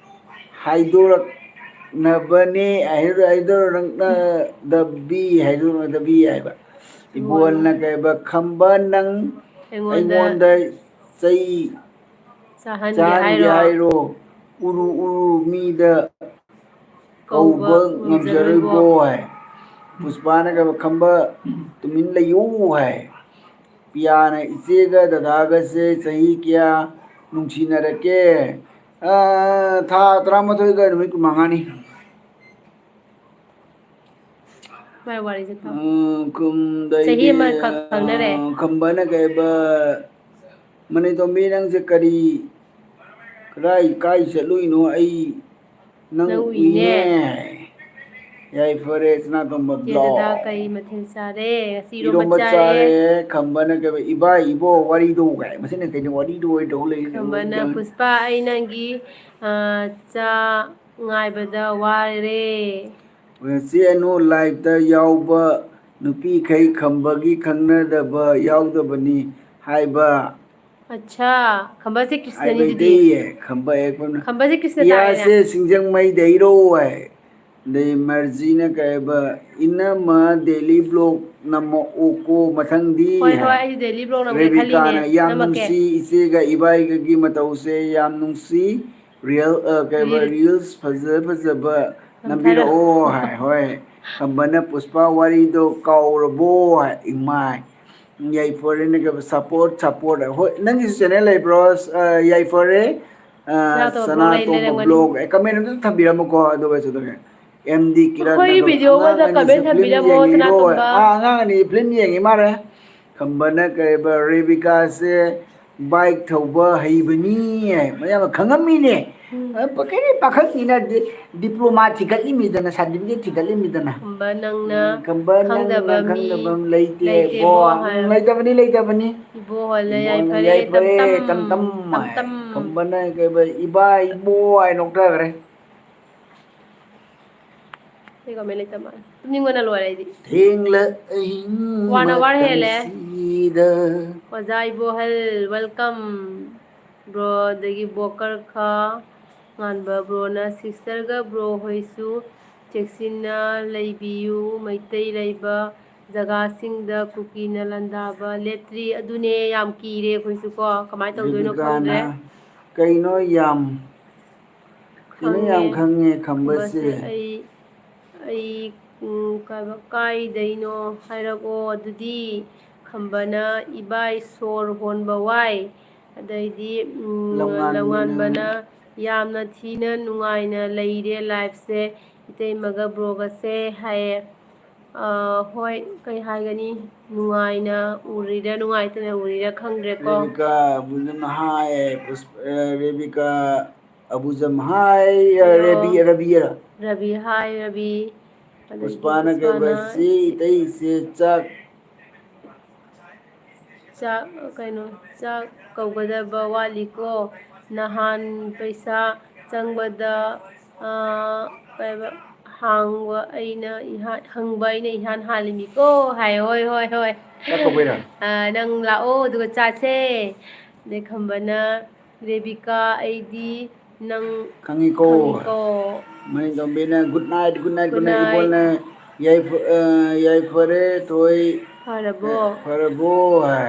ꯍꯥꯏꯗꯣꯔꯛꯅꯕꯅꯦ ꯍꯥꯏꯗꯣꯔꯛꯅꯗꯕꯤ ꯍꯥꯏꯕ ꯏꯕꯣꯟꯅ ꯀꯩꯕ ꯈꯝꯕ ꯅꯪ ꯑꯩꯉꯣꯟꯗ ꯆꯩ ꯆꯥꯍꯟꯒꯦ ꯍꯥꯏꯔꯣ ꯎꯔꯨ ꯃꯤꯗ ꯀꯧꯕ ꯉꯝꯖꯔꯣꯏꯕꯣ ꯍꯥꯏ ꯄꯨꯁꯄꯥꯅ ꯀꯩꯕ ꯈꯝꯕ ꯇꯨꯃꯤꯟ ꯂꯩꯌꯨ ꯍꯥꯏ ꯄꯤꯌꯥꯅ ꯏꯆꯦꯒ ꯗꯗꯥꯒꯁꯦ ꯆꯍꯤ ꯀꯌꯥ ꯅꯨꯡꯁꯤꯅꯔꯛꯀꯦ ꯊꯥ 19ꯒ ꯅꯨꯃꯤꯠ 15ꯅꯤ ꯃꯥꯏ ꯋꯥꯔꯤꯁꯦ ꯇꯥꯎ ꯆꯍꯤ ꯀꯨꯝꯗꯩꯗꯤ ꯑꯃꯈꯛ ꯈꯪꯅꯔꯦ ꯈꯝꯕꯅ ꯀꯩꯕ ꯃꯅꯤꯇꯣꯝꯕꯤ ꯅꯪꯁꯦ ꯀꯥꯏ ꯆꯠꯂꯨꯏꯅꯣ ꯑꯩ ꯅꯪ ꯎꯏꯅꯦ ꯌꯥꯏꯐꯔꯦ ꯁꯅꯥꯇꯣꯝꯕ ꯏꯆꯦ ꯗꯗꯥ ꯕ꯭ꯂꯣꯛ ꯀꯩ ꯃꯊꯦꯜ ꯆꯥꯔꯦ ꯉꯁꯤ ꯏꯔꯣꯝꯕ ꯆꯥꯔꯦ ꯈꯝꯕꯅ ꯀꯩꯕ ꯏꯕꯥ ꯏꯕꯣ ꯋꯥꯔꯤꯗꯣ ꯀꯥꯏ ꯃꯁꯤꯅ ꯀꯩꯅꯣ ꯋꯥꯔꯤꯗꯣ ꯑꯣꯏ ꯇꯧ ꯂꯩ ꯈꯝꯕꯅ ꯄꯨꯁꯄꯥ ꯑꯩ ꯅꯪꯒꯤ ꯆꯥ ꯉꯥꯏꯕꯗ ꯋꯥꯔꯦ ꯆꯦ ꯑꯅꯨ ꯂꯥꯏꯚꯇ ꯌꯥꯎꯕ ꯅꯨꯄꯤꯈꯩ ꯈꯝꯕꯒꯤ ꯈꯪꯅꯗꯕ ꯌꯥꯎꯗꯕꯅꯤ ꯍꯥꯏꯕ ꯑꯠꯁꯥ ꯈꯝꯕꯁꯦ ꯀ꯭ꯔꯤꯁꯅꯅꯤꯗꯨꯗꯤ ꯍꯥꯏꯕꯩꯗꯤ ꯈꯝꯕ ꯍꯦꯛꯄꯅ ꯈꯝꯕꯁꯦ ꯀ꯭ꯔꯤꯁꯅ ꯇꯥꯔꯦꯅꯦ ꯄꯤꯌꯥꯁꯦ ꯁꯤꯡꯖꯃꯩꯗꯩꯔꯣ ꯍꯥꯏ ꯑꯗꯩ ꯃꯔꯖꯤꯅ ꯀꯩꯕ ꯏꯅꯝꯃ ꯗꯦꯂꯤ ꯕ꯭ꯂꯣꯛ ꯅꯝꯃꯛꯎꯀꯣ ꯃꯊꯪꯗꯤ ꯍꯣꯏ ꯍꯣꯏ ꯍꯥꯏ ꯑꯩꯁꯨ ꯗꯦꯂꯤ ꯕ꯭ꯂꯣꯛ ꯅꯝꯒꯦ ꯈꯜꯂꯤꯅꯦ ꯔꯦꯕꯤꯀꯥꯅ ꯌꯥꯝ ꯅꯝꯃꯛꯀꯦ ꯅꯨꯡꯁꯤ ꯏꯆꯦꯒ ꯏꯕꯥꯏꯒꯒꯤ ꯃꯇꯧꯁꯦ ꯌꯥꯝ ꯅꯨꯡꯁꯤ ꯔꯤꯜꯁ ꯐꯖꯕ ꯅꯝꯊꯔꯣ ꯅꯝꯕꯤꯔꯛꯑꯣ ꯍꯥꯏ ꯍꯣꯏ ꯈꯝꯕꯅ ꯄꯨꯁꯄꯥ ꯋꯥꯔꯤꯗꯣ ꯀꯥꯎꯔꯕꯣ ꯍꯥꯏ ꯏꯃꯥꯏ ꯌꯥꯏꯐꯔꯦꯅ ꯀꯩꯕ ꯁꯞꯄꯣꯔꯠ ꯍꯣꯏ ꯅꯪꯒꯤꯁꯨ ꯆꯦꯅꯦꯜ ꯂꯩꯕ꯭ꯔꯣ ꯌꯥꯏꯐꯔꯦ ꯁꯅꯥꯇꯣꯝꯕ ꯕ꯭ꯂꯣꯛ ꯁꯅꯥꯇꯣꯝꯕ ꯂꯩꯔꯝꯒꯅꯤ ꯕ꯭ꯂꯣꯛ ꯀꯃꯦꯟ ꯑꯝꯇ ꯊꯝꯕꯤꯔꯝꯃꯨꯀꯣ ꯑꯗꯨꯒ MD ꯀꯤꯔꯠꯅ ꯑꯩꯈꯣꯏꯒꯤ ꯚꯤꯗꯤꯑꯣ ꯑꯉꯥꯡ ꯑꯃꯗ ꯑꯅꯤꯁꯦ ꯀꯃꯦꯟ ꯐꯤꯂꯝ ꯊꯝꯕꯤꯔꯝꯃꯣ ꯌꯦꯡꯉꯤꯔꯣ ꯁꯅꯥꯇꯣꯝꯕ ꯑꯉꯥꯡ ꯑꯅꯤ ꯐꯤꯂꯝ ꯌꯦꯡꯉꯤ ꯃꯥꯜꯂꯦ ꯈꯝꯕꯅ ꯀꯩꯕ ꯔꯦꯕꯤꯀꯥꯁꯦ ꯕꯥꯏꯛ ꯊꯧꯕ ꯍꯩꯕꯅꯤ ꯃꯌꯥꯝꯅ ꯈꯪꯉꯝꯃꯤꯅꯦ ꯀꯔꯤ ꯄꯥꯈꯪꯅꯤꯅ ꯗꯤꯄ꯭ꯂꯣꯃꯥ ꯊꯤꯒꯠꯂꯤꯃꯤꯗꯅ ꯁꯥꯔꯇꯤꯐꯤꯀꯦꯠ ꯊꯤꯒꯠꯂꯤꯃꯤꯗꯅ ꯈꯝꯕ ꯅꯪꯅ ꯈꯝꯕ ꯅꯪꯅ ꯈꯪꯗꯕ ꯃꯤ ꯈꯪꯗꯕ ꯂꯩꯇꯦꯕꯣ ꯂꯩꯇꯦꯕꯣ ꯍꯥꯏꯔꯣ ꯂꯩꯇꯕꯅꯤ ꯏꯕꯣꯍꯣꯜꯅ ꯏꯕꯣꯅ ꯌꯥꯏꯐꯔꯦ ꯌꯥꯏꯐꯔꯦ ꯇꯝ ꯇꯝ ꯇꯝ ꯈꯝꯕꯅ ꯀꯩꯕ ꯏꯕꯥ ꯏꯕꯣ ꯍꯥꯏ ꯅꯣꯛꯊꯈ꯭ꯔꯦ ꯑꯩ ꯀꯃꯦꯟ ꯂꯩꯇ ꯃꯥꯜꯂꯦ ꯇꯨꯝꯅꯤꯡꯕꯅ ꯂꯣꯏꯔꯦ ꯑꯩꯗꯤ ꯊꯦꯡꯂ ꯑꯍꯤꯡ 1 hour ꯍꯦꯜꯂꯦ ꯃꯇꯝꯁꯤꯗ ꯑꯣꯖꯥ ꯏꯕꯣꯍꯜ ꯋꯦꯜꯀꯝ ꯕ꯭ꯔꯣ ꯑꯗꯒꯤ ꯕꯣꯀꯔ ꯈꯥ ꯉꯥꯟꯕ ꯕ꯭ꯔꯣꯅ ꯁꯤꯁꯇꯔꯒ ꯕ꯭ꯔꯣ ꯍꯣꯏꯁꯨ ꯆꯦꯛꯁꯤꯟꯅ ꯂꯩꯕꯤꯌꯨ ꯃꯩꯇꯩ ꯂꯩꯕ ꯖꯒꯥꯁꯤꯡꯗ ꯀꯨꯀꯤꯅ ꯂꯥꯟꯗꯥꯕ ꯂꯦꯞꯇ꯭ꯔꯤ ꯑꯗꯨꯅꯦ ꯌꯥꯝ ꯀꯤꯔꯦ ꯑꯩꯈꯣꯏꯁꯨ ꯀꯣ ꯀꯃꯥꯏꯅ ꯇꯧꯗꯣꯏꯅꯣ ꯈꯪꯗ꯭ꯔꯦ ꯔꯦꯕꯤꯀꯥꯅ ꯀꯩꯅꯣ ꯌꯥꯝ ꯈꯪꯉꯦ ꯈꯝꯕꯁꯦ ꯈꯝꯕꯁꯦ ꯑꯩ ꯀꯥꯏꯗꯩꯅꯣ ꯍꯥꯏꯔꯛꯑꯣ ꯑꯗꯨꯗꯤ ꯈꯝꯕꯅ ꯏꯕꯥꯏ ꯁꯣꯔ ꯍꯣꯟꯕ ꯋꯥꯏ ꯑꯗꯩꯗꯤ ꯂꯝꯉꯥꯟꯕꯅ ꯌꯥꯝꯅ ꯊꯤꯅ ꯅꯨꯡꯉꯥꯏꯅ ꯂꯩꯔꯦ ꯂꯥꯏꯐꯁꯦ ꯏꯇꯩꯃꯒ ꯕ꯭ꯔꯣꯒꯁꯦ ꯍꯥꯏꯌꯦ ꯍꯣꯏ ꯀꯩ ꯍꯥꯏꯒꯅꯤ ꯅꯨꯡꯉꯥꯏꯅ ꯎꯔꯤꯔ ꯅꯨꯡꯉꯥꯏꯇꯅ ꯎꯔꯤꯔꯥ ꯈꯪꯗ꯭ꯔꯦꯀꯣ रेबिका अबुजम हाय रेबिका अबुजम हाय ꯍꯥꯏꯌꯣ रबी ꯔꯕꯤ ꯍꯥꯏ ꯔꯕꯤ ꯑꯗꯒꯤ पुष्पाना के ꯄꯨꯁꯄꯥꯅ बच्चे तई से चक ꯆꯥꯛ ꯀꯩꯅꯣ ꯆꯥꯛ ꯀꯧꯒꯗꯕ ꯋꯥꯠꯂꯤꯀꯣ ꯅꯍꯥꯟ ꯄꯩꯁꯥ ꯆꯪꯕꯗ ꯍꯪꯕ ꯑꯩꯅ ꯏꯍꯥꯟ ꯍꯥꯜꯂꯤꯅꯤꯀꯣ ꯍꯥꯏ ꯍꯣꯏ ꯍꯣꯏ ꯍꯣꯏ चक कबेरा ꯅꯪ ꯂꯥꯛꯑꯣ ꯑꯗꯨꯒ ꯆꯥꯁꯦ ꯑꯗꯩ ꯈꯝꯕꯅ ꯔꯦꯕꯤꯀꯥ ꯑꯩꯗꯤ ꯅꯪ खंगी को ꯈꯪꯉꯤꯀꯣ मैं गंबेना good night good good night इबोलने यही फरे थोई ꯐꯔꯕꯣ फरबो है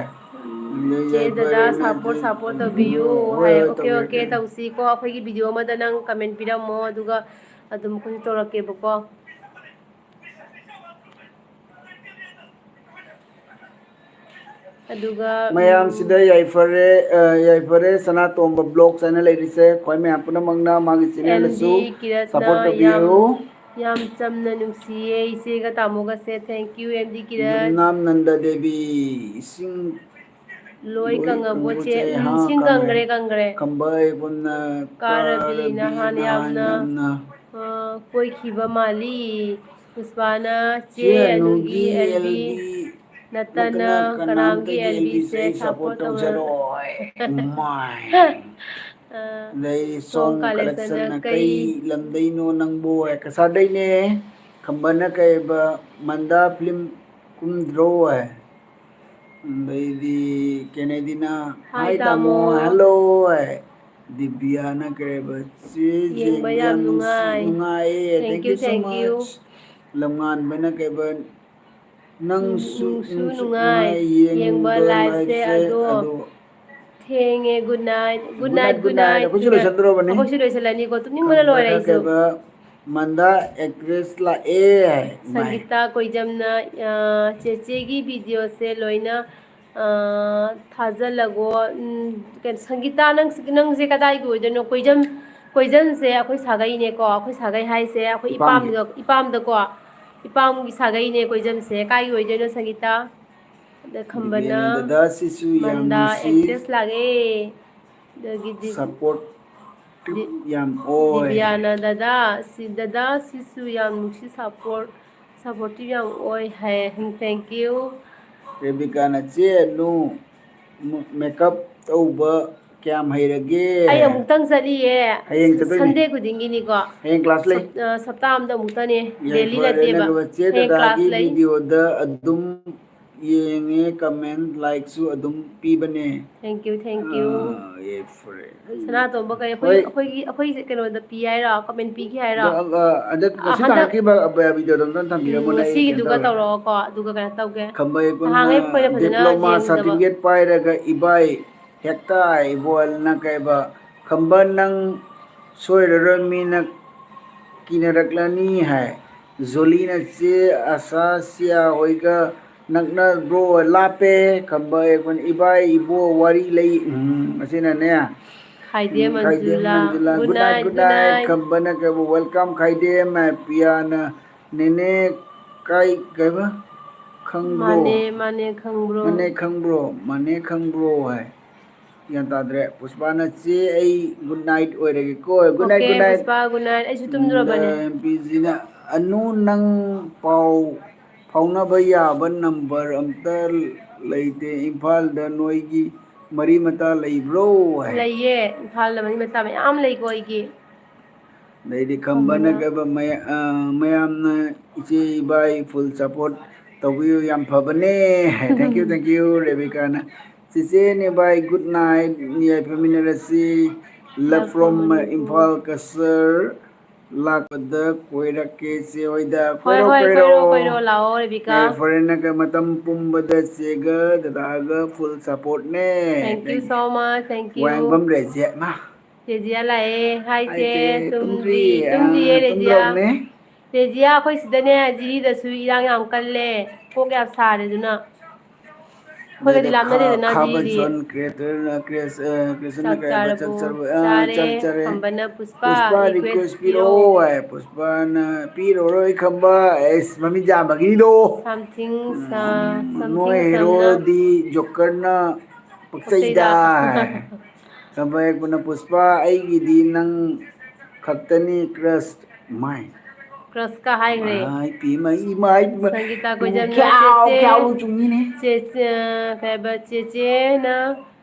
ꯆꯦ यही ꯗꯗꯥ फरे ना ꯁꯞꯄꯣꯔꯠ ꯇꯧꯕꯤꯌꯨ होय ꯍꯥꯏ होय ꯑꯣꯀꯦ ꯑꯣꯀꯦ तबे ꯇꯧꯁꯤꯀꯣ ꯑꯩꯈꯣꯏꯒꯤ ꯚꯤꯗꯤꯑꯣ ꯑꯃꯗ ꯅꯪ ꯀꯃꯦꯟ ꯄꯤꯔꯝꯃꯣ ꯑꯗꯨꯒ ꯑꯗꯨꯝ ꯑꯩꯈꯣꯏꯁꯨ ꯇꯧꯔꯛꯀꯦꯕꯀꯣ ꯑꯗꯨꯒ ꯃꯌꯥꯝꯁꯤꯗ ꯌꯥꯏꯐꯔꯦ ꯁꯅꯥꯇꯣꯝꯕ ꯕ꯭ꯂꯣꯛ ꯆꯥꯏꯅ ꯂꯩꯔꯤꯁꯦ ꯈ꯭ꯋꯥꯏ ꯃꯌꯥꯝ ꯄꯨꯝꯅꯃꯛꯅ ꯃꯥꯒꯤ ꯑꯦꯝ ꯆꯦꯅꯦꯜꯗꯁꯨ ꯗꯤ ꯀꯤꯔꯠꯅ ꯁꯞꯄꯣꯔꯠ ꯇꯧꯕꯤꯌꯨ ꯌꯥꯝ ꯆꯝꯅ ꯅꯨꯡꯁꯤꯌꯦ ꯏꯆꯦꯒ ꯇꯥꯃꯣꯒꯁꯦ ꯊꯦꯡꯀ꯭ꯌꯨ ꯑꯦꯝ ꯗꯤ ꯀꯤꯔꯠ ꯌꯨꯝꯅꯥꯝ ꯅꯟꯗ ꯗꯦꯕꯤ ꯏꯁꯤꯡ ꯂꯣꯏ ꯀꯪꯉꯕꯣ ꯀꯪꯕ ꯆꯦ ꯆꯥꯏ ꯍꯥ ꯏꯁꯤꯡ ꯀꯪꯔꯦ ꯀꯪꯒ꯭ꯔꯦ ꯈꯝꯕꯒꯨꯝꯅ ꯀꯥꯔꯕꯤ ꯅꯍꯥꯟ ꯌꯥꯝꯅ ꯀꯣꯏꯈꯤꯕ ꯃꯥꯜꯂꯤ ꯄꯨꯁꯄꯥꯅ ꯆꯦ ꯑꯅꯨꯒꯤ ꯑꯅꯨꯒꯤ ꯑꯦꯜꯕꯤ ꯑꯦꯜꯕꯤ ꯅꯠꯇꯅ ꯀꯅꯥꯝꯒꯤ ꯑꯦꯜꯕꯤꯁꯦ ꯁꯞꯄꯣꯔꯠ ꯁꯞꯄꯣꯔꯠ ꯇꯧꯖꯔꯣꯏ ꯃꯥꯏ ꯂꯩ ꯁꯣꯡ ꯁꯣꯡ ꯀꯂꯦꯛꯁꯟꯅ ꯀꯂꯦꯛꯁꯟꯅ ꯀꯩ ꯂꯝꯗꯩꯅꯣ ꯅꯪꯕꯨ ꯀꯁꯥꯔꯗꯩꯅꯦ ꯈꯝꯕꯅ ꯀꯩꯕ ꯃꯟꯗꯥ ꯐꯤꯂꯝ ꯀꯨꯝꯗ꯭ꯔꯣ ꯍꯥꯏ ꯑꯗꯩꯗꯤ ꯀꯦꯅꯦꯗꯤꯅ ꯍꯥꯏ ꯇꯥꯃꯣ ꯍꯦꯜꯂꯣ ꯍꯥꯏ ꯗꯤꯕꯤꯌꯥꯅ ꯀꯩꯕ ꯆꯦ ꯌꯦꯡꯕ ꯌꯦꯡꯕ ꯌꯥꯝ ꯅꯨꯡꯉꯥꯏ ꯅꯨꯡꯉꯥꯏꯌꯦ ꯊꯦꯡꯀ꯭ꯌꯨ ꯁꯣ ꯃꯆ ꯂꯝꯉꯥꯟꯕꯅ ꯀꯩꯕ ꯅꯪꯁꯨ ꯅꯨꯡꯉꯥꯏ ꯌꯦꯡꯕ ꯂꯥꯏꯐꯁꯦ ꯑꯗꯣ ꯊꯦꯡꯉꯦ good night good night good night ꯑꯩꯈꯣꯏꯁꯨ ꯂꯣꯏꯁꯟꯗꯣꯔꯕꯅꯤ ꯑꯩꯈꯣꯏꯁꯨ ꯂꯣꯏꯁꯤꯜꯂꯅꯤꯀꯣ ꯇꯨꯝꯅꯤꯡꯕꯅ ꯂꯣꯏꯔꯦ ꯈꯝꯕꯅ ꯑꯩꯁꯨ ꯀꯩꯕ ꯃꯟꯗꯥ ꯑꯦꯛꯇ꯭ꯔꯦꯁ ꯂꯥꯛꯑꯦ ꯏꯃꯥꯏ ꯁꯪꯒꯤꯇꯥ ꯀꯣꯏꯖꯝꯅ ꯆꯦꯆꯦꯒꯤ ꯚꯤꯗꯤꯑꯣꯁꯦ ꯂꯣꯏꯅ ꯊꯥꯖꯤꯜꯂꯒꯣ ꯁꯪꯒꯤꯇꯥ ꯅꯪꯁꯦ ꯀꯗꯥꯏꯒꯤ ꯑꯣꯏꯗꯣꯏꯅꯣ ꯀꯣꯏꯖꯝꯁꯦ ꯑꯩꯈꯣꯏ ꯁꯥꯒꯩꯅꯦꯀꯣ ꯑꯩꯈꯣꯏ ꯁꯥꯒꯩ ꯍꯥꯏꯁꯦ ꯑꯩꯈꯣꯏ ꯏꯄꯥꯝꯒꯤ ꯏꯄꯥꯝꯗꯀꯣ ꯏꯄꯥꯝꯒꯤ ꯁꯥꯒꯩꯅꯦ ꯀꯣꯏꯖꯝꯁꯦ ꯀꯥꯏꯒꯤ ꯑꯣꯏꯗꯣꯏꯅꯣ ꯁꯪꯒꯤꯇꯥ ꯑꯗ ꯈꯝꯕꯅ ꯗꯤꯕꯤꯌꯥꯅ ꯗꯗꯥꯁꯤꯁꯨ ꯌꯥꯝ ꯃꯟꯗꯥ ꯅꯨꯡꯁꯤ ꯑꯦꯛꯇ꯭ꯔꯦꯁ ꯂꯥꯛꯑꯦ ꯑꯗꯒꯤꯗꯤ ꯁꯞꯄꯣꯔꯇꯤꯞ ꯌꯥꯝ ꯑꯣꯏ ꯗꯤꯕꯤꯌꯥꯅ ꯗꯗꯥ ꯁꯤꯁꯨ ꯌꯥꯝ ꯅꯨꯡꯁꯤ ꯁꯞꯄꯣꯔꯇꯤꯞ ꯌꯥꯝ ꯑꯣꯏ ꯍꯥꯏ ꯊꯦꯡꯀ꯭ꯌꯨ ꯔꯦꯕꯤꯀꯥꯅ ꯆꯦ ꯃꯦꯀꯞ ꯇꯧꯕ ꯀꯌꯥꯝ ꯍꯩꯔꯒꯦ ꯑꯩ ꯑꯃꯨꯛꯇꯪ ꯆꯠꯂꯤꯌꯦ ꯍꯌꯦꯡ ꯆꯠꯇꯣꯏꯅꯤ ꯁꯟꯗꯦ ꯈꯨꯗꯤꯡꯒꯤꯅꯤꯀꯣ ꯍꯌꯦꯡ ꯀ꯭ꯂꯥꯁ ꯂꯩ ꯍꯞꯇꯥ ꯑꯃꯗ ꯑꯃꯨꯛꯇꯅꯦ ꯗꯦꯂꯤ ꯌꯥꯏꯐꯔꯦꯅ ꯅꯠꯇꯦꯕ ꯆꯦ ꯍꯌꯦꯡ ꯗꯗꯥꯒꯤ ꯀ꯭ꯂꯥꯁ ꯂꯩ ꯚꯤꯗꯤꯑꯣꯗ ꯑꯗꯨꯝ ꯌꯦꯡꯉꯦ ꯀꯃꯦꯟ ꯂꯥꯏꯛꯁꯨ ꯑꯗꯨꯝ ꯄꯤꯕꯅꯦ ꯊꯦꯡꯀ꯭ꯌꯨ ꯌꯥꯏꯐꯔꯦ ꯁꯅꯥꯇꯣꯝꯕ ꯀꯩ ꯍꯣꯏ ꯑꯩꯈꯣꯏ ꯀꯩꯅꯣꯗ ꯄꯤ ꯍꯥꯏꯔꯣ ꯀꯃꯦꯟ ꯄꯤꯒꯦ ꯍꯥꯏꯔꯣ ꯍꯟꯗꯛ ꯉꯁꯤ ꯍꯟꯗꯛ ꯊꯥꯔꯛꯈꯤꯕ ꯚꯤꯗꯤꯑꯣꯗꯣ ꯑꯝꯇꯪ ꯊꯝꯕꯤꯔꯝꯃꯣꯅꯦ ꯑꯩ ꯀꯩꯅꯣ ꯉꯁꯤꯒꯤꯗꯨꯒ ꯇꯧꯔꯦ ꯇꯧꯔꯛꯑꯣꯀꯣ ꯑꯗꯨꯒ ꯀꯩꯅꯣ ꯇꯧꯒꯦ ꯈꯝꯕꯩꯒꯨꯝꯅ ꯅꯍꯥꯟꯉꯩ ꯑꯩꯈꯣꯏꯅ ꯐꯖꯅ ꯗꯤꯄ꯭ꯂꯣꯃꯥ ꯌꯦꯡꯗꯕ ꯁꯥꯔꯇꯤꯐꯤꯀꯦꯠ ꯄꯥꯏꯔꯒ ꯏꯕꯥꯏ ꯍꯦꯛꯇ ꯏꯕꯣꯜꯅ ꯀꯩꯕ ꯈꯝꯕ ꯅꯪ ꯁꯣꯏꯔꯔꯣꯏ ꯃꯤꯅ ꯀꯤꯅꯔꯛꯂꯅꯤ ꯍꯥꯏ ꯖꯣꯂꯤꯅ ꯆꯦ ꯑꯁꯥꯁꯤꯌꯥ ꯍꯣꯏꯒ ꯅꯛꯅꯕ꯭ꯔꯣ ꯂꯥꯞꯄꯦ ꯈꯝꯕ ꯏꯕꯥꯏ ꯏꯕꯣ ꯋꯥꯔꯤ ꯂꯩ ꯑꯁꯤꯅꯅꯦ ꯈꯥꯏꯗꯦꯝ ꯃꯟꯖꯨꯂꯥ ꯒꯨꯗ ꯅꯥꯏꯠ ꯈꯝꯕꯅ ꯀꯩꯕ ꯋꯦꯜꯀꯝ ꯈꯥꯏꯗꯦꯝ ꯄꯤꯌꯥꯅ ꯅꯦꯅꯦ ꯀꯩꯕ ꯈꯪꯕ꯭ꯔꯣ ꯃꯥꯅꯦ ꯈꯪꯕ꯭ꯔꯣ ꯃꯅꯦ ꯈꯪꯕ꯭ꯔꯣ ꯍꯥꯏ ꯒ꯭ꯌꯥꯟ ꯇꯥꯗ꯭ꯔꯦ ꯄꯨꯁꯄꯥꯅ ꯆꯦ ꯑꯩ ꯒꯨꯗ ꯅꯥꯏꯠ ꯑꯣꯏꯔꯒꯦ ꯑꯣꯀꯦ ꯒꯨꯗ ꯅꯥꯏꯠ ꯄꯨꯁꯄꯥ ꯒꯨꯗ ꯅꯥꯏꯠ ꯑꯩꯁꯨ ꯇꯨꯝꯗꯣꯔꯕꯅꯦ ꯄꯤꯖꯤꯅ ꯑꯅꯨ ꯅꯪ ꯄꯥꯎ ꯐꯥꯎꯅꯕ ꯌꯥꯕ ꯅꯝꯕꯔ ꯑꯝꯇ ꯂꯩꯇꯦ ꯏꯝꯐꯥꯜꯗ ꯅꯣꯏꯒꯤ ꯃꯔꯤ ꯃꯇꯥ ꯂꯩꯕ꯭ꯔꯣ ꯍꯥꯏ ꯂꯩꯌꯦ ꯏꯝꯐꯥꯜꯗ ꯃꯔꯤ ꯃꯇꯥ ꯃꯌꯥꯝ ꯂꯩꯀꯣ ꯑꯩꯒꯤ ꯑꯗꯩꯗꯤ ꯈꯝꯕꯅ ꯈꯝꯕꯅ ꯀꯩꯕ ꯃꯌꯥꯝꯅ ꯏꯆꯦ ꯏꯕꯥꯏ ꯐꯨꯜ ꯁꯞꯄꯣꯔꯠ ꯇꯧꯕꯤꯌꯨ ꯌꯥꯝ ꯐꯕꯅꯦ ꯊꯦꯡꯀ꯭ꯌꯨ ꯔꯦꯕꯤꯀꯥꯅ ꯆꯦꯆꯦꯅꯦ ꯕꯥꯏ ꯒꯨꯗ ꯅꯥꯏꯠ ꯌꯥꯏꯐꯃꯤꯟꯅꯔꯁꯤ ꯂꯞ ꯐ꯭ꯔꯣꯝ ꯏꯝꯐꯥꯜ ꯀꯁꯔ ꯂꯥꯛꯄꯗ ꯀꯣꯏꯔꯛꯀꯦ ꯆꯦ ꯍꯣꯏꯗ ꯍꯣꯏ ꯀꯣꯏꯔꯣ ꯍꯣꯏ ꯀꯣꯏꯔꯣ ꯀꯣꯏꯔꯣ ꯀꯣꯏꯔꯣ ꯂꯥꯛꯑꯣ ꯔꯦꯕꯤꯀꯥ ꯌꯥꯏꯐꯔꯦꯅꯒ ꯃꯇꯝ ꯄꯨꯝꯕꯗ ꯆꯦꯒ ꯗꯗꯥꯒ ꯐꯨꯜ ꯁꯞꯄꯣꯔꯠꯅꯦ ꯊꯦꯡk you so much thank you ꯋꯥꯡꯕꯝ ꯔꯦꯖꯦ ꯃꯥ ꯔꯦꯖꯤꯌꯥ ꯂꯥꯛꯑꯦ ꯍꯥꯏ ꯍꯥꯏ ꯆꯦ ꯆꯦ ꯇꯨꯝꯗ꯭ꯔꯤ ꯇꯨꯝꯗ꯭ꯔꯤꯌꯦ ꯔꯦꯖꯤꯌꯥ ꯇꯨꯝꯗ꯭ꯔꯕꯅꯦ ꯔꯦꯖꯤꯌꯥ ꯑꯩꯈꯣꯏ ꯁꯤꯗꯅꯦ ꯖꯤꯔꯤꯗꯁꯨ ꯏꯔꯥꯡ ꯌꯥꯝ ꯀꯜꯂꯦ ꯀꯣꯛ ꯌꯥꯝ ꯁꯥꯔꯦ ꯑꯗꯨꯅ ꯑꯩꯈꯣꯏꯒꯗꯤ ꯑꯗꯩꯗ ꯂꯥꯞꯅꯗꯦꯗꯅ ꯖꯤꯔꯤꯗꯤ ꯈꯥꯕꯖꯣꯟ ꯀ꯭ꯔꯤꯌꯦꯇꯔꯅ ꯀ꯭ꯔꯤꯌꯦꯁꯟꯅ ꯆꯥꯛ ꯀꯩ ꯍꯥꯏꯕ ꯆꯥꯔꯕꯣ ꯆꯥꯔꯦ ꯆꯥꯛꯆꯔꯦ ꯈꯝꯕꯅ ꯄꯨꯁꯄꯥ ꯔꯤꯀ꯭ꯋꯦꯁ ꯄꯤꯔꯛꯑꯣ ꯍꯥꯏ ꯄꯨꯁꯄꯥꯅ ꯄꯤꯔꯔꯣꯏ ꯈꯝꯕ ꯑꯦꯁ ꯃꯃꯤꯠ ꯌꯥꯝꯕꯒꯤꯅꯤꯗꯣ ꯁꯝꯊꯤꯡ ꯅꯣꯏ ꯁꯝꯊꯤꯡ ꯁꯝꯅ ꯍꯦꯔꯣꯗꯤ ꯖꯣꯀꯔꯅ ꯄꯛꯆꯩꯗ ꯈꯝꯕ ꯍꯦꯛꯄꯅ ꯄꯨꯁꯄꯥ ꯑꯩꯒꯤꯗꯤ ꯅꯪ ꯈꯛꯇꯅꯤ ꯀ꯭ꯔꯁ ꯃꯥꯏ ꯀ꯭ꯔꯁꯀ ꯍꯥꯏꯈ꯭ꯔꯦ ꯃꯥꯏ ꯄꯦꯝꯃ ꯏꯃꯥꯏ ꯄꯦꯝꯃ ꯁꯪꯒꯤꯇꯥ ꯇꯨ ꯀꯣꯏꯖꯝꯅ ꯈ꯭ꯌꯥꯎ ꯆꯦꯆꯦ ꯈ꯭ꯌꯥꯎ ꯆꯨꯡꯉꯤꯅꯦ ꯀꯩꯕ ꯆꯦꯆꯦꯅ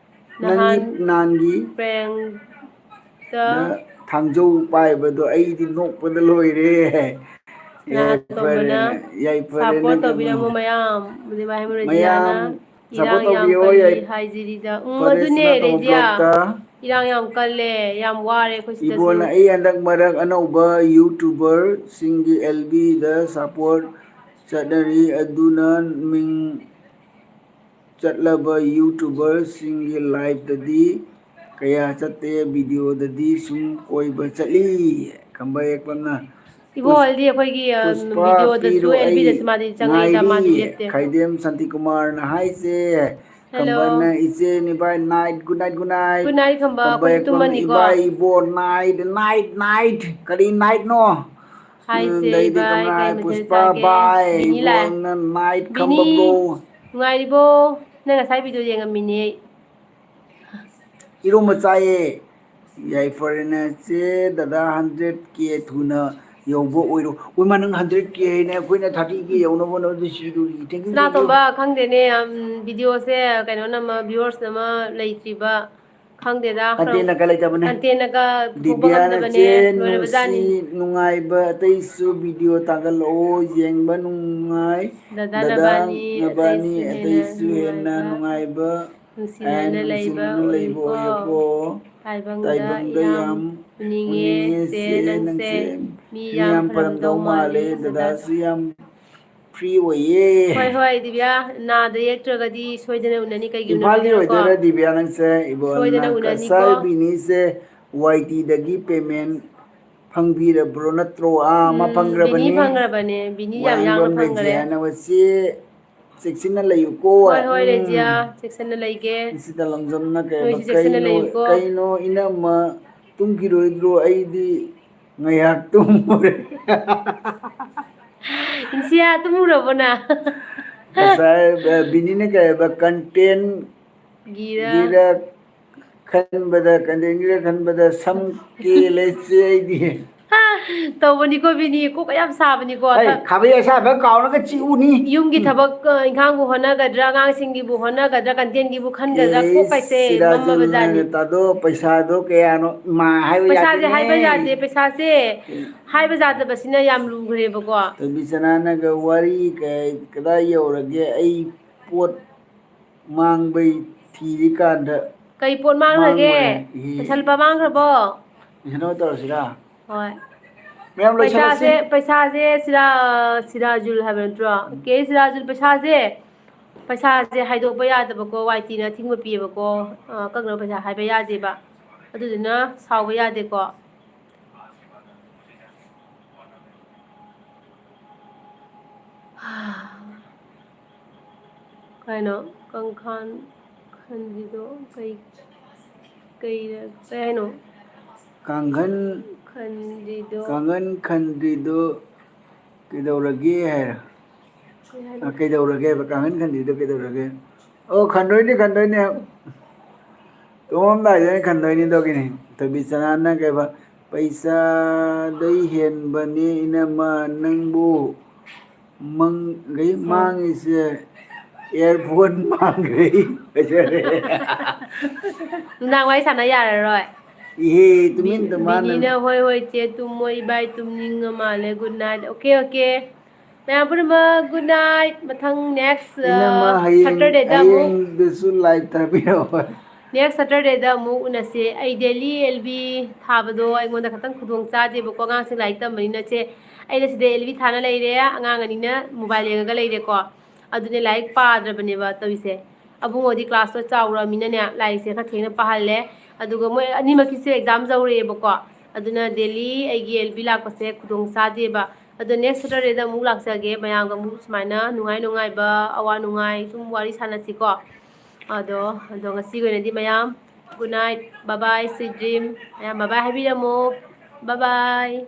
ꯅꯪꯒꯤ ꯅꯍꯥꯟ ꯅꯍꯥꯟꯒꯤ ꯄ꯭ꯔꯦꯡꯇ ꯗ ꯊꯥꯡꯖꯧ ꯄꯥꯏꯕꯗꯣ ꯑꯩꯗꯤ ꯅꯣꯛꯄꯗ ꯂꯣꯏꯔꯦ ꯇꯣꯝꯕꯅ ꯌꯥꯏꯐꯔꯦꯅ ꯌꯥꯏꯐꯔꯦꯅ ꯁꯞꯄꯣꯔꯠ ꯇꯧꯕꯤꯔꯝꯃꯨ ꯃꯌꯥꯝ ꯃꯍꯃꯨ ꯔꯦꯖꯤꯌꯥꯅ ꯃꯌꯥꯝ ꯏꯔꯥꯡ ꯁꯞꯄꯣꯔꯠ ꯌꯥꯝ ꯇꯧꯕꯤꯌꯣ ꯀꯜꯂꯤ ꯍꯥꯏꯖꯤꯔꯤꯗ ꯑꯗꯨꯅꯦ ꯄꯔꯦꯁꯅꯥ ꯇꯧꯕ ꯔꯦꯖꯤꯌꯥ ꯕ꯭ꯂꯣꯛꯇ ꯏꯔꯥꯡ ꯌꯥꯝ ꯀꯜꯂꯦ ꯌꯥꯝ ꯋꯥꯔꯦ ꯑꯩꯈꯣꯏ ꯁꯤꯗꯁꯨ ꯏꯕꯣꯅ ꯑꯩ ꯍꯟꯗꯛ ꯃꯔꯛ ꯑꯅꯧꯕ ꯌꯨꯇꯨꯕꯔꯁꯤꯡꯒꯤ ꯑꯦꯜꯕꯤꯗ ꯁꯞꯄꯣꯔꯠ ꯆꯠꯅꯔꯤ ꯑꯗꯨꯅ ꯃꯤꯡ ꯆꯠꯂꯕ ꯌꯨꯇꯨꯕꯔꯁꯤꯡꯒꯤ ꯂꯥꯏꯐꯇꯗꯤ ꯀꯌꯥ ꯆꯠꯇꯦ ꯚꯤꯗꯤꯑꯣꯗꯗꯤ ꯁꯨꯝ ꯀꯣꯏꯕ ꯆꯠꯂꯤ ꯈꯝꯕ ꯍꯦꯛꯄꯅ ꯏꯕꯣꯍꯜꯗꯤ ꯑꯩꯈꯣꯏꯒꯤ ꯄꯨꯁꯄꯥ ꯚꯤꯗꯤꯑꯣꯗꯁꯨ ꯄꯤꯔꯣ ꯑꯩ ꯑꯦꯜꯕꯤꯗꯁꯨ ꯃꯥꯗꯤ ꯆꯪꯉꯛꯏꯗ ꯉꯥꯏꯔꯤ ꯃꯥꯗꯤ ꯂꯦꯞꯇꯦ ꯈꯥꯏꯗꯦꯝ ꯁꯥꯟꯇꯤꯀꯨꯃꯥꯔꯅ ꯍꯥꯏꯁꯦ ꯍꯦꯜꯂꯣ ꯈꯝꯕꯅ ꯏꯆꯦ ꯅꯤꯕꯥꯏ night good night good night good night ꯈꯝꯕ ꯑꯩꯈꯣꯏꯁꯨ ꯍꯦꯛꯄ ꯇꯨꯝꯃꯅꯤꯀꯣ ꯏꯕꯥꯏ ꯏꯕꯣ ꯅꯥꯏꯠ ꯅꯥꯏꯠ ꯅꯥꯏꯠ ꯀꯔꯤ ꯅꯥꯏꯠꯅꯣ ꯍꯥꯏꯁꯦ ꯂꯩꯗꯤ ꯏꯕꯥꯏ ꯀꯃꯅ ꯀꯩ ꯍꯥꯏ ꯃꯊꯦꯜ ꯄꯨꯁꯄꯥ ꯆꯥꯒꯦ ꯕꯥꯏ ꯕꯤꯅꯤ ꯂꯥꯛꯑꯦ ꯏꯕꯣꯅ ꯅꯥꯏꯠ ꯕꯤꯅꯤ ꯈꯝꯕꯕ꯭ꯔꯣ ꯅꯨꯡꯉꯥꯏꯔꯤꯕꯣ ꯅꯪ ꯉꯁꯥꯏ ꯚꯤꯗꯤꯑꯣ ꯌꯦꯡꯉꯝꯃꯤꯅꯦ ꯑꯩ ꯏꯔꯣꯝꯕ ꯆꯥꯏꯌꯦ ꯌꯥꯏꯐꯔꯦꯅ ꯆꯦ ꯗꯗꯥ 100K ꯊꯨꯅ ꯌꯧꯕ ꯑꯣꯏꯔꯣ ꯑꯣꯏꯃ ꯅꯪ 100K ꯍꯥꯏꯅꯦ ꯑꯩꯈꯣꯏꯅ 30K ꯌꯧꯅꯕ ꯍꯣꯠꯅꯕꯗ ꯁꯤꯗꯣꯔꯤ ꯁꯅꯥꯇꯣꯝꯕ ꯈꯪꯗꯦꯅꯦ ꯚꯤꯗꯤꯑꯣꯁꯦ ꯀꯩꯅꯣꯅ ꯑꯃ ꯚꯤꯌꯨꯋꯔꯁꯅ ꯑꯃ ꯂꯩꯇ꯭ꯔꯤꯕ ꯈꯪꯗꯦꯗ ꯈꯔ ꯀꯟꯇꯦꯟꯅ ꯀ ꯂꯩꯇꯕꯅꯦ ꯀꯟꯇꯦꯟꯅꯒ ꯄꯨꯊꯣꯛꯄ ꯗꯤꯕꯤꯌꯥꯅ ꯉꯝꯗꯕꯅꯦ ꯆꯦ ꯂꯣꯏꯔꯕꯖꯥꯠꯅꯤ ꯅꯨꯡꯁꯤ ꯅꯨꯡꯉꯥꯏꯕ ꯑꯇꯩꯁꯨ ꯚꯤꯗꯤꯑꯣ ꯊꯥꯒꯠꯂꯛꯑꯣ ꯌꯦꯡꯕ ꯅꯨꯡꯉꯥꯏ ꯗꯗꯥ ꯅꯕꯥꯅꯤ ꯑꯇꯩꯁꯨ ꯍꯦꯟꯅ ꯅꯨꯡꯉꯥꯏꯕ ꯅꯨꯡꯁꯤꯅꯅ ꯂꯩꯕ ꯑꯣꯏꯌꯨꯀꯣ ꯇꯥꯏꯕꯪꯗ ꯌꯥꯝ ꯎꯅꯤꯡꯉꯦ ꯆꯦ ꯅꯪꯁꯦ ꯃꯤ ꯌꯥꯝ ꯐꯔꯝꯗꯧ ꯃꯥꯜꯂꯦ ꯗꯗꯥꯁꯨ ꯌꯥꯝ ꯐ꯭ꯔꯤ ꯑꯣꯏꯌꯦ ꯍꯣꯏ ꯍꯣꯏ ꯗꯤꯕꯤꯌꯥ ꯅꯥꯗ ꯌꯦꯛꯇ꯭ꯔꯒꯗꯤ ꯁꯣꯏꯗꯅ ꯎꯅꯅꯤ ꯀꯩꯒꯤ ꯏꯝꯐꯥꯜꯒꯤ ꯎꯅꯔꯣꯏꯗꯣꯏꯅꯣꯀꯣ ꯑꯣꯏꯗꯣꯏꯔꯥ ꯗꯤꯕꯤꯌꯥ ꯅꯪꯁꯦ ꯏꯕꯣꯜꯅ ꯁꯣꯏꯗꯅ ꯎꯅꯅꯤꯀꯣ ꯁꯥꯔ ꯕꯤꯅꯤꯁꯦ ꯋꯥꯏ ꯇꯤꯗꯒꯤ ꯄꯦꯃꯦꯟ ꯐꯪꯕꯤꯔꯕ꯭ꯔꯣ ꯅꯠꯇ꯭ꯔꯣ ꯑꯃ ꯕꯤꯅꯤ ꯐꯪꯈ꯭ꯔꯕꯅꯤ ꯐꯪꯈ꯭ꯔꯕꯅꯦ ꯕꯤꯅꯤ ꯌꯥꯝ ꯌꯥꯡꯅ ꯋꯥꯍꯦꯡꯕꯝ ꯔꯦꯖꯦ ꯐꯪꯈ꯭ꯔꯦ ꯍꯥꯏꯅ ꯋꯥꯆꯦ ꯆꯦꯛꯁꯤꯟꯅ ꯂꯩꯌꯨꯀꯣ ꯍꯣꯏ ꯍꯣꯏ ꯔꯦꯖꯤꯌꯥ ꯆꯦꯛꯁꯤꯟꯅ ꯂꯩꯒꯦ ꯁꯤꯗ ꯂꯪꯖꯝꯅ ꯀꯩꯕ ꯅꯣꯏꯁꯨ ꯆꯦꯛꯁꯤꯟꯅ ꯀꯩꯅꯣ ꯂꯩꯌꯨꯀꯣ ꯀꯩꯅꯣ ꯏꯅꯝꯃ ꯇꯨꯝꯈꯤꯔꯣꯏꯗ꯭ꯔꯣ ꯑꯩꯗꯤ ꯉꯥꯏꯍꯥꯛ ꯇꯨꯝꯃꯨꯔꯦ ꯏꯟꯁꯤꯌꯥ ꯇꯨꯝꯃꯨꯔꯕꯣ ꯅꯪ ꯉꯁꯥꯏ ꯕꯤꯅꯤꯅ ꯀꯩ ꯍꯥꯏꯕ ꯀꯟꯇꯦꯟ ꯒꯤꯔ ꯈꯟꯕꯗ ꯀꯟꯇꯦꯟꯒꯤꯔ ꯈꯟꯕꯗ ꯁꯝ ꯀꯦꯜꯂꯦ ꯆꯦ ꯑꯩꯗꯤ ꯇꯧꯕꯅꯤꯀꯣ ꯕꯤꯅꯤ ꯀꯣꯛꯀ ꯌꯥꯝ ꯁꯥꯕꯅꯤꯀꯣ ꯍꯩ ꯈꯥꯕꯩ ꯑꯁꯥꯕ ꯀꯥꯎꯔꯒ ꯆꯤꯛꯎꯅꯤ ꯌꯨꯝꯒꯤ ꯊꯕꯛ ꯏꯪꯈꯥꯡꯕꯨ ꯍꯣꯠꯅꯒꯗ꯭ꯔꯥ ꯑꯉꯥꯡꯁꯤꯡꯒꯤꯕꯨ ꯍꯣꯠꯅꯒꯗ꯭ꯔꯥ ꯀꯟꯇꯦꯟꯒꯤꯕꯨ ꯈꯟꯒꯗ꯭ꯔꯥ ꯀꯦ ꯀꯣꯛꯀꯩꯁꯦ ꯃꯝꯃꯕꯖꯥꯠꯅꯤ ꯁꯤꯔꯥꯖꯨꯜꯅ ꯇꯥꯗꯣ ꯄꯩꯁꯥꯗꯣ ꯀꯌꯥꯅꯣ ꯃꯥ ꯍꯥꯏꯕ ꯄꯩꯁꯥꯁꯦ ꯌꯥꯗꯦꯅꯦ ꯍꯥꯏꯕ ꯌꯥꯗꯦ ꯄꯩꯁꯥꯁꯦ ꯍꯥꯏꯕ ꯌꯥꯗꯕꯁꯤꯅ ꯌꯥꯝ ꯂꯨꯈ꯭ꯔꯦꯕꯀꯣ ꯕꯤꯁꯅꯥꯅꯒ ꯋꯥꯔꯤ ꯀꯗꯥꯏ ꯌꯧꯔꯒꯦ ꯑꯩ ꯄꯣꯠ ꯃꯥꯡꯕꯩ ꯊꯤꯔꯤꯀꯥꯟꯗ ꯀꯩ ꯄꯣꯠ ꯃꯥꯡꯈ꯭ꯔꯒꯦ ꯃꯥꯡꯉꯨꯔꯦ ꯄꯩꯁꯥ ꯂꯨꯄꯥ ꯃꯥꯡꯈ꯭ꯔꯕꯣ ꯀꯩꯅꯣ ꯇꯧꯔꯁꯤꯔꯥ ꯍꯣꯏ ꯃꯌꯥꯝ ꯂꯣꯏꯁꯤꯜꯂꯁꯤ ꯄꯩꯁꯥꯁꯦ ꯁꯤꯔꯥꯖꯨꯜ ꯍꯥꯏꯕ ꯅꯠꯇ꯭ꯔꯣ ꯀꯦ ꯁꯤꯔꯥꯖꯨꯜ ꯄꯩꯁꯥꯁꯦ ꯍꯥꯏꯗꯣꯛꯄ ꯌꯥꯗꯕꯀꯣ ꯋꯥꯏ ꯇꯤꯅ ꯑꯊꯤꯡꯕ ꯄꯤꯌꯦꯕꯀꯣ ꯑꯀꯛꯅꯕ ꯄꯩꯁꯥ ꯍꯥꯏꯕ ꯌꯥꯗꯦꯕ ꯑꯗꯨꯗꯨꯅ ꯁꯥꯎꯕ ꯌꯥꯗꯦꯀꯣ ꯀꯩꯅꯣ ꯀꯪꯈꯥꯟ ꯈꯟꯕꯤꯗꯣ ꯀꯩ ꯍꯥꯏꯅꯣ ꯀꯥꯡꯈꯟ ꯈꯟꯗ꯭ꯔꯤꯗꯣ ꯀꯥꯡꯈꯟ ꯈꯟꯗ꯭ꯔꯤꯗꯨ ꯀꯩꯗꯧꯔꯒꯦ ꯍꯥꯏꯔ ꯀꯩ ꯍꯥꯏꯅꯣ ꯀꯩꯗꯧꯔꯒꯦꯕ ꯀꯥꯡꯈꯟ ꯈꯟꯗ꯭ꯔꯤꯗꯣ ꯀꯩꯗꯧꯔꯒꯦ ꯑꯣ ꯈꯟꯗꯣꯏꯅꯤ ꯇꯨꯝꯃꯝꯗꯥꯏꯗ ꯈꯟꯗꯣꯏꯅꯤ ꯑꯗꯨꯒꯤꯅꯤ ꯊꯕꯤꯆꯔꯥꯅ ꯀꯩꯕ ꯄꯩꯁꯥꯗꯩ ꯍꯦꯟꯕꯅꯦ ꯏꯅꯝꯃ ꯅꯪꯕꯨ ꯑꯣ ꯃꯥꯡꯉꯤꯁꯦ ꯏꯌꯥꯔꯐꯣꯟ ꯃꯥꯡꯈ꯭ꯔꯦ ꯐꯖꯔꯦ ꯅꯨꯡꯗꯥꯡ ꯋꯥꯔꯤ ꯁꯥꯟꯅ ꯌꯥꯔꯔꯣꯏ ꯏꯍꯦ ꯇꯨꯃꯤꯟ ꯇꯨꯝꯃꯥꯟꯅ ꯕꯤꯅꯤꯅ ꯍꯣꯏ ꯍꯣꯏ ꯆꯦ ꯇꯨꯝꯃꯣ ꯏꯕꯥꯏ ꯇꯨꯝꯅꯤꯡꯉ ꯃꯥꯜꯂꯦ ꯒꯨꯗ ꯅꯥꯏꯠ ꯑꯣꯀꯦ ꯃꯌꯥꯝ ꯄꯨꯝꯅꯃꯛ ꯒꯨꯗ ꯅꯥꯏꯠ ꯃꯊꯪ ꯅꯦꯛꯁ ꯏꯅꯝꯃ ꯁꯇꯔꯗꯦꯗ ꯑꯃꯨꯛ ꯍꯌꯦꯡꯗꯁꯨ ꯂꯥꯏꯚ ꯊꯥꯕꯤꯔꯛꯑꯣ नेक्स्ट सैटरडे अमुक उनसे आई डेली एलबी थाबदो अइगोंदा खतंग खुदोंग चादेबको अगांगसिंग लाइक तमबनिना चे अइना सिदे एलबी थाना लेरे अगांग अनिना मोबाइल येंगा लेरेको अदुने लाइक पाद्रबनेबा तविसे अबुंगोदी क्लास तो चाउरमिनाने लाइक से खा थेंगना पाहल्ले अदुगा मोय अनिमकिसे एग्जाम जौरेबको अदुना डेली अइगी एलबी लाकपसे खुदोंग चादेबा अदो नेक्स्ट सैटरडे अमुक लाक्सगे मयांगा अमुक सुमाइना नुंगाई नुंगाइबा अवा नुंगाई सुम वारी सानसिको अदो ngasi ko na di mayam good night bye bye sweet dream mayam bye bye habiramo bye bye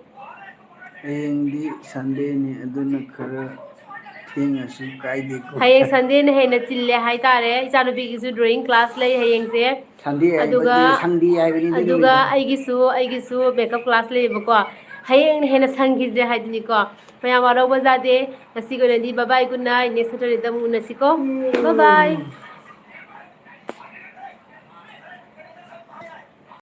hayengdi Sunday ni aduna khara thengasu kaideko hayeng Sunday ne hena chille hai tare ichanu bi gisu drawing class lay hayeng se Sunday aduga Sunday haibani aduga aigisu makeup class lay bako hayeng hena sangidre haidini ko mayam aro bazade ngasi ko na di bye bye good night next Saturday damu nasiko bye bye